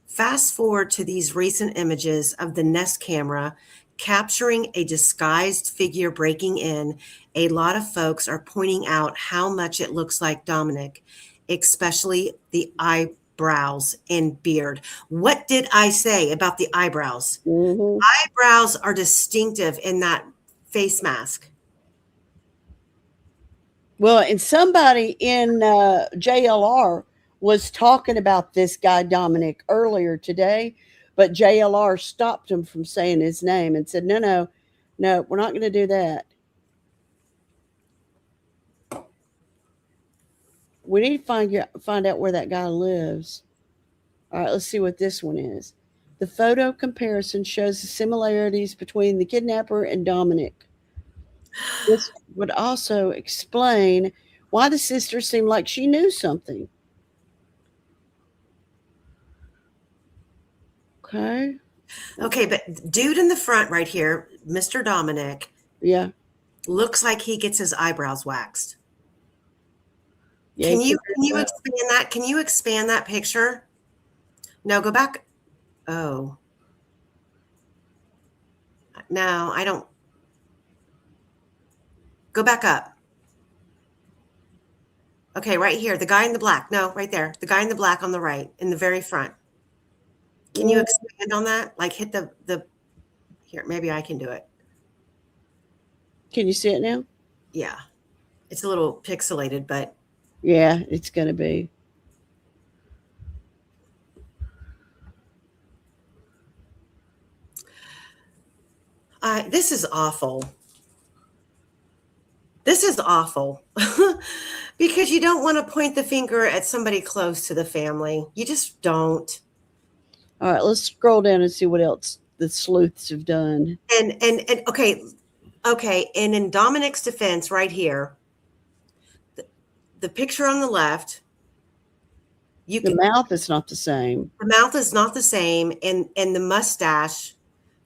Fast forward to these recent images of the Nest camera capturing a disguised figure breaking in. A lot of folks are pointing out how much it looks like Dominic, especially the eyebrows and beard. What did I say about the eyebrows? Mm-hmm. Eyebrows are distinctive in that face mask. Well, and somebody in JLR was talking about this guy, Dominic, earlier today, but JLR stopped him from saying his name and said, no, we're not going to do that. We need to find out where that guy lives. All right, let's see what this one is. The photo comparison shows the similarities between the kidnapper and Dominic. This would also explain why the sister seemed like she knew something. Okay. Okay, but dude in the front right here, Mr. Dominic, Yeah. looks like he gets his eyebrows waxed. Yeah, Can you expand that? Can you expand that picture? No, go back. Oh. No, I don't. Go back up. Okay, right here. The guy in the black. No, right there. The guy in the black on the right, in the very front. Can you expand on that? Like hit the here, maybe I can do it. Can you see it now? Yeah. It's a little pixelated, but yeah, it's going to be. This is awful. This is awful. Because you don't want to point the finger at somebody close to the family. You just don't. All right, let's scroll down and see what else the sleuths have done. And okay. And in Dominic's defense, right here, the picture on the left, the mouth is not the same. The mouth is not the same, and the mustache,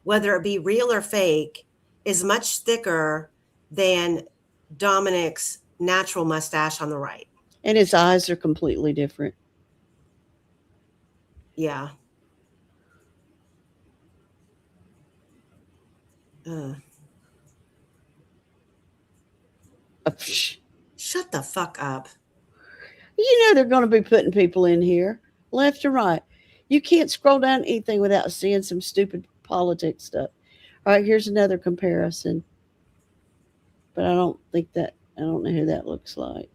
whether it be real or fake, is much thicker than Dominic's natural mustache on the right. And his eyes are completely different. Yeah. Shut the fuck up. You know they're going to be putting people in here, left and right. You can't scroll down anything without seeing some stupid politics stuff. All right, here's another comparison, but I don't know who that looks like.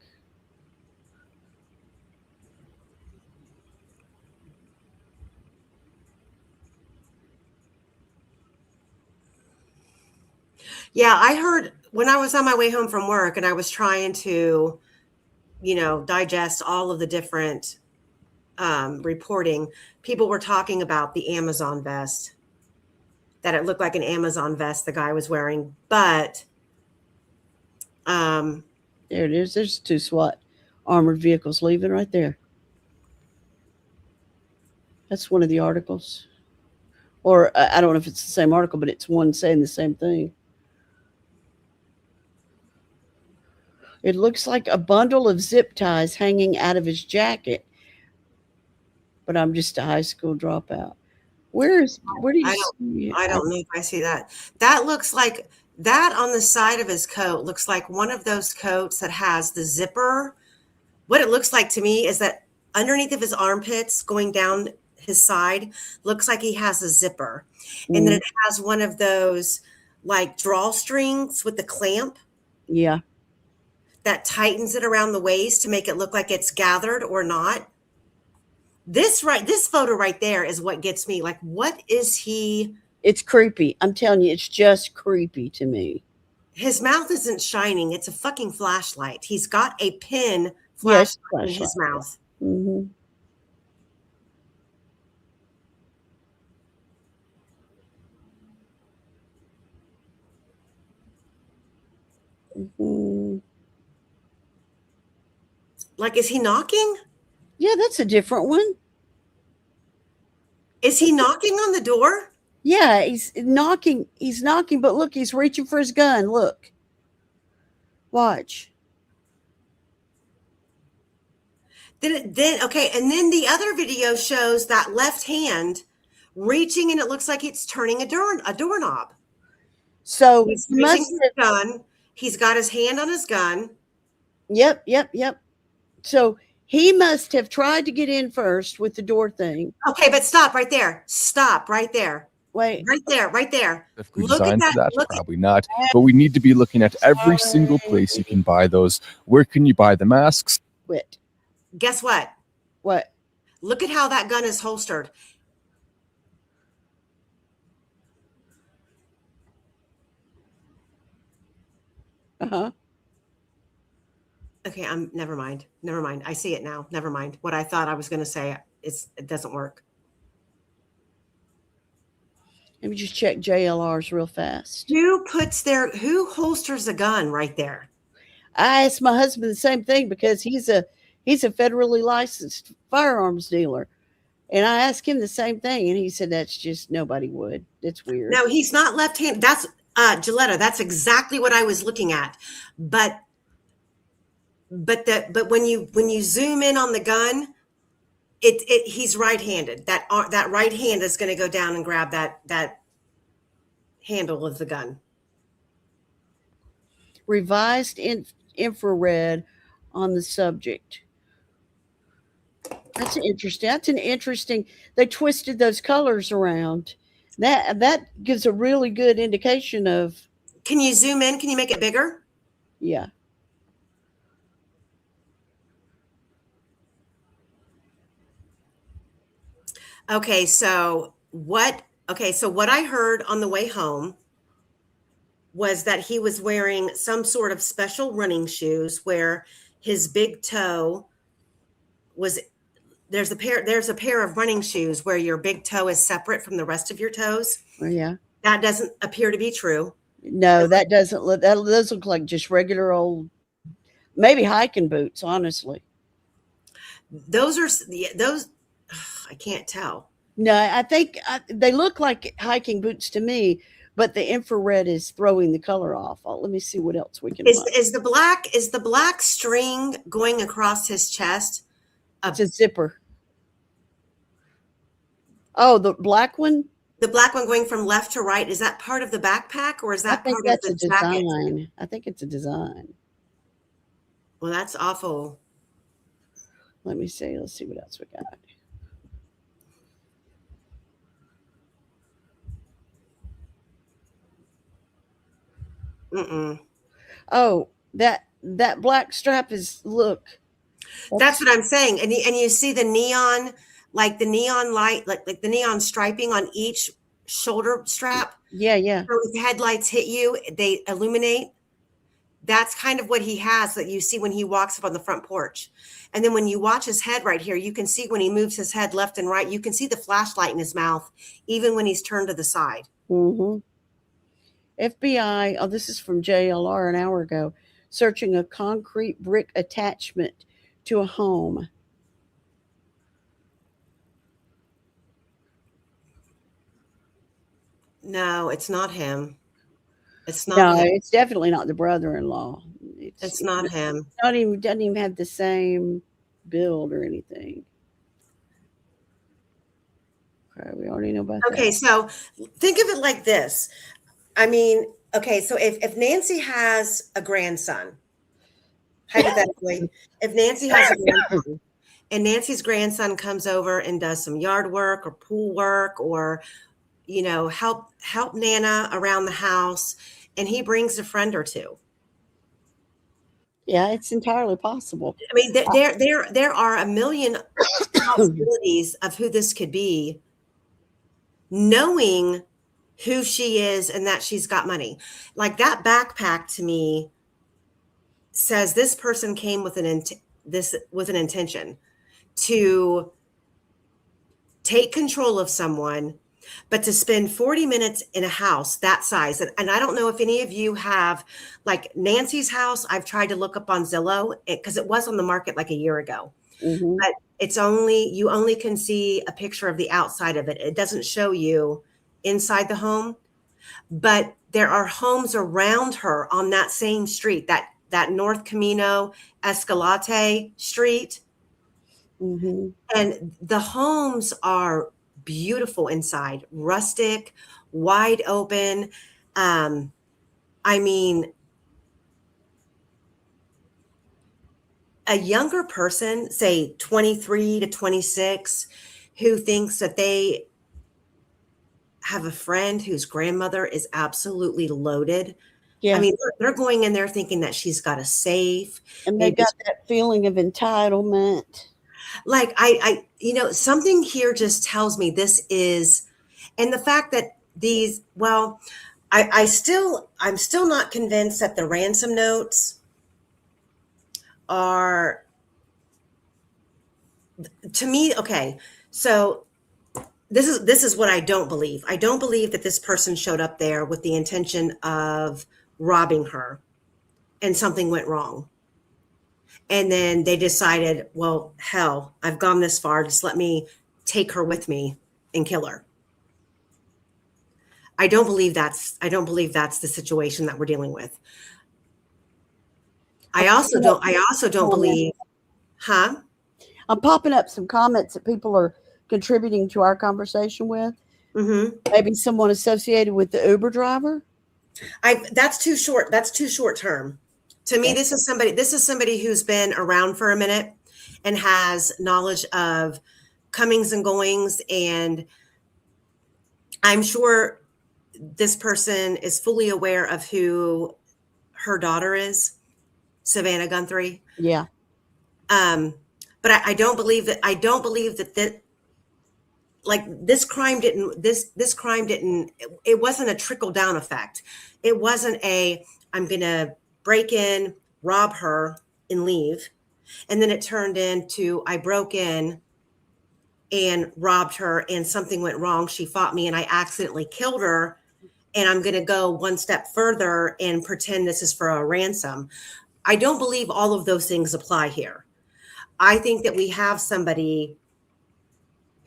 Yeah, I heard when I was on my way home from work and I was trying to, digest all of the different reporting, people were talking about the Amazon vest, that it looked like an Amazon vest the guy was wearing. But There it is. There's 2 SWAT armored vehicles leaving right there. That's one of the articles. Or I don't know if it's the same article, but it's one saying the same thing. It looks like a bundle of zip ties hanging out of his jacket. But I'm just a high school dropout. Where do you see it? I don't know if I see that. That looks like that on the side of his coat looks like one of those coats that has the zipper. What it looks like to me is that underneath of his armpits going down his side looks like he has a zipper. And then it has one of those like drawstrings with the clamp. Yeah. That tightens it around the waist to make it look like it's gathered or not. This photo right there is what gets me. Like, what is he? It's creepy. I'm telling you, it's just creepy to me. His mouth isn't shining. It's a fucking flashlight. He's got a pin flashlight in his mouth. Mm-hmm. Mm-hmm. Like, is he knocking? Yeah, that's a different one. Is he knocking on the door? Yeah, he's knocking, but look, he's reaching for his gun. Look. Watch. Then okay, and then the other video shows that left hand reaching, and it looks like it's turning a doorknob. So he's reaching his gun. He's got his hand on his gun. Yep. So he must have tried to get in first with the door thing. Okay, but stop right there. Stop right there. Wait. Right there. Look at that. Probably not. But we need to be looking at every single place you can buy those. Where can you buy the masks? Quit. Guess what? What? Look at how that gun is holstered. Uh-huh. Okay, never mind. I see it now. Never mind. What I thought I was going to say, it doesn't work. Let me just check JLRs real fast. Who holsters a gun right there? I asked my husband the same thing because he's a federally licensed firearms dealer. And I asked him the same thing, and he said that's just nobody would. It's weird. No, he's not left-handed. That's Gilletta. That's exactly what I was looking at. But when you zoom in on the gun, he's right-handed. That right hand is going to go down and grab that handle of the gun. Revised infrared on the subject. That's interesting. They twisted those colors around. That gives a really good indication of. Can you zoom in? Can you make it bigger? Yeah. Okay, so what I heard on the way home was that he was wearing some sort of special running shoes where his big toe was there's a pair of running shoes where your big toe is separate from the rest of your toes. Oh, yeah. That doesn't appear to be true. No, that doesn't look. Those look like just regular old, maybe hiking boots. Honestly, those. I can't tell. No, I think they look like hiking boots to me, but the infrared is throwing the color off. Let me see what else we can find. Is the black string going across his chest? It's a zipper. Oh, the black one? The black one going from left to right, is that part of the backpack or is that part of the design? I think it's a design. Well, that's awful. Let me see. Let's see what else we got. Mm-mm. Oh, that black strap is look. That's what I'm saying. And you see the neon, like the neon light, like the neon striping on each shoulder strap. Yeah, yeah. So if headlights hit you, they illuminate. That's kind of what he has that you see when he walks up on the front porch. And then when you watch his head right here, you can see when he moves his head left and right, you can see the flashlight in his mouth, even when he's turned to the side. Mm-hmm. FBI, oh, this is from JLR an hour ago, searching a concrete brick attachment to a home. No, it's not him. It's not No, him. it's definitely not the brother-in-law. It's not him. Doesn't even have the same build or anything. Okay, we already know about Okay, that. so think of it like this. I mean, okay, so if Nancy has a grandson, hypothetically, if Nancy has a grandson and Nancy's grandson comes over and does some yard work or pool work or help Nana around the house, and he brings a friend or two. Yeah, it's entirely possible. I mean, there are a million possibilities of who this could be, knowing who she is and that she's got money. Like that backpack to me says this person came with an intention to take control of someone, but to spend 40 minutes in a house that size. And I don't know if any of you have, like Nancy's house, I've tried to look up on Zillow because it was on the market like a year ago. Mm-hmm. But you only can see a picture of the outside of it. It doesn't show you inside the home. But there are homes around her on that same street, that North Camino Escalante street. Mm-hmm. And the homes are beautiful inside, rustic, wide open. I mean, a younger person, say 23 to 26, who thinks that they have a friend whose grandmother is absolutely loaded. Yeah. I mean, they're going in there thinking that she's got a safe. And they've got that feeling of entitlement. Like something here just tells me this is, and the fact that I'm still not convinced that the ransom notes are, to me, okay. So this is what I don't believe. I don't believe that this person showed up there with the intention of robbing her and something went wrong. And then they decided, well, hell, I've gone this far. Just let me take her with me and kill her. I don't believe that's the situation that we're dealing with. I also don't believe, huh? I'm popping up some comments that people are contributing to our conversation with. Mm-hmm. Maybe someone associated with the Uber driver. That's too short. That's too short term. To me, this is somebody who's been around for a minute and has knowledge of comings and goings. And I'm sure this person is fully aware of who her daughter is, Savannah Guthrie. Yeah. But I don't believe that like this crime didn't, it wasn't a trickle down effect. It wasn't I'm going to break in, rob her and leave. And then it turned into, I broke in and robbed her and something went wrong. She fought me and I accidentally killed her. And I'm going to go one step further and pretend this is for a ransom. I don't believe all of those things apply here. I think that we have somebody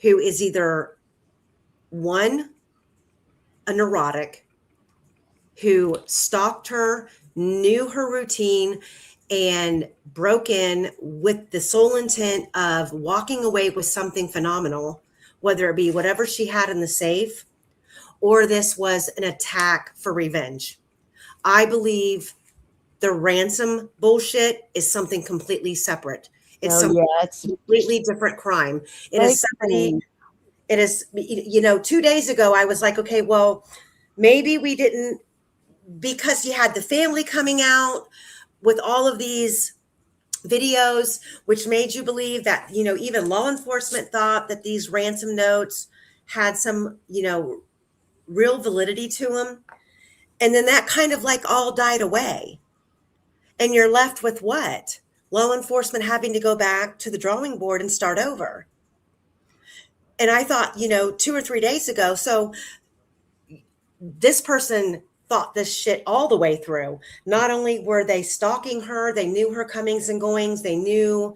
who is either one, a neurotic, who stalked her, knew her routine, and broke in with the sole intent of walking away with something phenomenal, whether it be whatever she had in the safe, or this was an attack for revenge. I believe the ransom bullshit is something completely separate. It's Oh some yeah, it's completely different crime. It fake is somebody, thing. it is, 2 days ago, I was like, okay, well, maybe we didn't, because you had the family coming out with all of these videos, which made you believe that, even law enforcement thought that these ransom notes had some, real validity to them. And then that kind of like all died away. And you're left with what? Law enforcement having to go back to the drawing board and start over. And I thought, 2 or 3 days ago, so this person thought this shit all the way through. Not only were they stalking her, they knew her comings and goings, they knew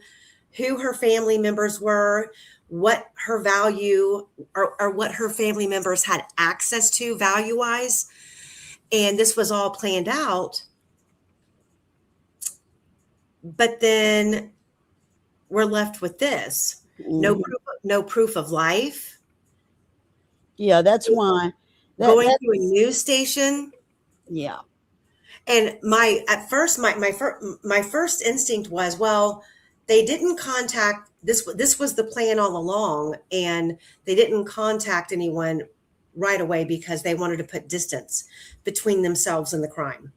who her family members were, what her value or what her family members had access to value wise. And this was all planned out. But then we're left with this. Mhm. No proof of life. Yeah, that's why. Going That to a news station. yeah. And my first instinct was, well, they didn't contact this. This was the plan all along, and they didn't contact anyone right away because they wanted to put distance between themselves and the crime,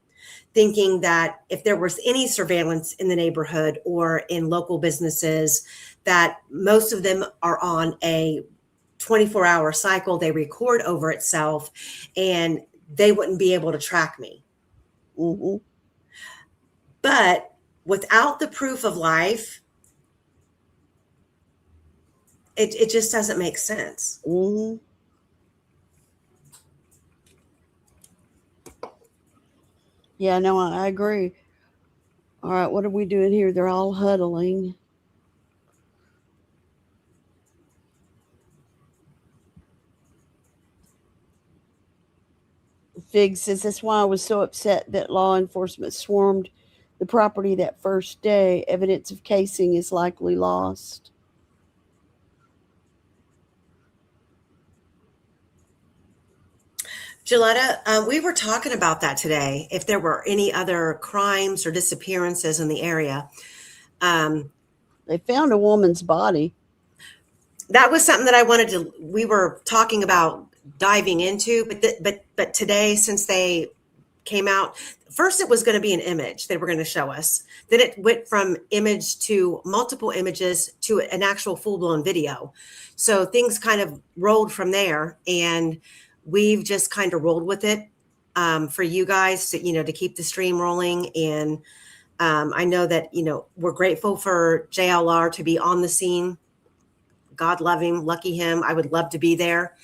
thinking that if there was any surveillance in the neighborhood or in local businesses, that most of them are on a 24-hour cycle. They record over itself, and they wouldn't be able to track me. Mm-hmm. But without the proof of life, it just doesn't make sense. Mm-hmm. Yeah, no, I agree. All right, what are we doing here? They're all huddling. Fig says that's why I was so upset that law enforcement swarmed the property that first day. Evidence of casing is likely lost. Gilletta, we were talking about that today. If there were any other crimes or disappearances in the area, They found a woman's body. that was something that we were talking about diving into. But today, since they came out, first it was going to be an image they were going to show us. Then it went from image to multiple images to an actual full-blown video. So things kind of rolled from there, and we've just kind of rolled with it for you guys to keep the stream rolling. And I know that we're grateful for JLR to be on the scene. God love him, lucky him. I would love to be there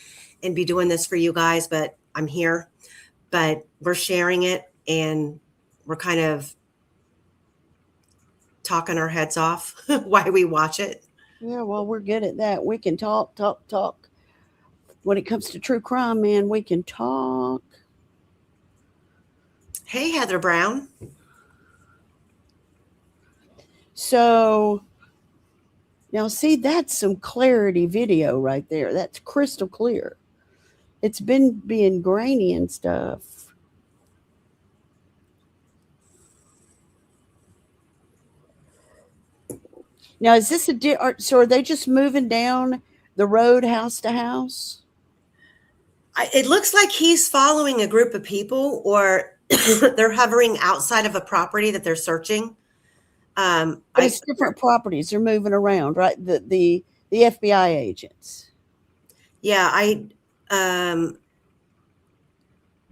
and be doing this for you guys, but I'm here. But we're sharing it, and we're kind of talking our heads off while we watch it. Yeah, well, we're good at that. We can talk. When it comes to true crime, man, we can talk. Hey, Heather Brown. So now see, that's some clarity video right there. That's crystal clear. It's been being grainy and stuff. Now, is this so are they just moving down the road house to house? It looks like he's following a group of people, or they're hovering outside of a property that they're searching. But it's different properties. They're moving around, right? The FBI agents. Yeah,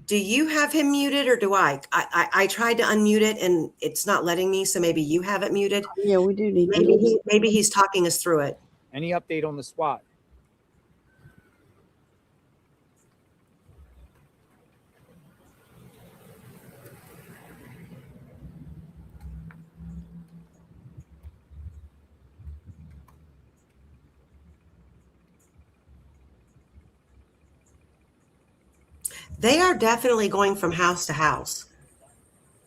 do you have him muted, or do I? I tried to unmute it and it's not letting me. So maybe you have it muted. Yeah, we do need. Maybe he's talking us through it. Any update on the SWAT? They are definitely going from house to house.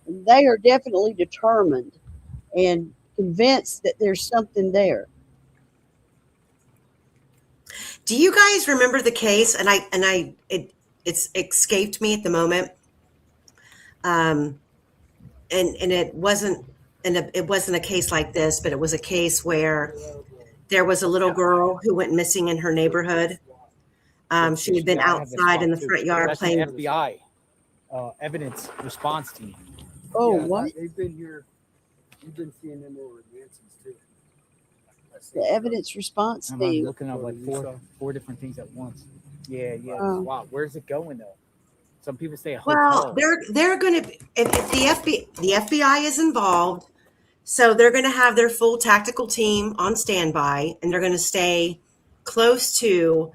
They are definitely determined and convinced that there's something there. Do you guys remember the case? And it's escaped me at the moment. And it wasn't and it wasn't a case like this, but it was a case where there was a little girl who went missing in her neighborhood. She had been Yeah, I have this outside in file the too. front yard That's playing. an FBI evidence response team. Oh, Yeah, what? they've been here. You've been seeing them over at Manson's too. The evidence response I'm team. looking up like four different things at once. Yeah. Oh. Wow. Where's it going though? Some people say a Well, hotel. they're going to if the FBI is involved, so they're going to have their full tactical team on standby, and they're going to stay close to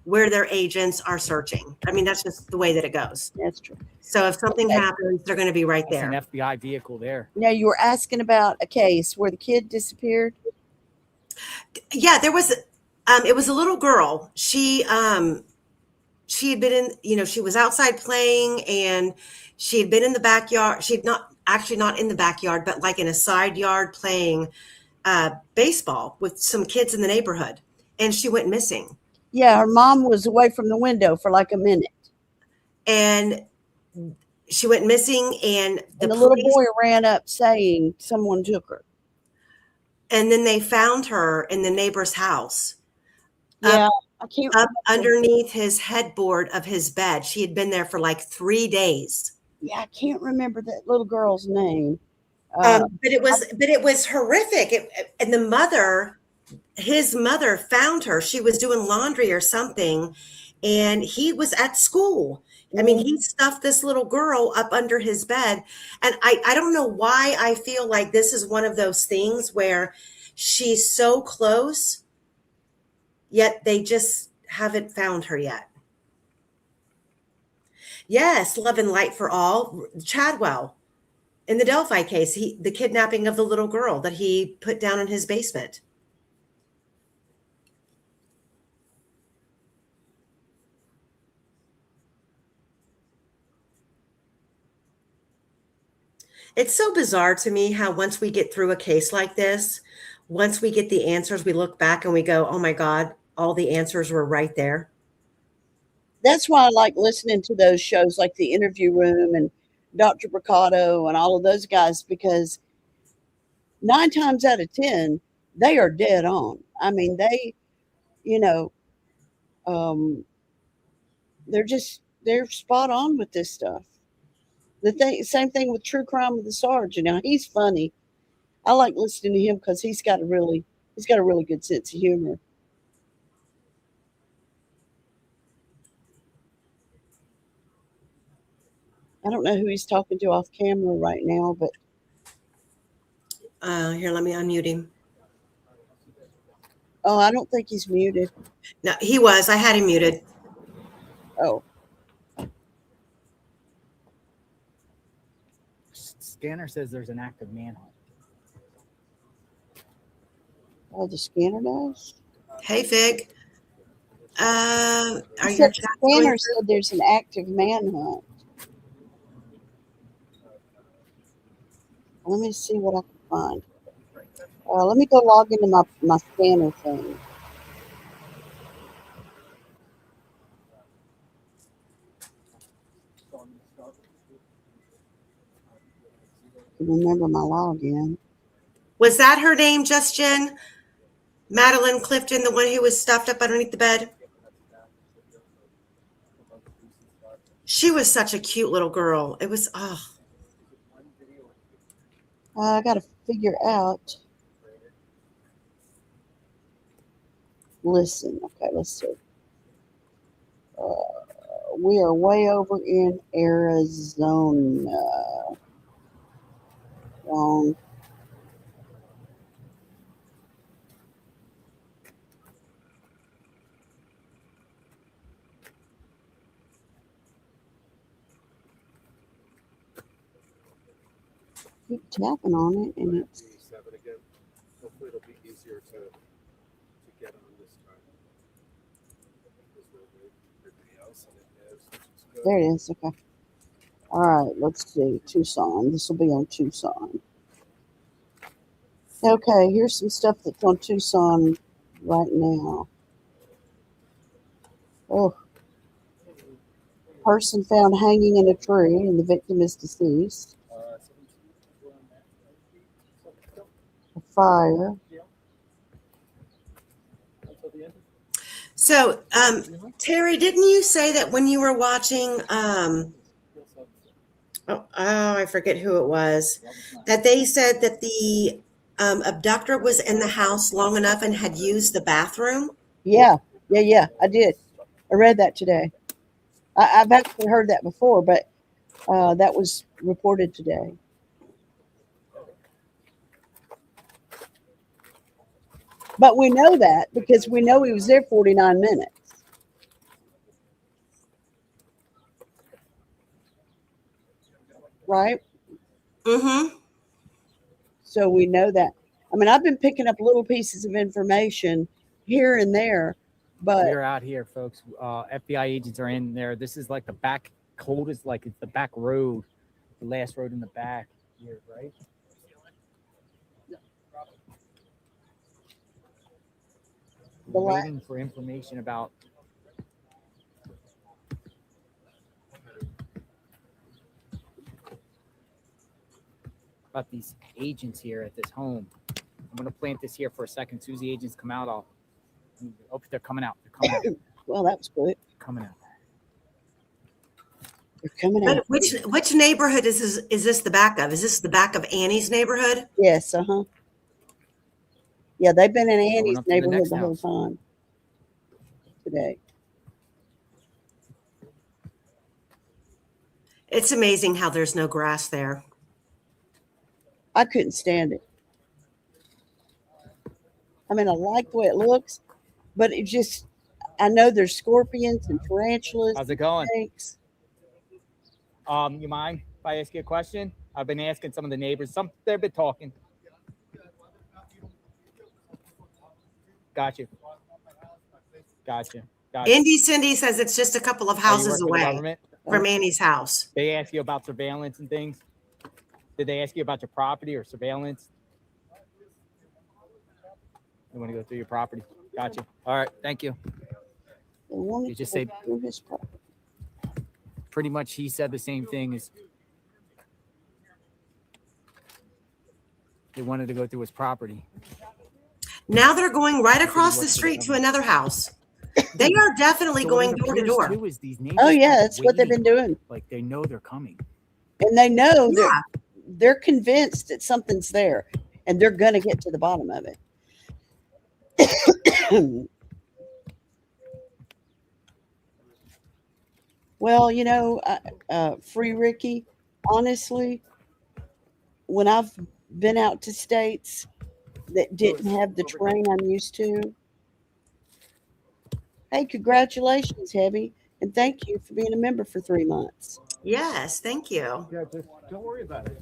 where their agents are searching. I mean, that's just the way that it goes. That's true. So if something Okay. happens, they're going to be right That's there. an FBI vehicle there. Now you were asking about a case where the kid disappeared. Yeah, there was. It was a little girl. She had been in. She was outside playing, and she had been in the backyard. She had not in the backyard, but like in a side yard playing baseball with some kids in the neighborhood, and she went missing. Yeah, her mom was away from the window for like a minute. And she went missing, and the little boy ran up saying someone took her. And then they found her in the neighbor's house. Yeah, I can't up underneath his headboard of his bed. She had been there for like 3 days. Yeah, I can't remember that little girl's name. But it was horrific. And his mother found her. She was doing laundry or something, and he was at school. I mean, he stuffed this little girl up under his bed. And I don't know why I feel like this is one of those things where she's so close, yet they just haven't found her yet. Yes, love and light for all. Chadwell, in the Delphi case, the kidnapping of the little girl that he put down in his basement. It's so bizarre to me how once we get through a case like this, once we get the answers, we look back and we go, oh my God, all the answers were right there. That's why I like listening to those shows like The Interview Room and Dr. Bricado and all of those guys, because 9 times out of 10, they are dead on. I mean, they, they're spot on with this stuff. Same thing with True Crime with the Sarge. He's funny. I like listening to him because he's got a really good sense of humor. I don't know who he's talking to off camera right now, but here, let me unmute him. Oh, I don't think he's muted. No, he was. I had him muted. Oh. Scanner says there's an active manhunt. Oh, the scanner does? Hey, Fig. Are the you scanner said there's an active manhunt. Let me see what I can find. Let me go log into my scanner thing. Remember my login. Was that her name, Justin? Madeline Clifton, the one who was stuffed up underneath the bed? She was such a cute little girl. It was, I got to figure out. Listen, okay, let's see. We are way over in Arizona. Wrong. Keep tapping on it, and it's. Hopefully, it'll be easier to get on this time. There it is. Okay. All right. Let's see. Tucson. This will be on Tucson. Okay. Here's some stuff that's on Tucson right now. Oh. Person found hanging in a tree, and the victim is deceased. fire. So, Terry, didn't you say that when you were watching, I forget who it was, that they said that the abductor was in the house long enough and had used the bathroom? Yeah. I did. I read that today. I've actually heard that before, but that was reported today. But we know that because we know he was there 49 minutes. Right? Mm-hmm. So we know that. I mean, I've been picking up little pieces of information here and there, but We're out here, folks. FBI agents are in there. This is like the back coldest, like it's the back road, the last road in the back here, right? The We're la- waiting for information about these agents here at this home. I'm gonna plant this here for a second. As soon as the agents come out, oh, they're coming out. They're coming out. well, that was good. Coming out. They're coming But out. which neighborhood is this? Is this the back of? Is this the back of Annie's neighborhood? Yes, Yeah, they've been in Going Andy's up to the neighborhood next the whole house. time today. It's amazing how there's no grass there. I couldn't stand it. I mean, I like the way it looks, but it just, I know there's scorpions and tarantulas. How's it going? Snakes. You mind if I ask you a question? I've been asking some of the neighbors. They've been talking. Got you. Indy Cindy says it's just a couple of houses away from Annie's house. They ask you about surveillance and things. Did they ask you about your property or surveillance? You want to go through your property? Got you. All right. Thank you. You just say pretty much he said the same thing as they wanted to go through his property. Now they're going right across the street to another house. They are definitely going door to door. Oh yeah, that's what they've been doing. Like they know they're coming. And they know they're convinced that something's there and they're going to get to the bottom of it. Well, Free Ricky, honestly, when I've been out to states that didn't have the terrain I'm used to, hey, congratulations, Hebby, and thank you for being a member for 3 months. Yes, thank you. Yeah, just don't worry about it.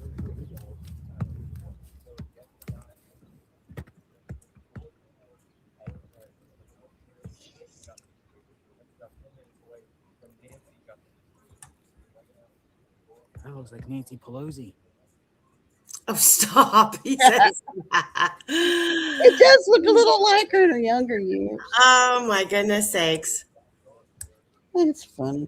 That looks like Nancy Pelosi. Oh, stop. He says that. It does look a little like her in her younger years. Oh, my goodness sakes. It's funny.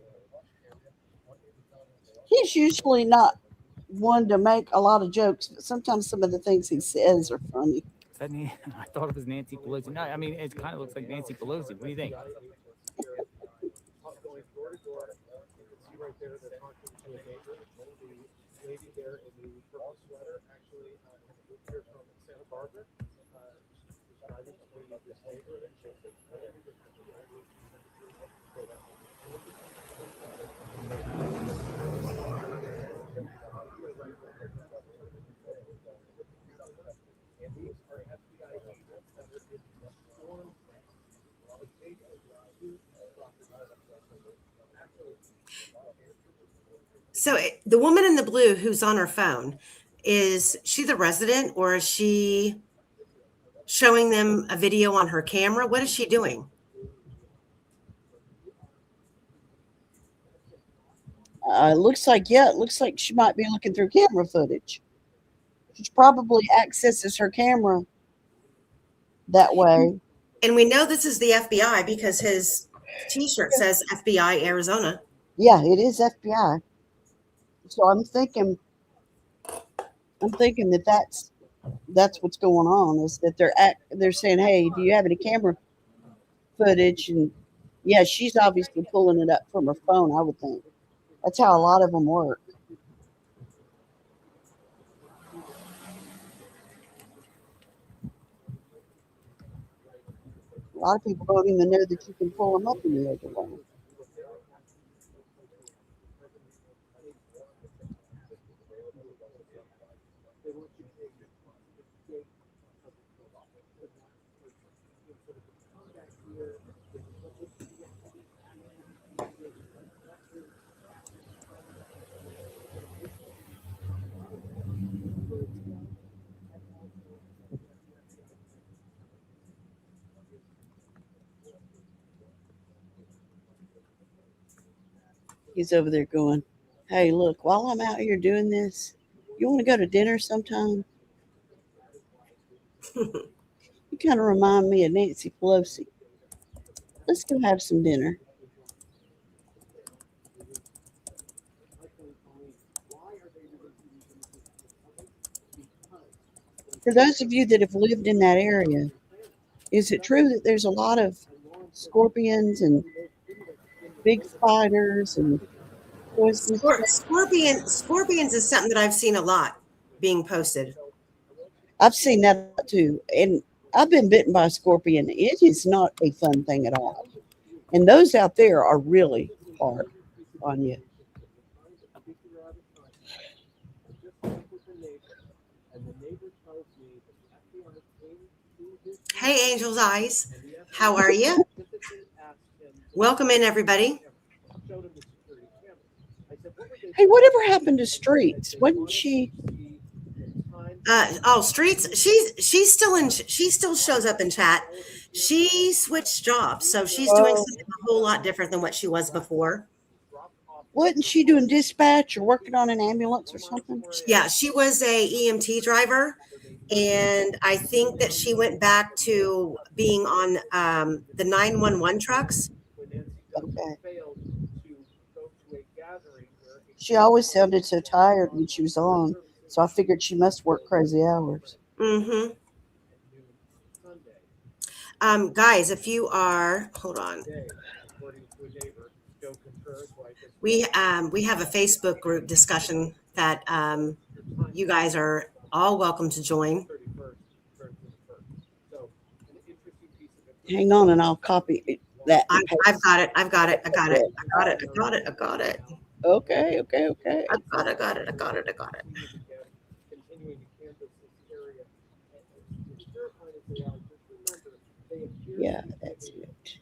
He's usually not one to make a lot of jokes, but sometimes some of the things he says are funny. I thought it was Nancy Pelosi. No, I mean, it kind of looks like Nancy Pelosi. What do you think? Going door to door, you can see right there that talking to a neighbor. The lady there in the purple sweater actually moved here from Santa Barbara. She's driving to this neighbor and she said, So the woman in the blue who's on her phone, is she the resident or is she showing them a video on her camera? What is she doing? It looks like she might be looking through camera footage. She probably accesses her camera that way. And we know this is the FBI because his T-shirt says FBI Arizona. Yeah, it is FBI. So I'm thinking that that's that's what's going on, is that they're saying, hey, do you have any camera footage? And yeah, she's obviously pulling it up from her phone, I would think. That's how a lot of them work. A lot of people don't even know that you can pull them up in the other way. He's over there going, hey, look, while I'm out here doing this, you want to go to dinner sometime? You kind of remind me of Nancy Pelosi. Let's go have some dinner. For those of you that have lived in that area, is it true that there's a lot of scorpions and big spiders and poisonous snakes? Scorpions is something that I've seen a lot being posted. I've seen that too. And I've been bitten by a scorpion. It is not a fun thing at all. And those out there are really hard on you. Hey, Angel's Eyes. How are you? Welcome in, everybody. Hey, whatever happened to Streets? Wasn't she? Streets. She still shows up in chat. She switched jobs, so she's doing something a whole lot different than what she was before. Wasn't she doing dispatch or working on an ambulance or something? Yeah, she was a EMT driver, and I think that she went back to being on the 911 trucks. Okay. She always sounded so tired when she was on, so I figured she must work crazy hours. Mm-hmm. Guys, if you are, hold on. We have a Facebook group discussion that you guys are all welcome to join. Hang on, and I'll copy that. I've got it. I got it. Okay. I got it. Yeah, that's it.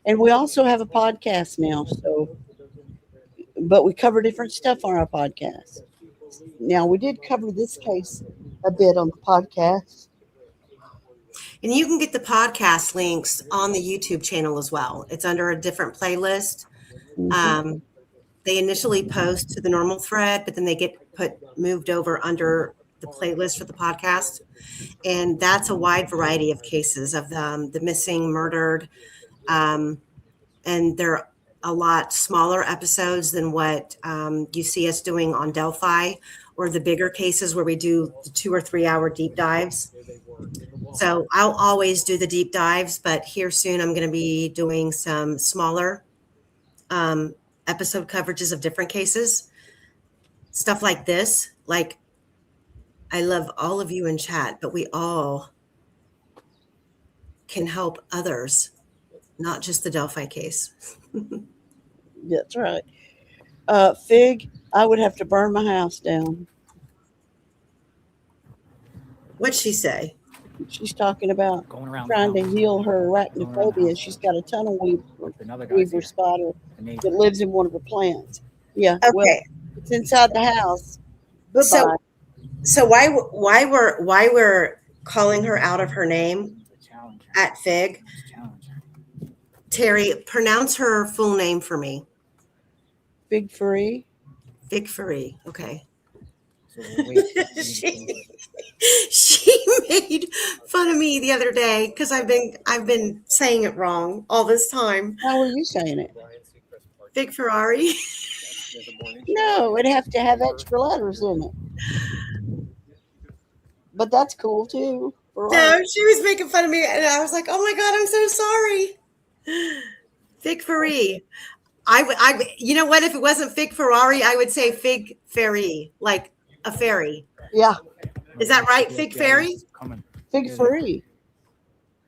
And we also have a podcast now, but we cover different stuff on our podcast. Now, we did cover this case a bit on the podcast. And you can get the podcast links on the YouTube channel as well. It's under a different playlist. Mm-hmm. They initially post to the normal thread, but then they get moved over under the playlist for the podcast. And that's a wide variety of cases of the missing, murdered, and they're a lot smaller episodes than what you see us doing on Delphi, or the bigger cases where we do the 2 or 3 hour deep dives. So I'll always do the deep dives, but here soon I'm going to be doing some smaller episode coverages of different cases. Stuff like this. Like, I love all of you in chat, but we all can help others, not just the Delphi case. That's right. Fig, I would have to burn my house down. What'd she say? She's talking about trying to heal her arachnophobia. She's got a tunnel weaver spider that lives in one of her plants. Yeah, okay. Well, it's inside the house. Bye-bye. So why we're calling her out of her name at Fig? Terry, pronounce her full name for me. Fig Free. Fig Free. Okay. She made fun of me the other day because I've been saying it wrong all this time. How are you saying it? Fig Ferrari. No, it'd have to have extra letters in it. But that's cool too. No, Ferrari. she was making fun of me, and I was like, "Oh my god, I'm so sorry." Fig Ferrari. You know what? If it wasn't Fig Ferrari, I would say Fig Ferry, like a ferry. Yeah, Is that right? Fig Ferry? Coming. Fig Ferrari.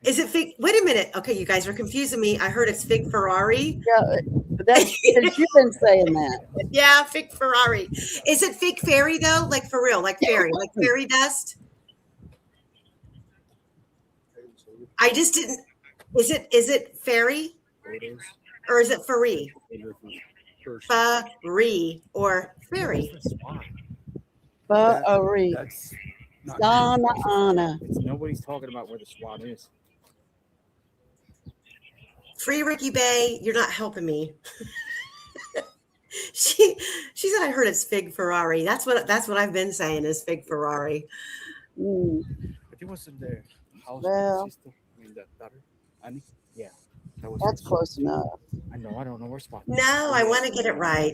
Is it Fig? Wait a minute. Okay, you guys are confusing me. I heard it's Fig Ferrari. Yeah, but that's because you've been saying that. Yeah, Fig Ferrari. Is it Fig Fairy though? Like for real, like fairy, like fairy dust? I just didn't. Is it fairy It is. or is it furry? First, Furry or fairy? Ferrari. That's not. Donna Anna. It's, nobody's talking about where the SWAT is. Free Ricky Bay, you're not helping me. she said I heard it's Fig Ferrari. That's what I've been saying is Fig Ferrari. Mm. But it wasn't the house Well. sister. I mean, the daughter. Annie. Yeah. That was That's close enough. I know. I don't know where SWAT is. No, I want to get it right.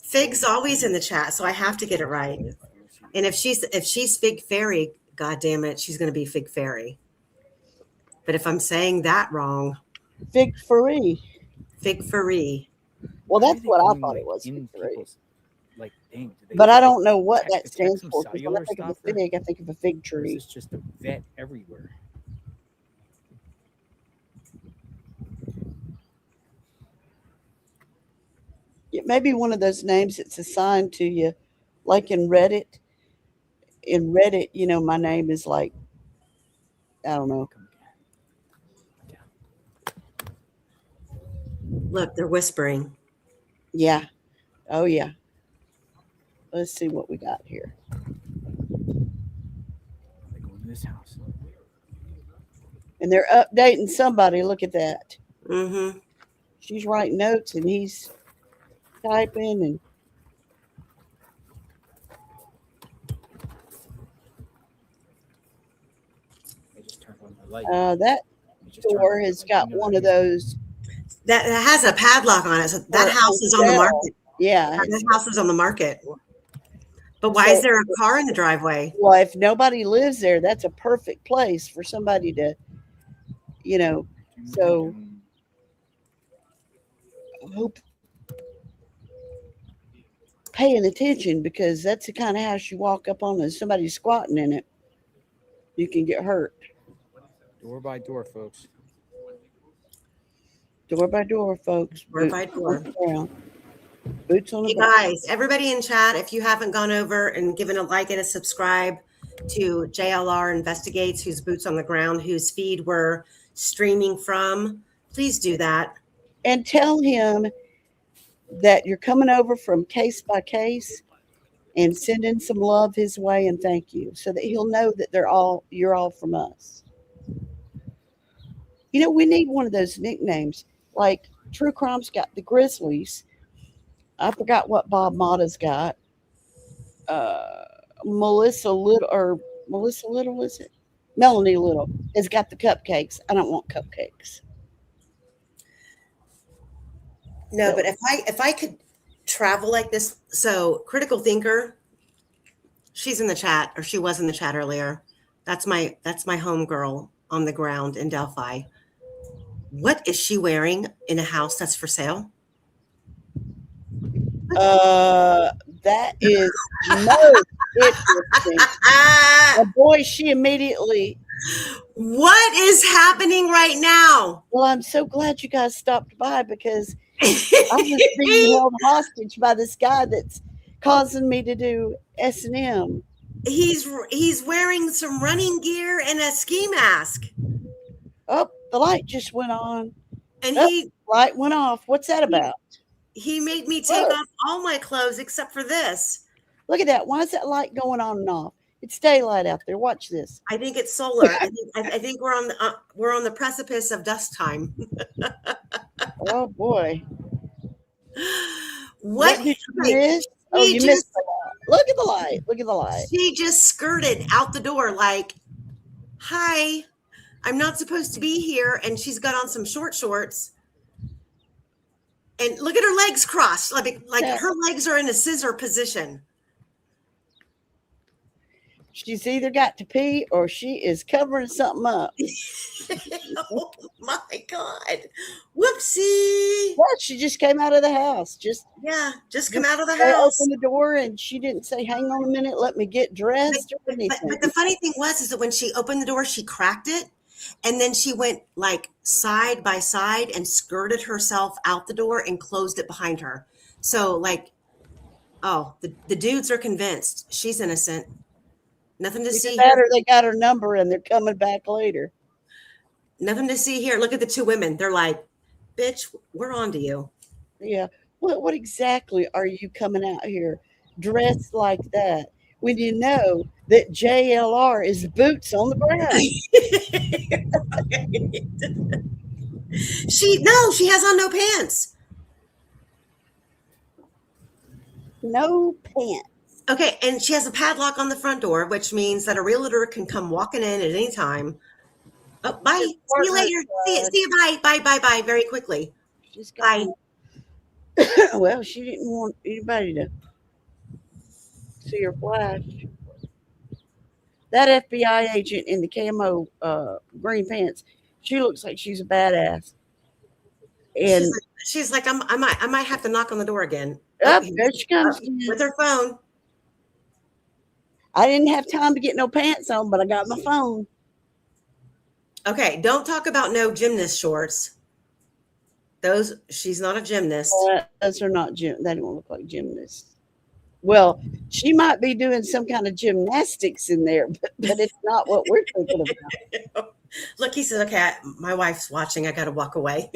Fig's always in the chat, so I have to get it right. And if she's Fig Fairy, god damn it, she's going to be Fig Fairy. But if I'm saying that wrong, Fig Ferrari. Fig Furry. Well, Why are that's they what I going, thought like, it was. in Fig Ferrari. people's, like, dang, do they But I like, don't know what detect- that detect stands some for. Because when cellular I think of a stuff, or- fig, I think of a fig or tree. is this just a vet everywhere? It may be one of those names that's assigned to you, like in Reddit. In Reddit, you know, my name is like, I don't know. Come again. Look, they're whispering. Yeah. Oh, yeah. Let's see what we got here. They go in this house. And they're updating somebody. Look at that. Mm-hmm. She's writing notes and he's typing and They just turned on the light. that They just turned door on the has light. got You know one what of I mean? those. That has a padlock on it. So that Or house is on the sale. market. Yeah. That house is on the market. But why is there a car in the driveway? Well, if nobody lives there, that's a perfect place for somebody to, you know, so hope paying attention because that's the kind of house you walk up on and somebody's squatting in it. You can get hurt. Door by door, folks. Door by door, folks. Door by door. Boots on the ground. Boots on the Hey ground. guys, everybody in chat, if you haven't gone over and given a like and a subscribe to JLR Investigates, whose boots on the ground, whose feed we're streaming from, please do that. And tell him that you're coming over from case by case and sending some love his way and thank you so that he'll know that you're all from us. You know, we need one of those nicknames. Like True Crime's got the Grizzlies. I forgot what Bob Mata's got. Melissa Little, is it? Melanie Little has got the cupcakes. I don't want cupcakes. No, but if I could travel like this, so Critical Thinker, she's in the chat, or she was in the chat earlier. That's my home girl on the ground in Delphi. What is she wearing in a house that's for sale? That is most interesting. And boy, she immediately. What is happening right now? Well, I'm so glad you guys stopped by because I was being held hostage by this guy that's causing me to do S&M. He's wearing some running gear and a ski mask. Oh, the light just went on. And light went off. What's that about? He made me take off all my clothes except for this. Look at that. Why is that light going on and off? It's daylight out there. Watch this. I think it's solar. I think we're on the precipice of dust time. Oh boy. What did you miss? Oh, you missed the light. Look at the light. Look at the light. She just skirted out the door like, hi, I'm not supposed to be here. And she's got on some short shorts. And look at her legs crossed. Like her legs are in a scissor position. She's either got to pee or she is covering something up. Oh my God. Whoopsie. Well, she just came out of the house. Yeah, just come out of the They house. opened the door and she didn't say, "Hang on a minute, let me get dressed," or anything. But the funny thing was is that when she opened the door, she cracked it, and then she went like side by side and skirted herself out the door and closed it behind her. So like, oh, the dudes are convinced she's innocent. Nothing to Either see that here. or they got her number and they're coming back later. Nothing to see here. Look at the two women. They're like, bitch, we're on to you. Yeah. What exactly are you coming out here dressed like that when you know that JLR is boots on the ground? She has on no pants. No pants. Okay, and she has a padlock on the front door, which means that a realtor can come walking in at any time. Oh, bye. See you later. See you. Bye. Bye. Bye. Bye. Very quickly. She's Bye. Well, she didn't want anybody to see her flash. That FBI agent in the camo green pants, she looks like she's a badass. And She's like I might have to knock on the door again. up there she comes with her phone. I didn't have time to get no pants on, but I got my phone. Okay, don't talk about no gymnast shorts. Those she's not a gymnast. Those are not gym. They don't look like gymnasts. Well, she might be doing some kind of gymnastics in there, but it's not what we're thinking about. Look, he says, "Okay, my wife's watching. I got to walk away."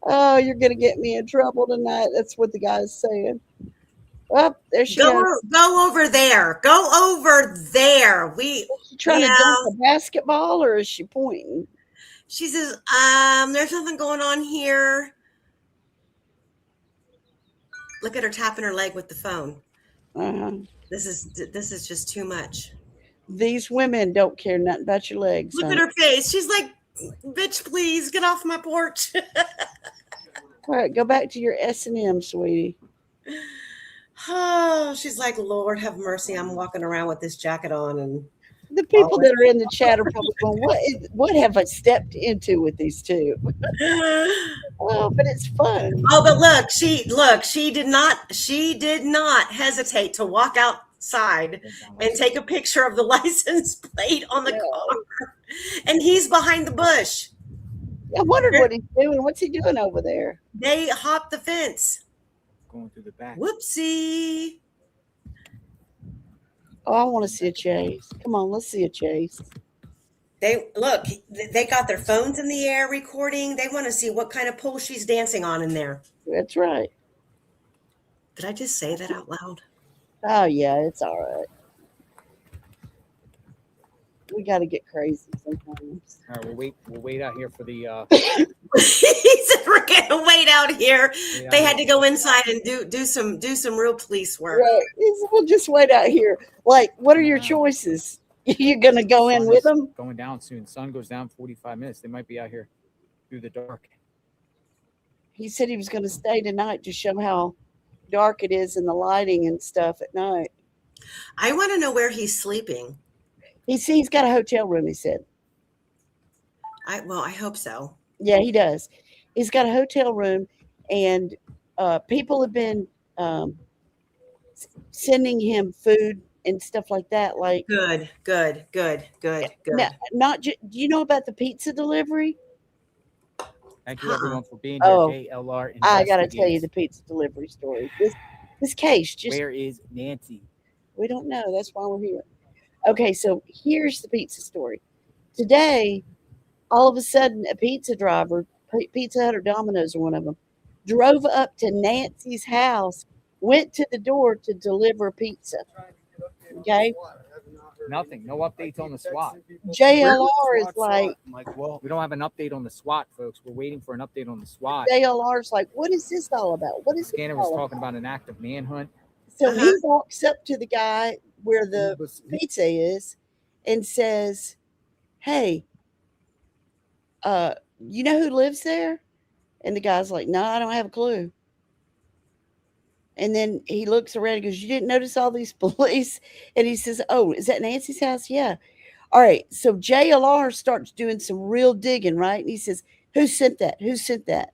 Oh, you're gonna get me in trouble tonight. That's what the guy's saying. Oh, there she goes. Go over there. Go over there. Is she trying to dunk a basketball or is she pointing? She says, there's nothing going on here. Look at her tapping her leg with the phone. This is just too much. These women don't care nothing about your legs. Look at her face. She's like, bitch, please get off my porch. All right, go back to your S&M, sweetie. Oh, she's like, Lord have mercy. I'm walking around with this jacket on, and the people that are in the chat are probably going, what have I stepped into with these two? Oh, but it's fun. Oh, but look, she did not hesitate to walk outside and take a picture of the license plate on the car. And he's behind the bush. I wondered what he's doing. What's he doing over there? They hopped the fence. Going through the back. Whoopsie. Oh, I want to see a chase. Come on, let's see a chase. They got their phones in the air recording. They want to see what kind of pole she's dancing on in there. That's right. Did I just say that out loud? Oh, yeah, it's all right. We got to get crazy sometimes. All right, we'll wait out here for the. He said we're gonna wait out here. They had to go inside and do some real police work. Right. We'll just wait out here. Like, what are your choices? You're gonna go in with them? Going down soon. Sun goes down 45 minutes. They might be out here through the dark. He said he was going to stay tonight to show how dark it is and the lighting and stuff at night. I want to know where he's sleeping. He's got a hotel room, he said. I hope so. Yeah, he does. He's got a hotel room, and people have been sending him food and stuff like that. Like good. Now, do you know about the pizza delivery? Thank you everyone for being here. JLR. I got to tell you the pizza delivery story. This case where is Nancy? We don't know. That's why we're here. Okay, so here's the pizza story. Today, all of a sudden, a pizza driver, Pizza Hut or Domino's or one of them, drove up to Nancy's house, went to the door to deliver pizza. Okay? Nothing. No updates on the SWAT. JLR is like, well, we don't have an update on the SWAT, folks. We're waiting for an update on the SWAT. JLR's like, what is this all about? What is Scanner was talking about an active manhunt. So he walks up to the guy where the pizza is and says, hey, you know who lives there? And the guy's like, no, I don't have a clue. And then he looks around and goes, "You didn't notice all these police?" And he says, "Oh, is that Nancy's house?" "Yeah." "All right." So JLR starts doing some real digging, right? And he says, "Who sent that? Who sent that?"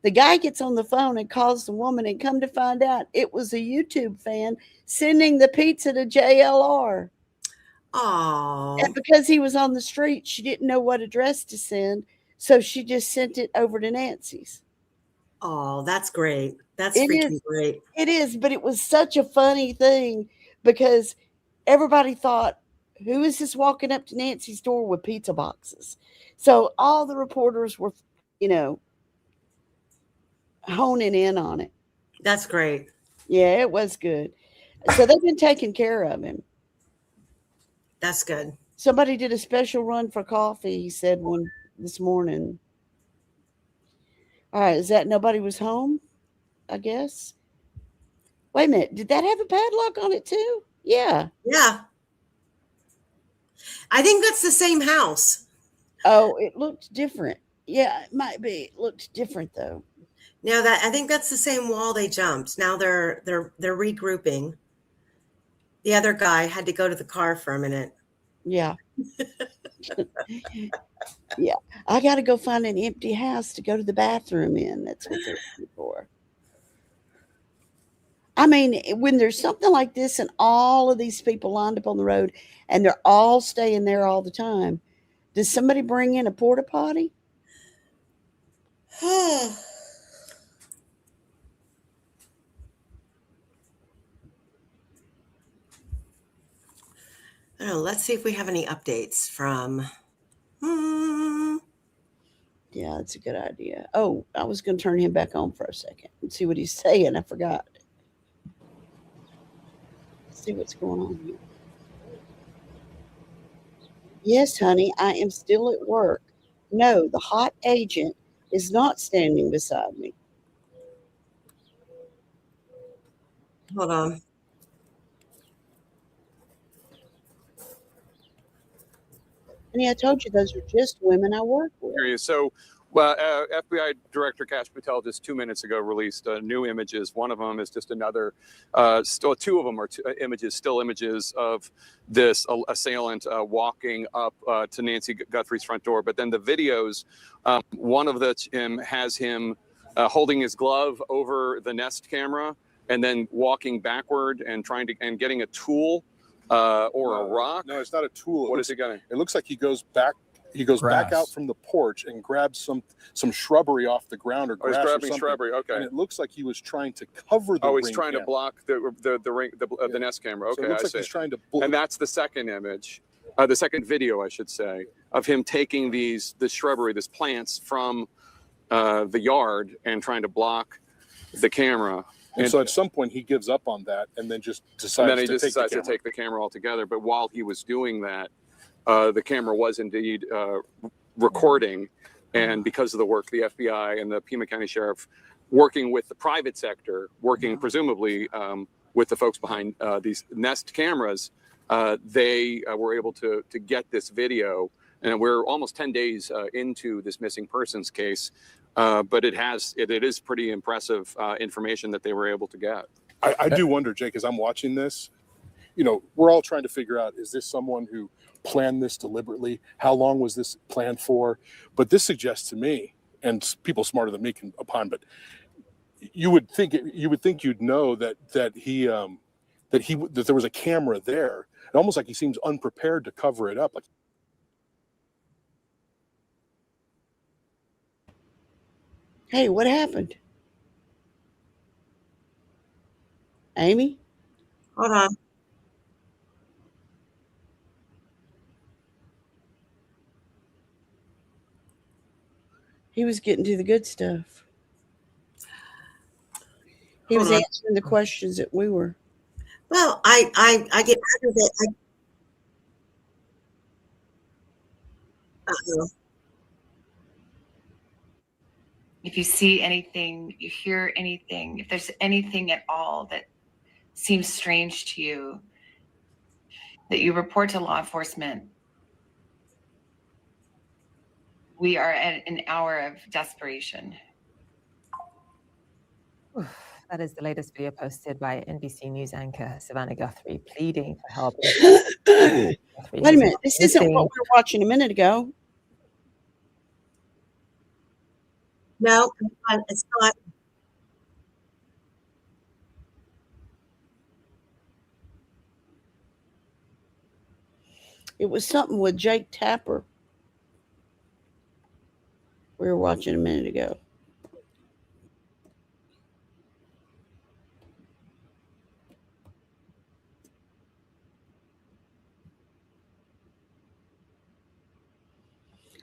The guy gets on the phone and calls the woman, and come to find out it was a YouTube fan sending the pizza to JLR. Oh, And because he was on the street, she didn't know what address to send, so she just sent it over to Nancy's. oh, that's great. That's It freaking is. great. It is, but it was such a funny thing because everybody thought, who is this walking up to Nancy's door with pizza boxes? So all the reporters were, you know, honing in on it. That's great. Yeah, it was good. So they've been taking care of him. That's good. Somebody did a special run for coffee, he said one this morning. All right, is that nobody was home? I guess. Wait a minute, did that have a padlock on it too? Yeah. Yeah. I think that's the same house. Oh, it looked different. Yeah, it might be. It looked different though. Now that I think that's the same wall they jumped. Now they're regrouping. The other guy had to go to the car for a minute. Yeah. Yeah. I got to go find an empty house to go to the bathroom in. That's what they're looking for. I mean, when there's something like this and all of these people lined up on the road and they're all staying there all the time, does somebody bring in a porta potty? I don't know. Let's see if we have any updates from. Yeah, that's a good idea. Oh, I was going to turn him back on for a second and see what he's saying. I forgot. Let's see what's going on here. Yes, honey, I am still at work. No, the hot agent is not standing beside me. Hold on. Honey, I told you those are just women I work with. Hear you. So, well, FBI Director Kash Patel just 2 minutes ago released new images. One of them is just another. Still, two of them are still images of this assailant walking up to Nancy Guthrie's front door. But then the videos, one of them has him holding his glove over the Nest camera and then walking backward and getting a tool or a rock. No, it's not a tool. What is he getting? It looks like he goes back. He goes back out from the porch and grabs some shrubbery off the ground or grass. He's or grabbing something. shrubbery. Okay. And it looks like he was trying to cover the. Oh, he's ring trying to camera. block the Nest camera. Okay, So it looks I like see. he's trying to. And that's the second image, the second video, I should say, of him taking this shrubbery, these plants from the yard and trying to block the camera. And so at some point he gives up on that and then just decides. And then he just decides to take the camera altogether. But while he was doing that, the camera was indeed recording. And because of the work, the FBI and the Pima County Sheriff, working with the private sector, working presumably with the folks behind these Nest cameras, they were able to get this video. And we're almost 10 days into this missing persons case. But it is pretty impressive information that they were able to get. I do wonder, Jake, as I'm watching this, we're all trying to figure out, is this someone who planned this deliberately? How long was this planned for? But this suggests to me, and people smarter than me can opine, but you would think you'd know that there was a camera there. It almost like he seems unprepared to cover it up. Like, Hey, what happened? Amy? Hold on. He was getting to the good stuff. He Hold was on. answering the questions that we were. Well, I get out of it. Uh-oh. If you see anything, you hear anything, if there's anything at all that seems strange to you, that you report to law enforcement. We are at an hour of desperation. That is the latest video posted by NBC News anchor Savannah Guthrie pleading for help. Wait a minute. This isn't what we were watching a minute ago. No, it's not. It was something with Jake Tapper. We were watching a minute ago.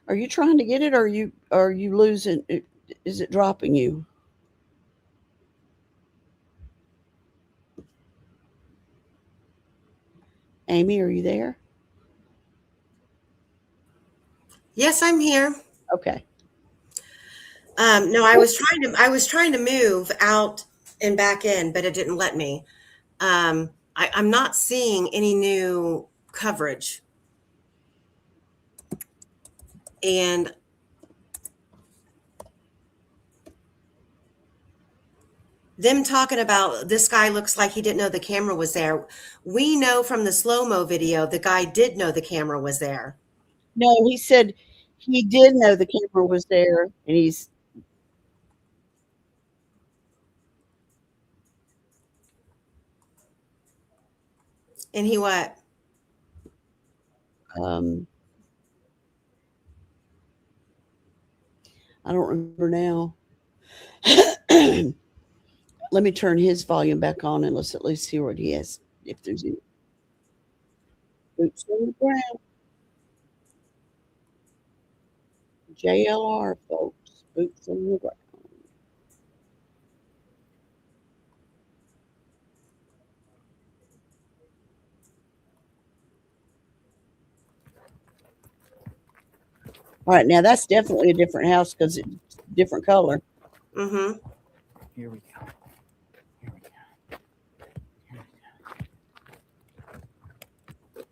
Are you trying to get it, or are you losing it? Is it dropping you? Amy, are you there? Yes, I'm here. Okay. No, I was trying to move out and back in, but it didn't let me. I'm not seeing any new coverage. And them talking about this guy looks like he didn't know the camera was there. We know from the slow-mo video, the guy did know the camera was there. No, he said he did know the camera was there, and he's. And he what? I don't remember now. Let me turn his volume back on and let's at least see what he has. If there's any boots on the ground. JLR, folks. Boots on the ground. All right, now that's definitely a different house because it's different color. Mm-hmm. Here we go. Here we go. Here we go.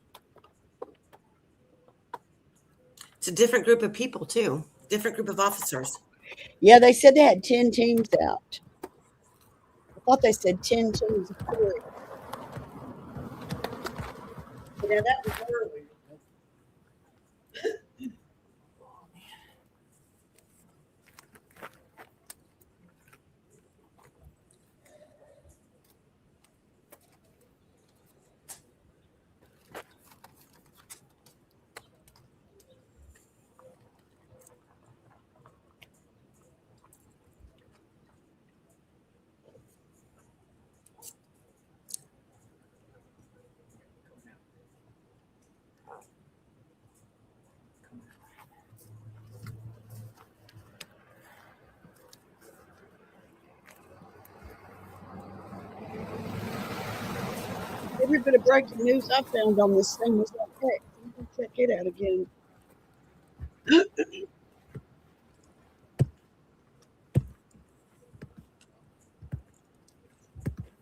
It's a different group of people too. Different group of officers. Yeah, they said they had 10 teams out. I thought they said 10 teams. Yeah, that was early. Every bit of breaking news I found on this thing was like, hey, you can check it out again.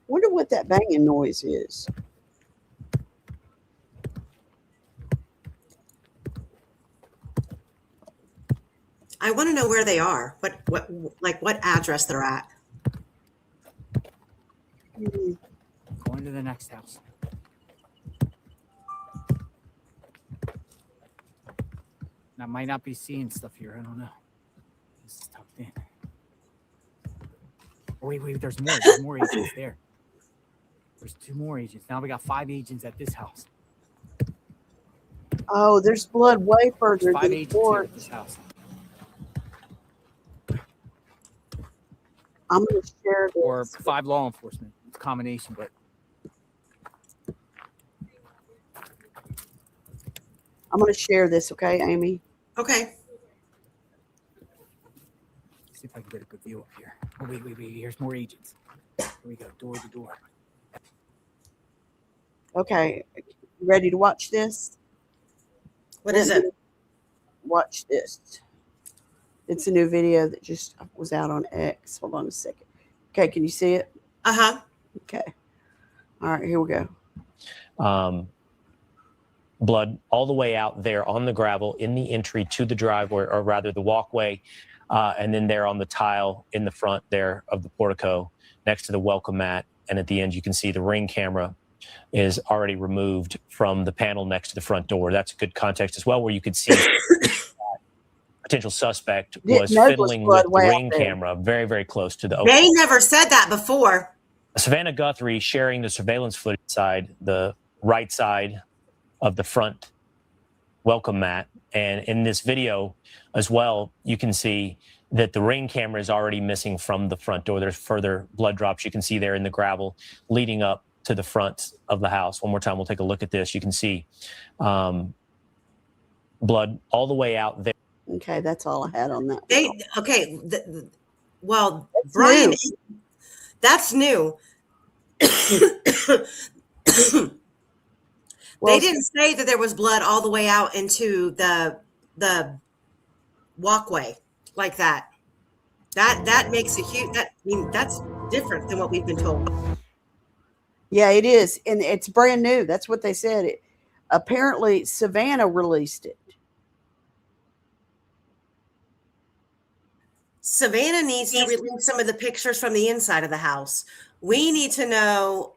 Wonder what that banging noise is. I want to know where they are. What address they're at. Going to the next house. I might not be seeing stuff here. I don't know. This is tucked in. Oh, wait. There's more. There's more agents there. There's 2 more agents. Now we got 5 agents at this house. Oh, there's blood way further There's 5 than agents here before. at this house. I'm going to share this. Or 5 law enforcement. It's a combination, but I'm going to share this, okay, Amy? Okay. see if I can get a good view up here. Oh, wait. Here's more agents. Here we go. Door to door. Okay. You ready to watch this? What is it? Watch this. It's a new video that just was out on X. Hold on a second. Okay, can you see it? Uh-huh. Okay. All right, here we go. Blood all the way out there on the gravel in the entry to the driveway, or rather the walkway, and then there on the tile in the front there of the portico. next to the welcome mat. And at the end, you can see the Ring camera is already removed from the panel next to the front door. That's a good context as well, where you could see potential suspect was fiddling with the Ring camera very, very close to the open. They never said that before. Savannah Guthrie sharing the surveillance footage side, the right side of the front welcome mat. And in this video as well, you can see that the Ring camera is already missing from the front door. There's further blood drops you can see there in the gravel leading up to the front of the house. One more time, we'll take a look at this. You can see blood all the way out there. Okay, that's all I had on that. Well, that's Brian, new. That's new. Well, they didn't say that there was blood all the way out into the walkway like that. That makes a huge. That's different than what we've been told. Yeah, it is, and it's brand new. That's what they said. Apparently, Savannah released it. Savannah needs to release some of the pictures from the inside of the house. We need to know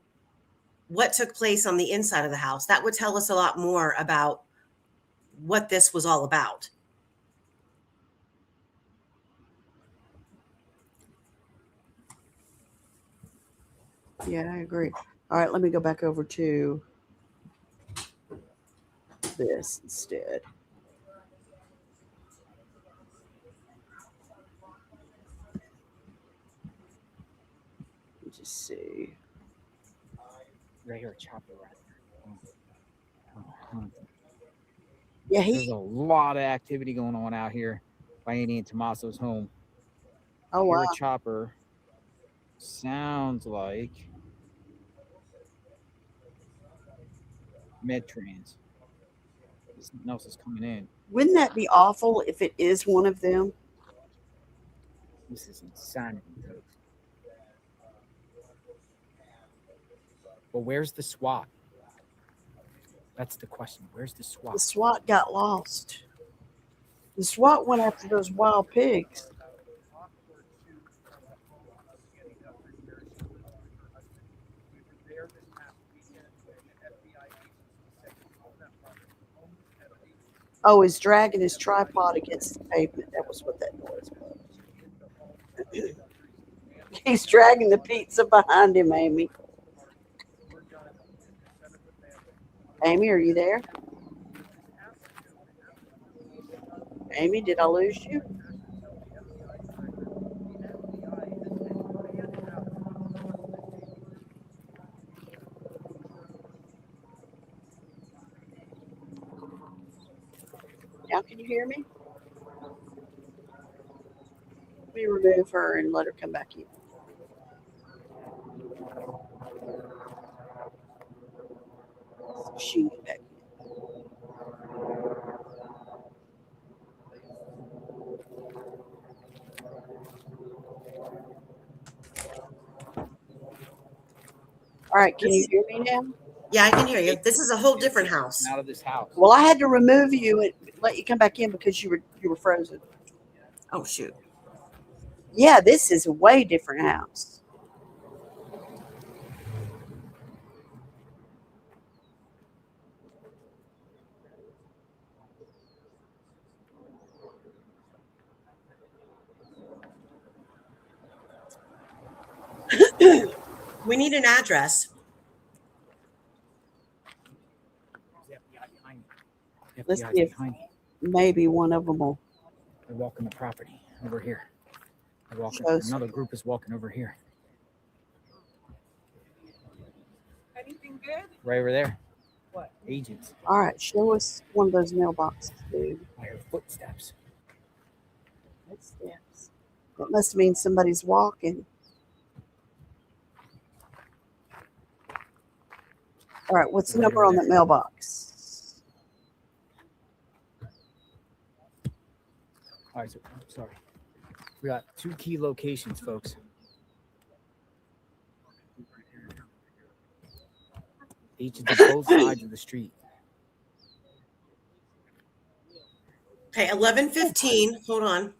what took place on the inside of the house. That would tell us a lot more about what this was all about. Yeah, I agree. All right, let me go back over to this instead. Let me just see. Right here, chopper right there. Yeah, there's a lot of activity going on out here by Annie and Tommaso's home. Oh, wow. wow. Chopper sounds like Medtrans. Something else is coming in. Wouldn't that be awful if it is one of them? This is insanity, folks. But where's the SWAT? That's the question. Where's the SWAT? The SWAT got lost. The SWAT went after those wild pigs. Oh, he's dragging his tripod against the pavement. That was what that noise was. He's dragging the pizza behind him, Amy. Amy, are you there? Amy, did I lose you? Now can you hear me? Let me remove her and let her come back in. She back in. All right, can you hear me now? Yeah, I can hear you. This is a whole different house. Out of this house. Well, I had to remove you and let you come back in because you were frozen. Oh shoot. Yeah, this is a way different house. We need an address. Let's see if maybe one of them will. They're walking the property over here. They're walking. Shows. Another group is walking over here. Anything good? Right over there. What? Agents. All right, show us one of those mailboxes, dude. I heard footsteps. Footsteps. That must mean somebody's walking. All right, what's the number on that mailbox? All right, so I'm sorry. We got 2 key locations, folks. Agents on both sides of the street. Okay, 11:15. Hold on.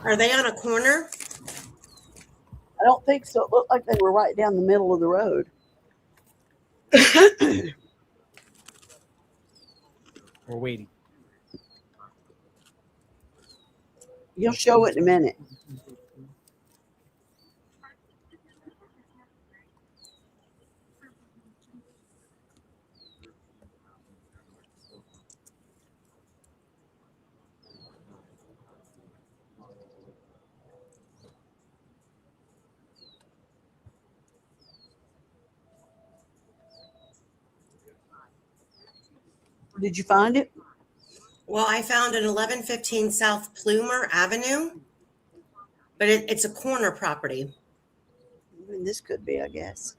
Are they on a corner? I don't think so. It looked like they were right down the middle of the road. We're waiting. You'll show it in a minute. Did you find it? Well, I found an 1115 South Plumer Avenue, but it's a corner property. I mean, this could be, I guess.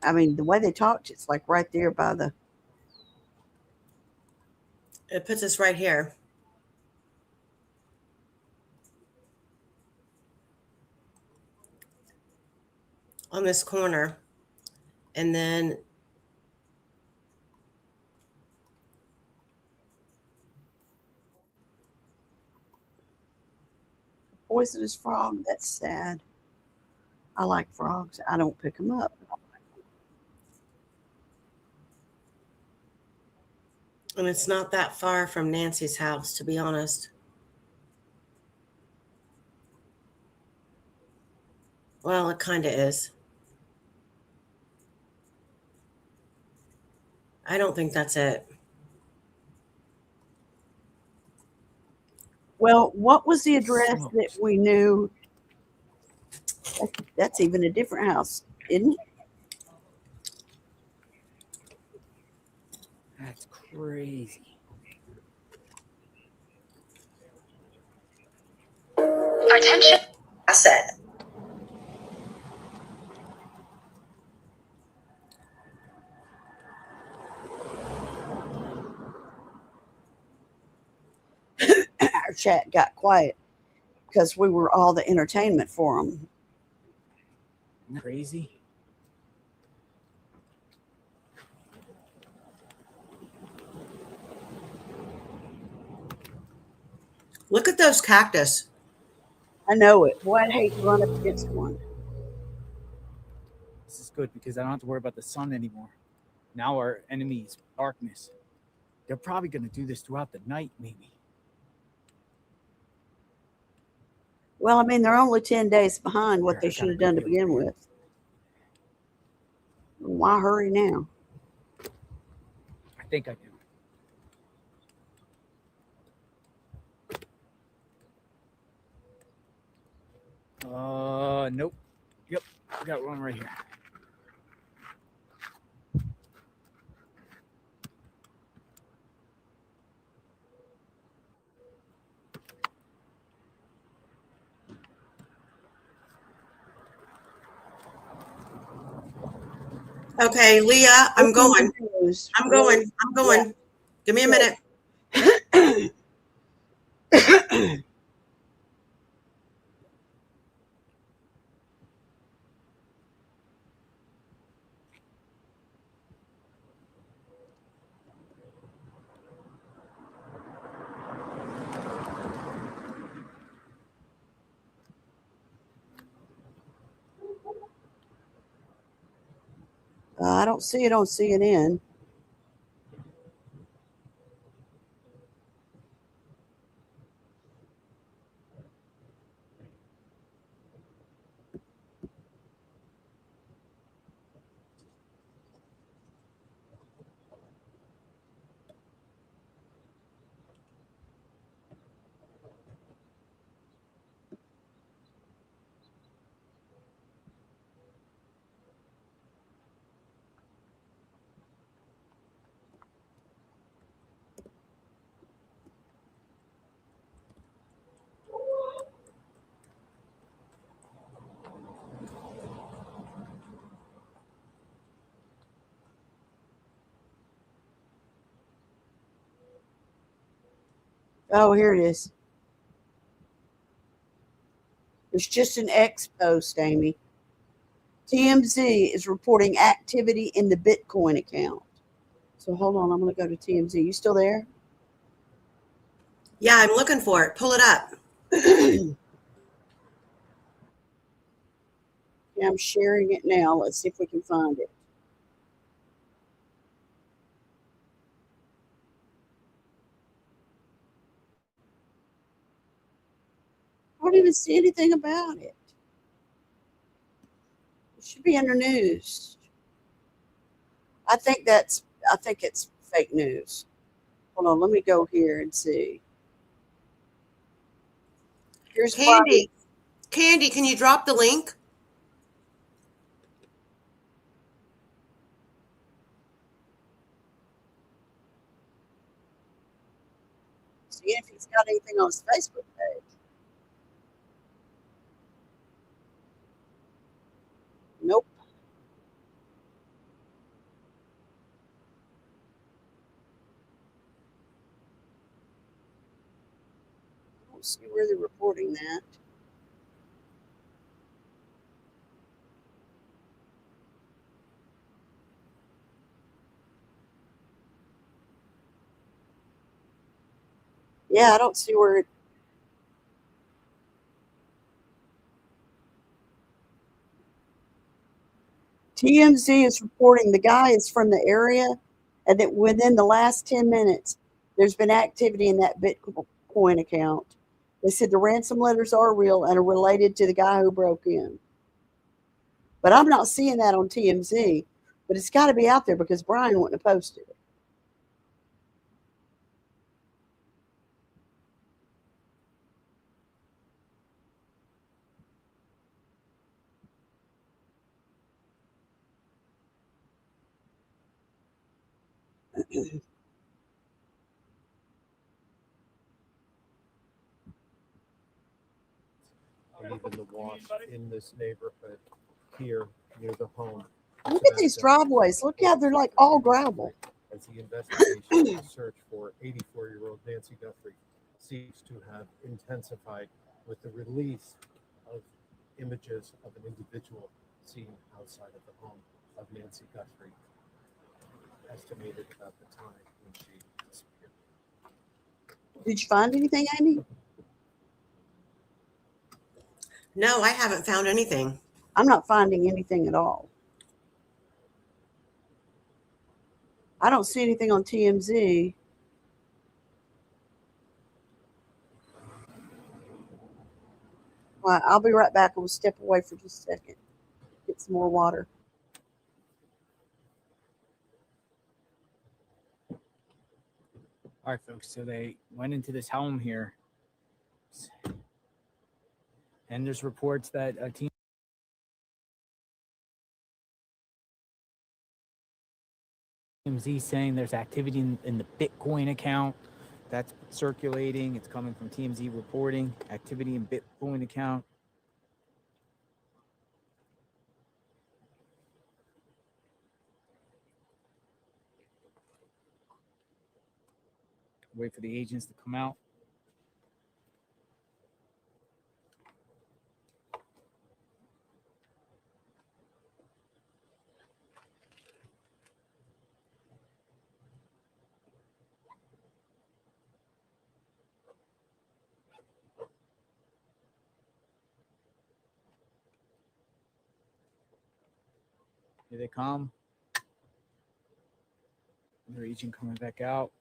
I mean, the way they talked, it's like right there by the. It puts us right here. On this corner. And then Poisonous frog. That's sad. I like frogs. I don't pick them up. and it's not that far from Nancy's house, to be honest. Well, it kind of is. I don't think that's it. Well, what was the address that we knew? That's even a different house, isn't it? That's crazy. Attention asset. Our chat got quiet because we were all the entertainment for them. Isn't that crazy? Look at those cactus. I know it. Boy, I'd hate to run up against one. This is good because I don't have to worry about the sun anymore. Now our enemy is darkness. They're probably going to do this throughout the night, maybe. Well, I mean, they're only 10 days behind what they should have done to begin with. Why hurry now? I think I do. Nope. Yep, I got one right here. Okay, Leah, I'm going. I'm going. I'm going. Yeah. Give me a minute. I don't see it on CNN. Oh, here it is. It's just an X post, Amy. TMZ is reporting activity in the Bitcoin account. So hold on, I'm going to go to TMZ. You still there? Yeah, I'm looking for it. Pull it up. Yeah, I'm sharing it now. Let's see if we can find it. I don't even see anything about it. It should be under news. I think it's fake news. Hold on, let me go here and see. Here's Candy. Candy, can you drop the link? See if he's got anything on his Facebook page. Nope. I don't see where they're reporting that. Yeah, I don't see where it. TMZ is reporting the guy is from the area and that within the last 10 minutes, there's been activity in that Bitcoin account. They said the ransom letters are real and are related to the guy who broke in. But I'm not seeing that on TMZ, but it's got to be out there because Brian wouldn't have posted it. And even the wash in this neighborhood here near the home. Look at these driveways. Look how they're like all gravel. As the investigation and search for 84-year-old Nancy Guthrie seems to have intensified with the release of images of an individual seen outside of the home of Nancy Guthrie, estimated about the time when she disappeared. Did you find anything, Amy? No, I haven't found anything. I'm not finding anything at all. I don't see anything on TMZ. Well, I'll be right back. We'll step away for just a second. Get some more water. All right, folks. So they went into this home here, and there's reports that a team. TMZ saying there's activity in the Bitcoin account that's circulating. It's coming from TMZ reporting activity in Bitcoin account. Wait for the agents to come out. Here they come. Another agent coming back out.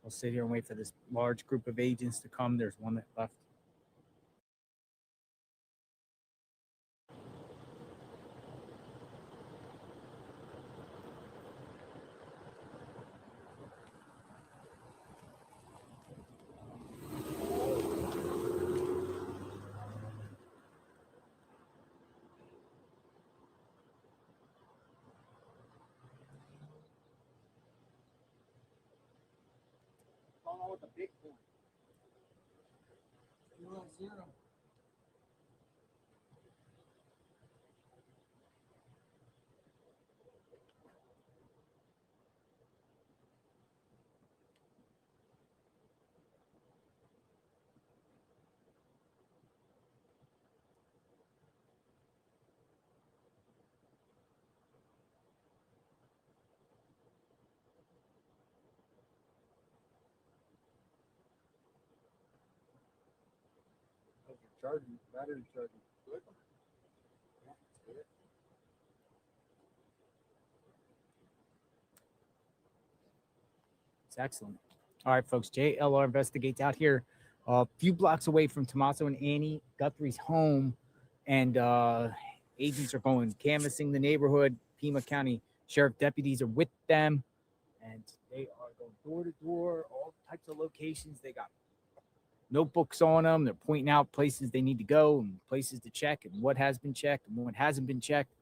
I'll sit here and wait for this large group of agents to come. There's one that left. called the Bitcoin. Zero. Charging, battery charging. Good. It's excellent. All right, folks. JLR Investigates out here, a few blocks away from Tommaso and Annie Guthrie's home, and agents are going canvassing the neighborhood. Pima County Sheriff deputies are with them, and they are going door to door, all types of locations. They got notebooks on them. They're pointing out places they need to go and places to check and what has been checked and what hasn't been checked.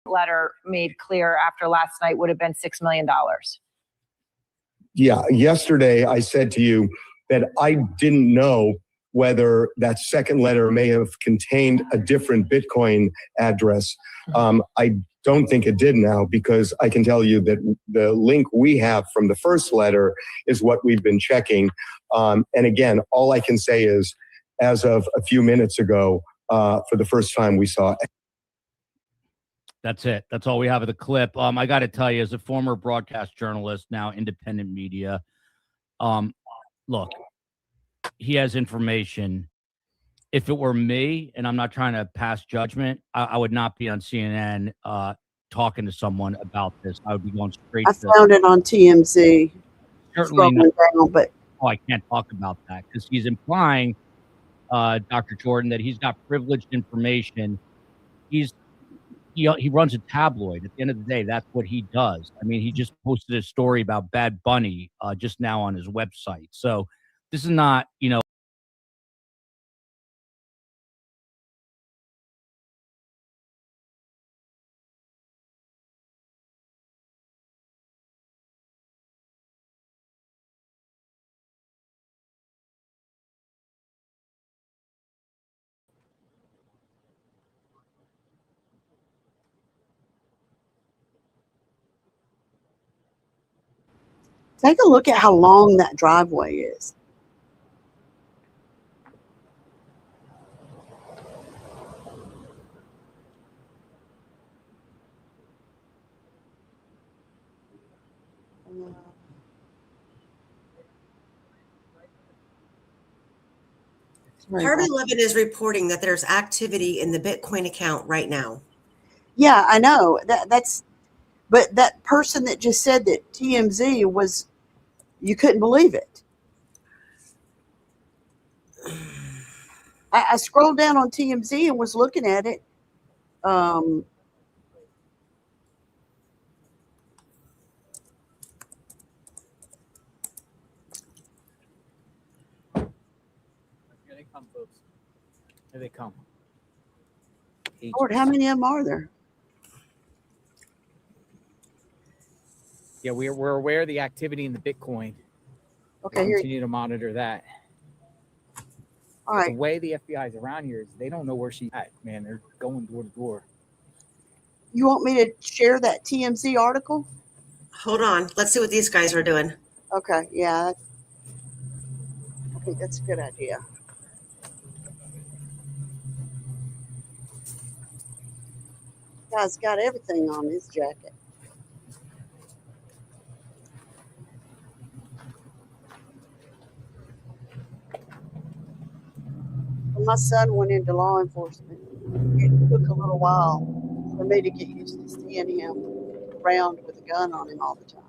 Letter made clear after last night would have been $6 million. Yeah, yesterday I said to you that I didn't know whether that second letter may have contained a different Bitcoin address. I don't think it did now, because I can tell you that the link we have from the first letter is what we've been checking. And again, all I can say is, as of a few minutes ago, for the first time we saw. That's it. That's all we have of the clip. I got to tell you, as a former broadcast journalist, now independent media, look, he has information. If it were me, and I'm not trying to pass judgment, I would not be on CNN talking to someone about this. I would be going straight I to found it on TMZ. certainly Scrolling down, but oh, I can't talk about that, because he's implying, Dr. Jordan, that he's got privileged information. He runs a tabloid. At the end of the day, that's what he does. I mean, he just posted a story about Bad Bunny just now on his website. So this is not, take a look at how long that driveway is. Part 11 is reporting that there's activity in the Bitcoin account right now. Yeah, I know but that person that just said that TMZ was, you couldn't believe it. I scrolled down on TMZ and was looking at it. Here they come, folks. Here they come. Lord, how many of them are there? Yeah, we're aware of the activity in the Bitcoin. Okay, we'll here. continue to monitor that. All right. The way the FBI is around here is they don't know where she's at, man. They're going door to door. You want me to share that TMZ article? Hold on. Let's see what these guys are doing. Okay, yeah. I think that's a good idea. Guy's got everything on his jacket. When my son went into law enforcement, it took a little while for me to get used to seeing him around with a gun on him all the time.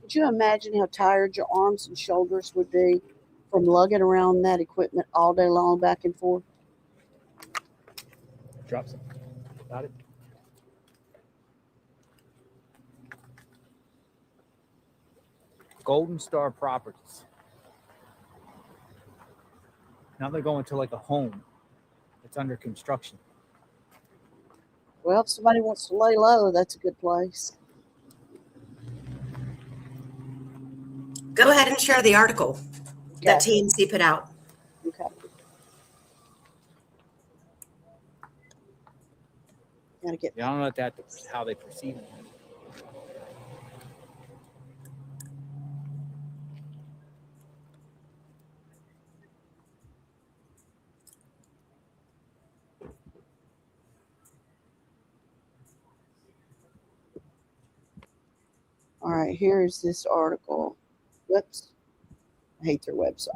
Could you imagine how tired your arms and shoulders would be from lugging around that equipment all day long back and forth? Drop some. Got it. Golden Star Properties. Now they're going to like a home that's under construction. Well, if somebody wants to lay low, that's a good place. Go ahead and share the article that Okay. TMC put out. Okay. Gotta get. Yeah, I don't know if that's how they perceive it. All right, here's this article. Whoops. I hate their website.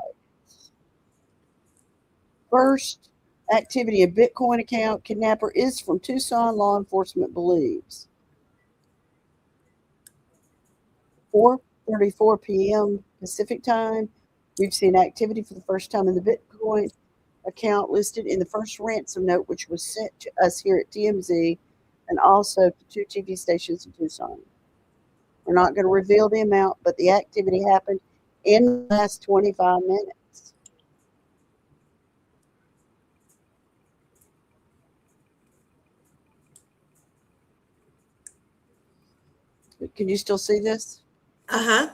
First activity, a Bitcoin account kidnapper is from Tucson, law enforcement believes. 4:34 p.m. Pacific time. We've seen activity for the first time in the Bitcoin account listed in the first ransom note, which was sent to us here at TMZ and also to 2 TV stations in Tucson. We're not going to reveal the amount, but the activity happened in the last 25 minutes. Can you still see this? Uh-huh.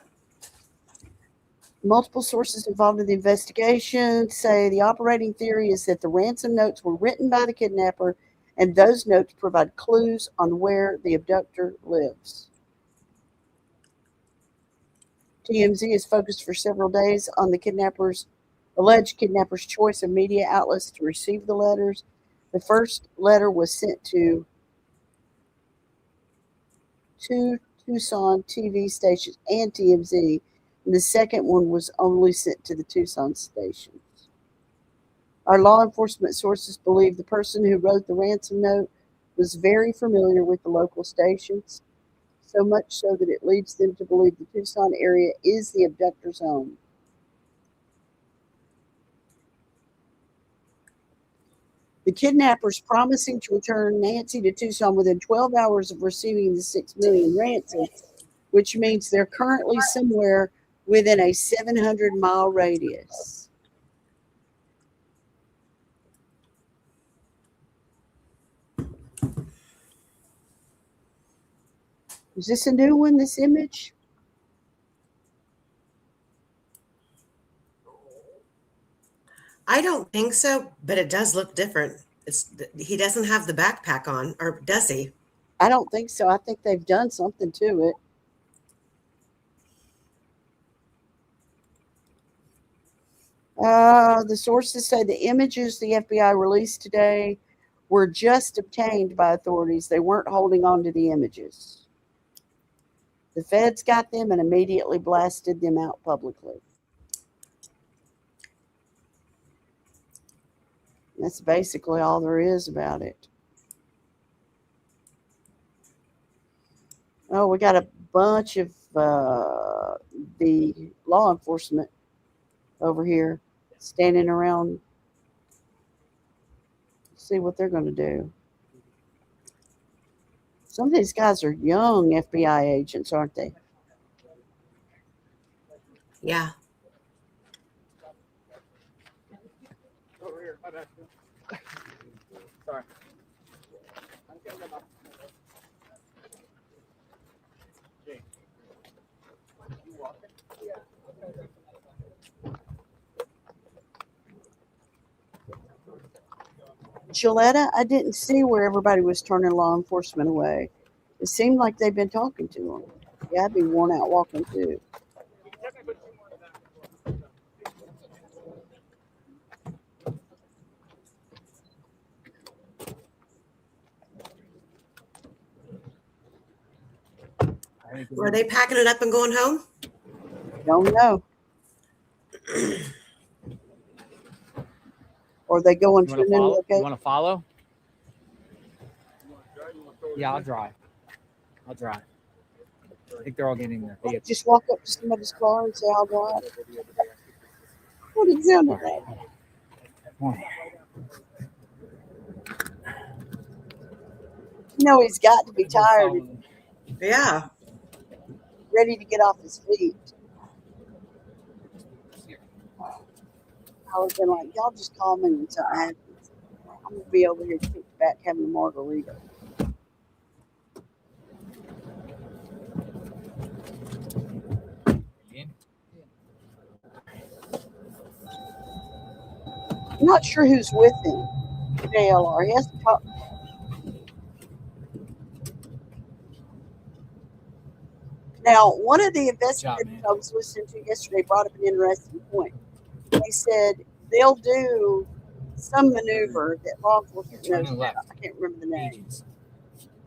Multiple sources involved in the investigation say the operating theory is that the ransom notes were written by the kidnapper, and those notes provide clues on where the abductor lives. TMZ is focused for several days on the alleged kidnapper's choice of media outlets to receive the letters. The first letter was sent to 2 Tucson TV stations and TMZ, and the second one was only sent to the Tucson stations. Our law enforcement sources believe the person who wrote the ransom note was very familiar with the local stations, so much so that it leads them to believe the Tucson area is the abductor's home. The kidnappers promising to return Nancy to Tucson within 12 hours of receiving the $6 million ransom, which means they're currently somewhere within a 700-mile radius. Is this a new one, this image? I don't think so, but it does look different. He doesn't have the backpack on, or does he? I don't think so. I think they've done something to it. The sources say the images the FBI released today were just obtained by authorities. They weren't holding on to the images. The feds got them and immediately blasted them out publicly. That's basically all there is about it. Oh, we got a bunch of the law enforcement over here standing around. See what they're going to do. Some of these guys are young FBI agents, aren't they? Yeah. Over here, my bad. Sorry. Gilletta, I didn't see where everybody was turning law enforcement away. It seemed like they've been talking to them. Yeah, I'd be worn out walking too. Were they packing it up and going home? Don't know. Or they going to a new You location. want to follow? Yeah, I'll drive. I think they're all getting there. Yeah. Just walk up to somebody's car and say, I'll drive. What did it sound like? You know, he's got to be tired. Yeah. Ready to get off his feet. I would have been like, y'all just call me when something happens. I'm going to be over here kicked back having a margarita. I'm not sure who's with him. JLR. He has to talk. Now, one of the investigators I was listening to yesterday brought up an interesting point. He said they'll do some maneuver that law enforcement knows about. I can't remember the name.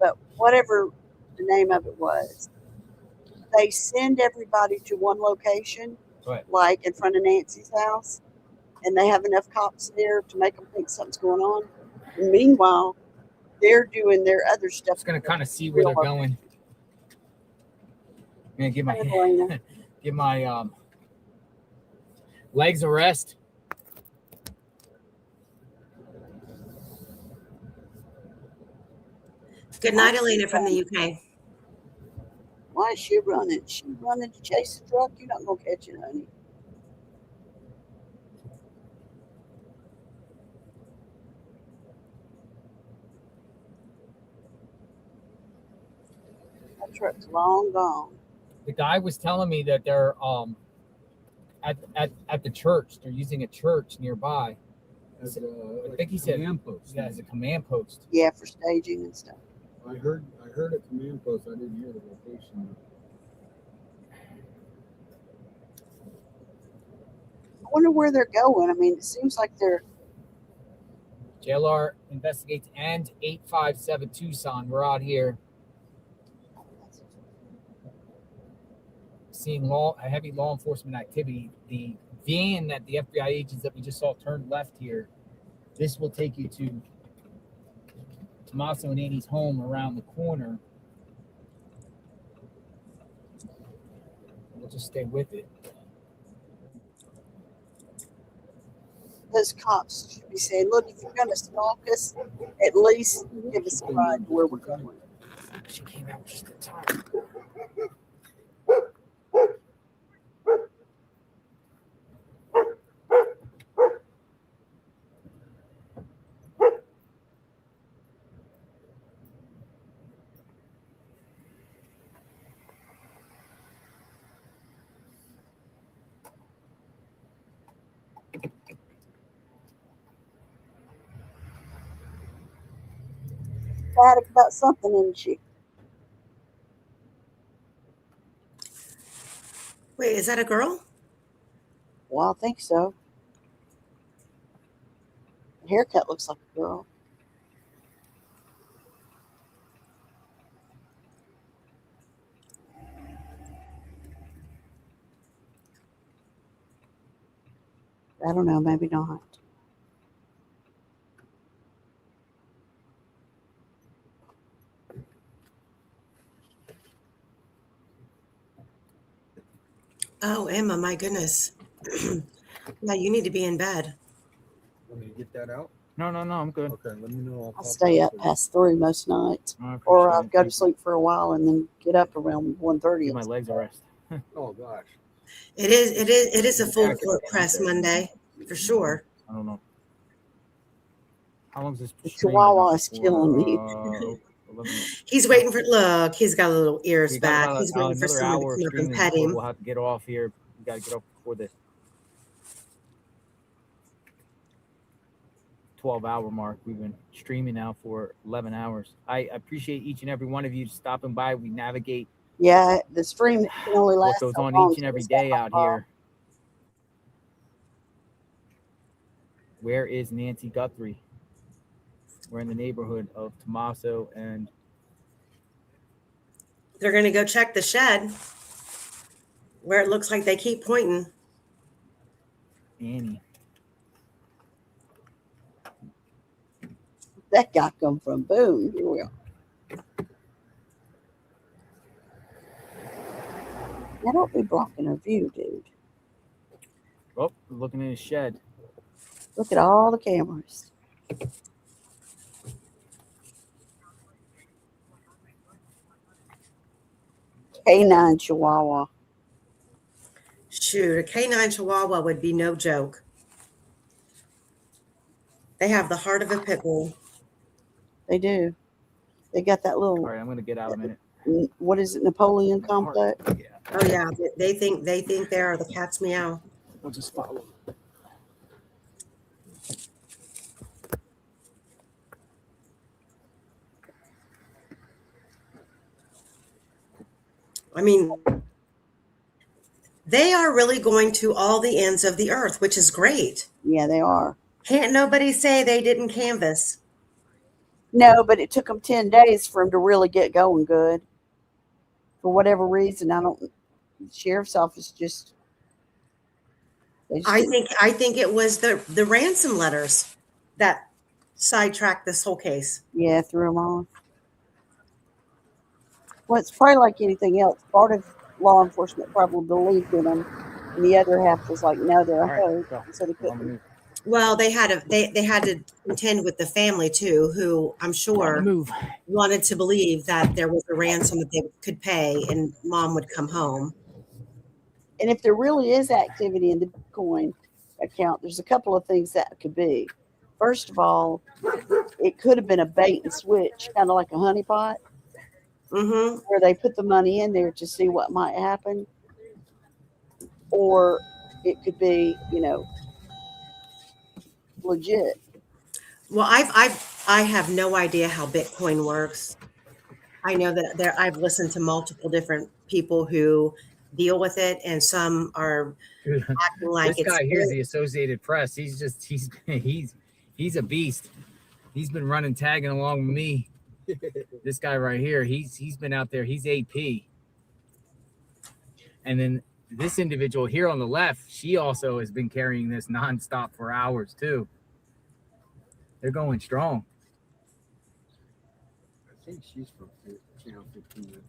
But whatever the name of it was, they send everybody to one location, like in front of Nancy's house, and they have enough cops there to make them think something's going on. And meanwhile, they're doing their other stuff. Just gonna kind of see where they're going. I'm gonna give my legs a rest. Good night, Elena from the UK. Why is she running? She running to chase the truck? You're not gonna catch it, honey. That truck's long gone. The guy was telling me that they're at the church. They're using a church nearby. I think he said command post. Yeah, as a command post. Yeah, for staging and stuff. I heard a command post. I didn't hear the location. I wonder where they're going. I mean, it seems like they're. JLR investigates and 857 Tucson. We're out here seeing heavy law enforcement activity. The van that the FBI agents that we just saw turned left here. This will take you to Tommaso and Annie's home around the corner. We'll just stay with it. Those cops should be saying, look, if you're going to stalk us, at least give us a ride to where we're going. She came out just in time. Ecstatic about something, isn't she? Wait, is that a girl? Well, I think so. The haircut looks like a girl. I don't know, maybe not. Oh, Emma, my goodness. Yeah, you need to be in bed. Want me to get that out? No, I'm good. Okay, let me know. I stay up past 3 most nights, I or appreciate I'll it. go to sleep for a while and then get up around 1:30. Give my legs a rest. Oh gosh. It is a full court press Monday, for sure. I don't know. How long is this? The Chihuahua is killing me. 11. He's waiting for, look, he's got a little ears We got back. about He's waiting for another someone hour to come up and streaming pet before him. we'll have to get off here. We got to get off before the 12-hour mark. We've been streaming now for 11 hours. I appreciate each and every one of you stopping by. We navigate Yeah, the stream can only what last goes so on long each and till every it's got day my out phone. here. Where is Nancy Guthrie? We're in the neighborhood of Tommaso and They're going to go check the shed where it looks like they keep pointing. Annie. That guy come from Boone. Here we are. Now don't be blocking her view, dude. Oh, we're looking in his shed. Look at all the cameras. Canine Chihuahua. Shoot, a canine chihuahua would be no joke. They have the heart of a pit bull. They do. They got that little. All right, I'm going to get out a minute. What is it? Napoleon complex. Oh yeah, they think they are the cat's meow. We'll just follow. I mean, they are really going to all the ends of the earth, which is great. Yeah, they are. Can't nobody say they didn't canvas. No, but it took them 10 days for them to really get going good. For whatever reason, I don't. The sheriff's office just. I think it was the ransom letters that sidetracked this whole case. Yeah, threw them off. Well, it's probably like anything else. Part of law enforcement probably believed in them, and the other half was like, no, they're a hoax, so they couldn't. Well, they had to contend with the family too, who I'm sure wanted to believe that there was a ransom that they could pay, and mom would come home. And if there really is activity in the Bitcoin account, there's a couple of things that could be. First of all, it could have been a bait and switch, kind of like a honeypot, where they put the money in there to see what might happen. Or it could be, legit. Well, I have no idea how Bitcoin works. I know that I've listened to multiple different people who deal with it, and some are acting like This guy here's the Associated Press. He's a beast. He's been running tagging along with me. This guy right here, he's been out there. He's AP. And then this individual here on the left, she also has been carrying this nonstop for hours too. They're going strong. I think she's from Channel 15.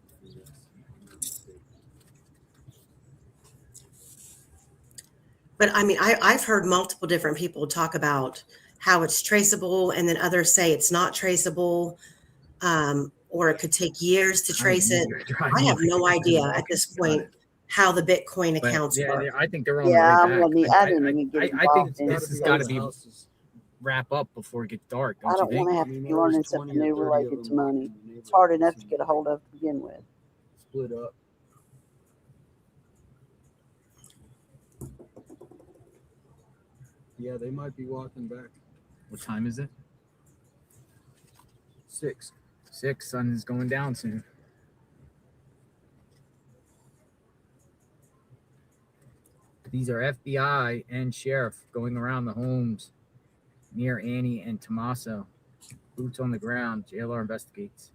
But I mean, I've heard multiple different people talk about how it's traceable, and then others say it's not traceable, or it could take years to trace it. I have no idea at this point how the Bitcoin accounts work. I think they're on the way back. I didn't even get I involved think in this has got to be wrap up before it gets dark. I don't want to have to be learning something new related to money. It's hard enough to get a hold of to begin with. Split up. Yeah, they might be walking back. What time is it? 6. 6. Sun is going down soon. These are FBI and sheriff going around the homes near Annie and Tommaso. Boots on the ground. JLR investigates.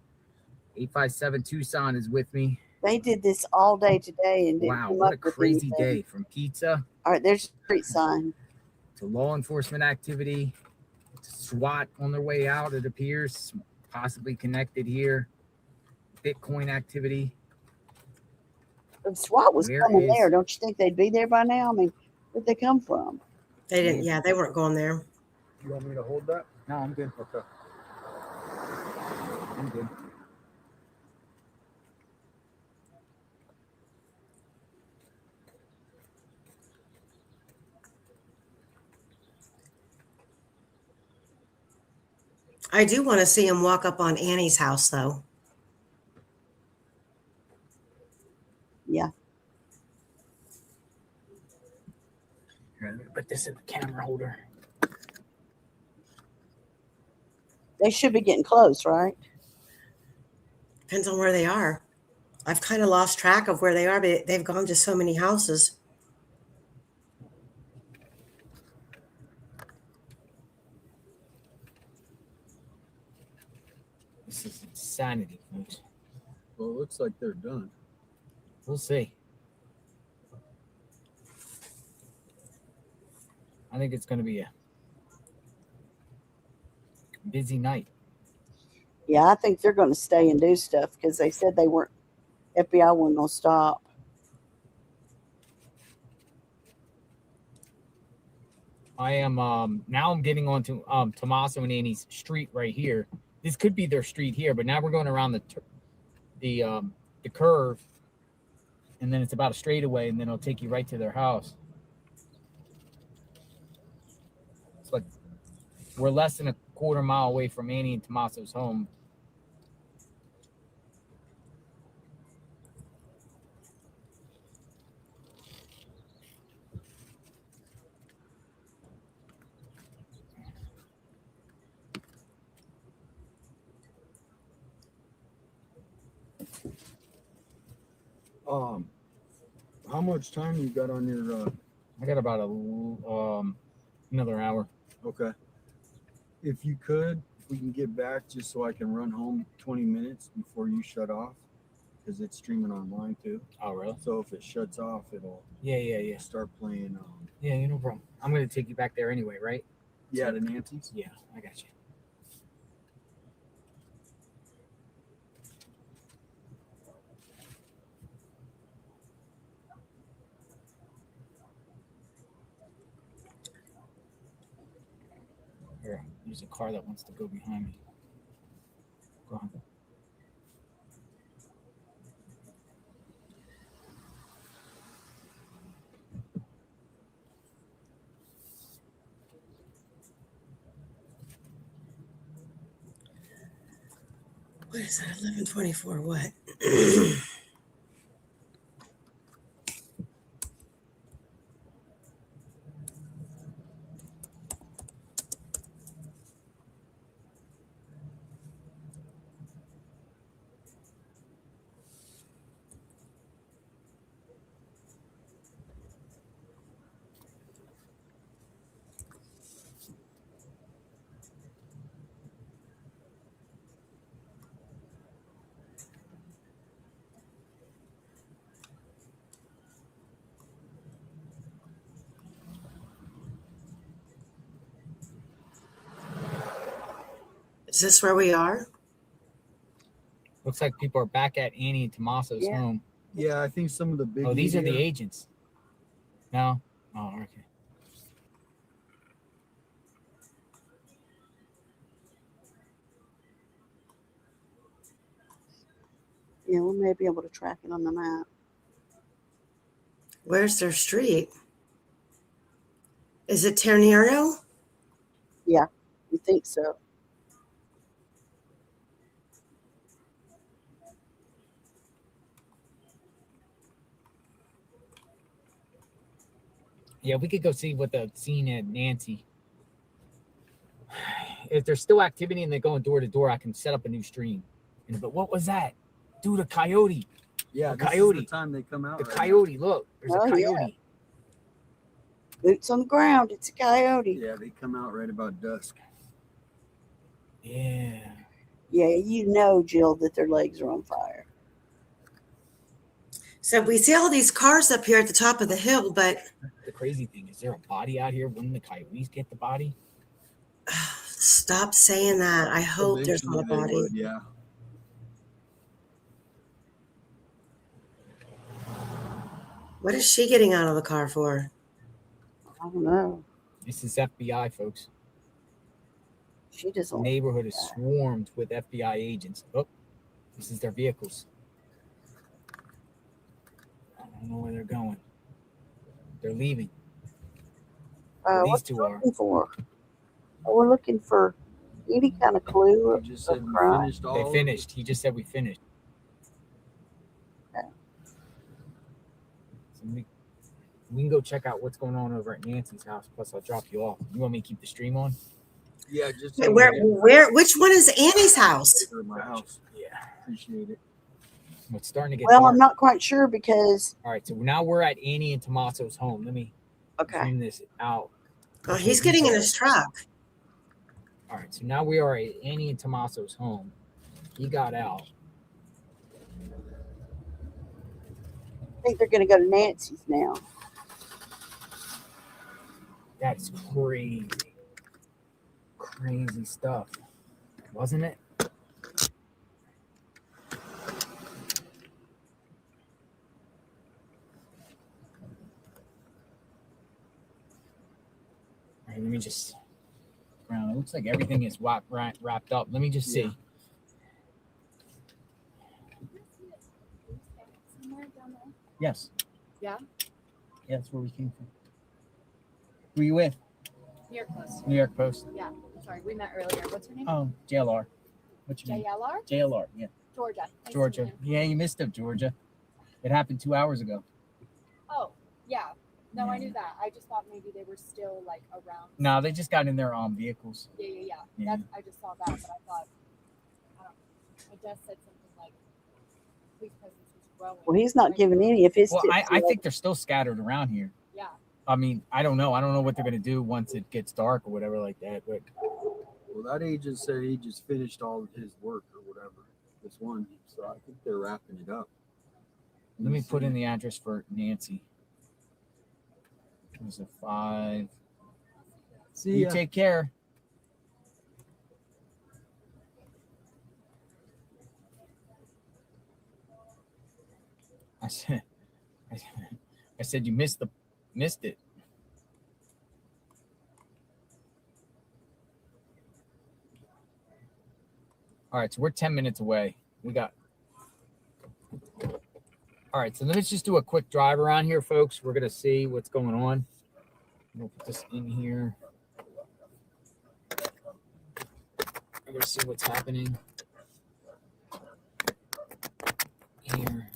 857 Tucson is with me. They did this all day today and didn't Wow, come what up a with crazy anything. day. From pizza All right, there's a street sign. to law enforcement activity to SWAT on their way out, it appears, possibly connected here. Bitcoin activity. If SWAT was Where coming is- there, don't you think they'd be there by now? I mean, where'd they come from? They didn't. Yeah, they weren't going there. You want me to hold that? No, I'm good. Okay. I'm good. I do want to see him walk up on Annie's house, though. Yeah. Here, let me put this in the camera holder. They should be getting close, right? Depends on where they are. I've kind of lost track of where they are, but they've gone to so many houses. This is insanity, folks. Well, it looks like they're done. We'll see. I think it's going to be a busy night. Yeah, I think they're going to stay and do stuff because they said they weren't. FBI wasn't going to stop. I am now I'm getting onto Tommaso and Annie's street right here. This could be their street here, but now we're going around the curve, and then it's about a straightaway, and then it'll take you right to their house. It's like we're less than a quarter mile away from Annie and Tommaso's home. How much time you got on your? I got about another hour. Okay. If you could, if we can get back just so I can run home 20 minutes before you shut off, because it's streaming online too. Oh, really? So if it shuts off, it'll Yeah. start playing. Yeah, no problem. I'm gonna take you back there anyway, right? Yeah, to Nancy's. Yeah, I got you. Here, there's a car that wants to go behind me. Go on. What is that? 1124. What? Is this where we are? Looks like people are back at Annie and Tommaso's home. Yeah, I think some of the big. Oh, these are the media- agents. No? Oh, okay. Yeah, we may be able to track it on the map. Where's their street? Is it Ternero? Yeah, you think so? Yeah, we could go see what the scene at Nancy. If there's still activity and they're going door to door, I can set up a new stream. But what was that? Dude, a coyote. Yeah, a this is coyote. the time they come out. The right coyote, look. There's Oh, a yeah. coyote. Boots on the ground. It's a coyote. now. Yeah, they come out right about dusk. Yeah. Yeah, you know, Jill, that their legs are on fire. So we see all these cars up here at the top of the hill, but The crazy thing is there a body out here? Wouldn't the coyotes get the body? stop saying that. I hope there's not a Eventually they body. would, yeah. What is she getting out of the car for? I don't know. This is FBI, folks. She just The neighborhood is swarmed with FBI agents. Oh, this is their vehicles. I don't know where they're going. They're leaving. These what's two we are. looking for? Oh, we're looking for any kind of clue of Just said we crime. finished all. They finished. He just said we finished. Okay. So we can go check out what's going on over at Nancy's house. Plus, I'll drop you off. You want me to keep the stream on? Yeah, just Wait, which one is Annie's house? my house. Yeah. Appreciate it. It's starting to get Well, dark. I'm not quite sure because. All right, so now we're at Annie and Tommaso's home. Let me zoom this out. Oh, he's getting in his truck. All right, so now we are at Annie and Tommaso's home. He got out. I think they're going to go to Nancy's now. That's crazy. Crazy stuff. Wasn't it? All right, let me just. It looks like everything is wrapped up. Let me just see. Yes. Yeah. Yeah, that's where we came from. Who are you with? New York Post. New York Post. Yeah. Sorry, we met earlier. What's her name? Oh, JLR. What's your name? JLR? JLR, yeah. Georgia. Nice to Georgia. meet you. Yeah, you missed it, Georgia. It happened 2 hours ago. Oh, yeah. No, I knew that. I just thought maybe they were still like around. No, they just got in their vehicles. Yeah. Yeah. I just saw that, but I thought, I don't know. My desk said something like police presence was growing. Well, he's not giving any of his Well, tips. I think they're still scattered around here. Yeah. I mean, I don't know. I don't know what they're going to do once it gets dark or whatever like that. But Well, that agent said he just finished all of his work or whatever. This one, so I think they're wrapping it up. let me put in the address for Nancy. It was a 5. See you ya. take care. I said you missed it. All right, so we're 10 minutes away. All right, so let's just do a quick drive around here, folks. We're gonna see what's going on. We'll put this in here. I'm gonna see what's happening here.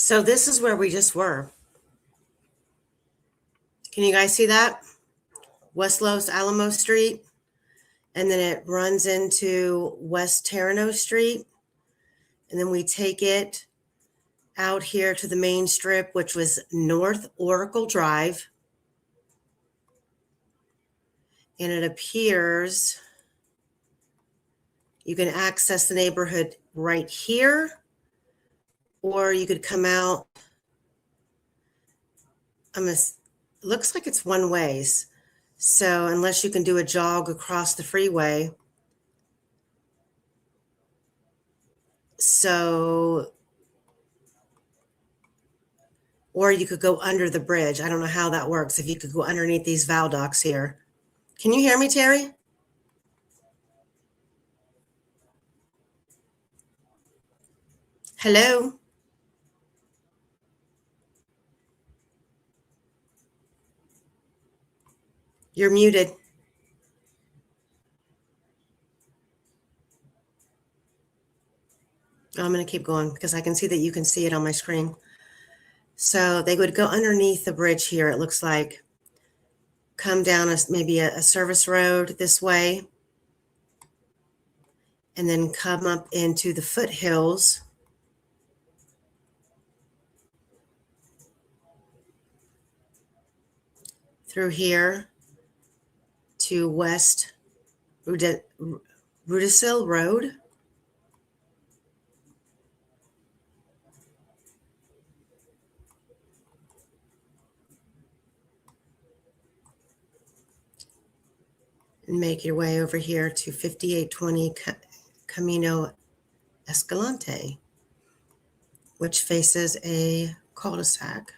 So this is where we just were. Can you guys see that? West Los Alamos Street. And then it runs into West Terrano Street. And then we take it out here to the main strip, which was North Oracle Drive. And it appears you can access the neighborhood right here, or you could come out. Looks like it's one ways. So unless you can do a jog across the freeway. So, or you could go under the bridge. I don't know how that works. If you could go underneath these viaducts here. Can you hear me, Terry? Hello? You're muted. I'm going to keep going because I can see that you can see it on my screen. So they would go underneath the bridge here, it looks like. Come down maybe a service road this way. and then come up into the foothills. Through here to West Rudisill Road. And make your way over here to 5820 Camino Escalante, which faces a cul-de-sac.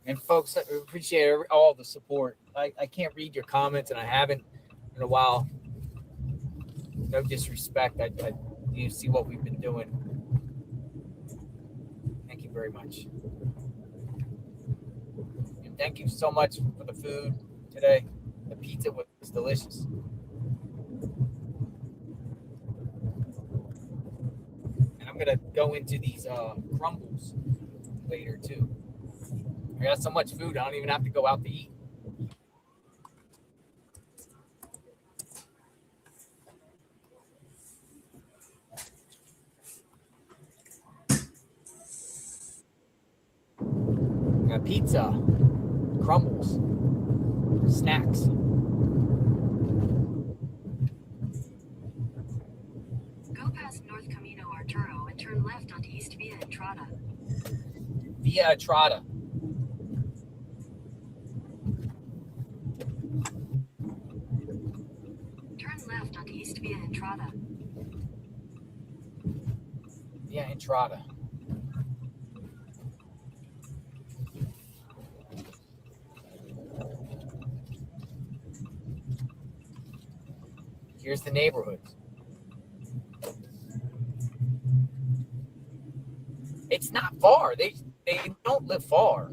And folks, I appreciate all the support. I can't read your comments, and I haven't in a while. No disrespect. You see what we've been doing. Thank you very much. And thank you so much for the food today. The pizza was delicious. And I'm gonna go into these crumbles later too. I got so much food, I don't even have to go out to eat. Got pizza, crumbles, snacks. Go past North Camino Arturo and turn left onto East Via Entrada. Via Entrada. Turn left onto East Via Entrada. Via Entrada. Here's the neighborhood. It's not far. They they don't live far.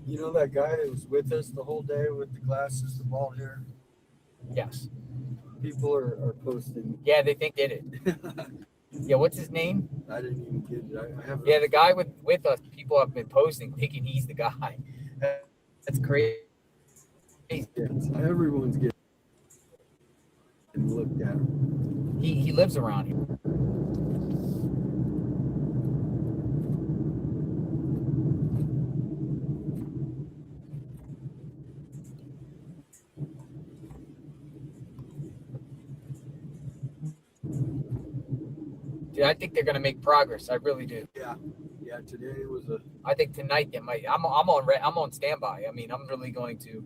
You know that guy that was with us the whole day with the glasses, the bald hair? Yes. People are posting. Yeah, they think did it. Yeah, what's his name? I didn't even get it. I have. Yeah, the guy with us. People have been posting thinking he's the guy. That's crazy. Yeah, everyone's getting looked at. He lives around here. Dude, I think they're gonna make progress. I really do. Yeah, yeah. Today was a. I think tonight they might. I'm on standby. I mean, I'm really going to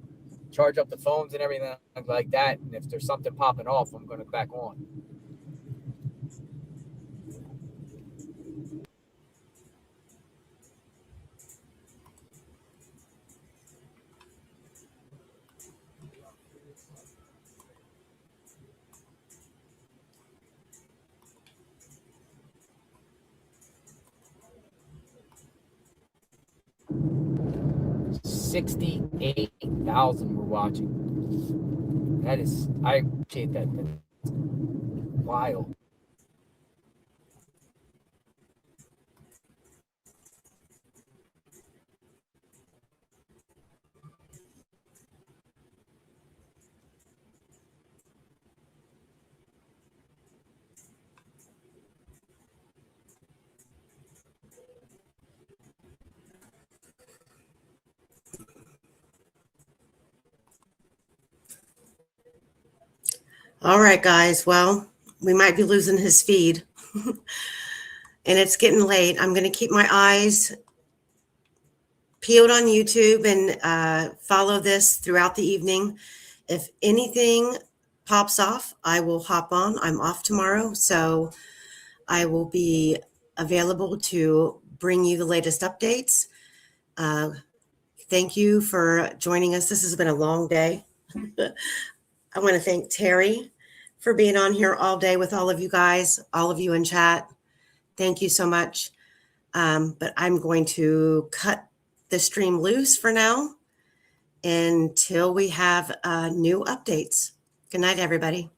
charge up the phones and everything like that. And if there's something popping off, I'm going to back on. $68,000 were watching. That is, I appreciate that. That's wild. All right, guys. Well, we might be losing his feed. And it's getting late. I'm going to keep my eyes peeled on YouTube and follow this throughout the evening. If anything pops off, I will hop on. I'm off tomorrow, so I will be available to bring you the latest updates. Thank you for joining us. This has been a long day. I want to thank Terry for being on here all day with all of you guys, all of you in chat. Thank you so much. But I'm going to cut the stream loose for now until we have new updates. Good night, everybody.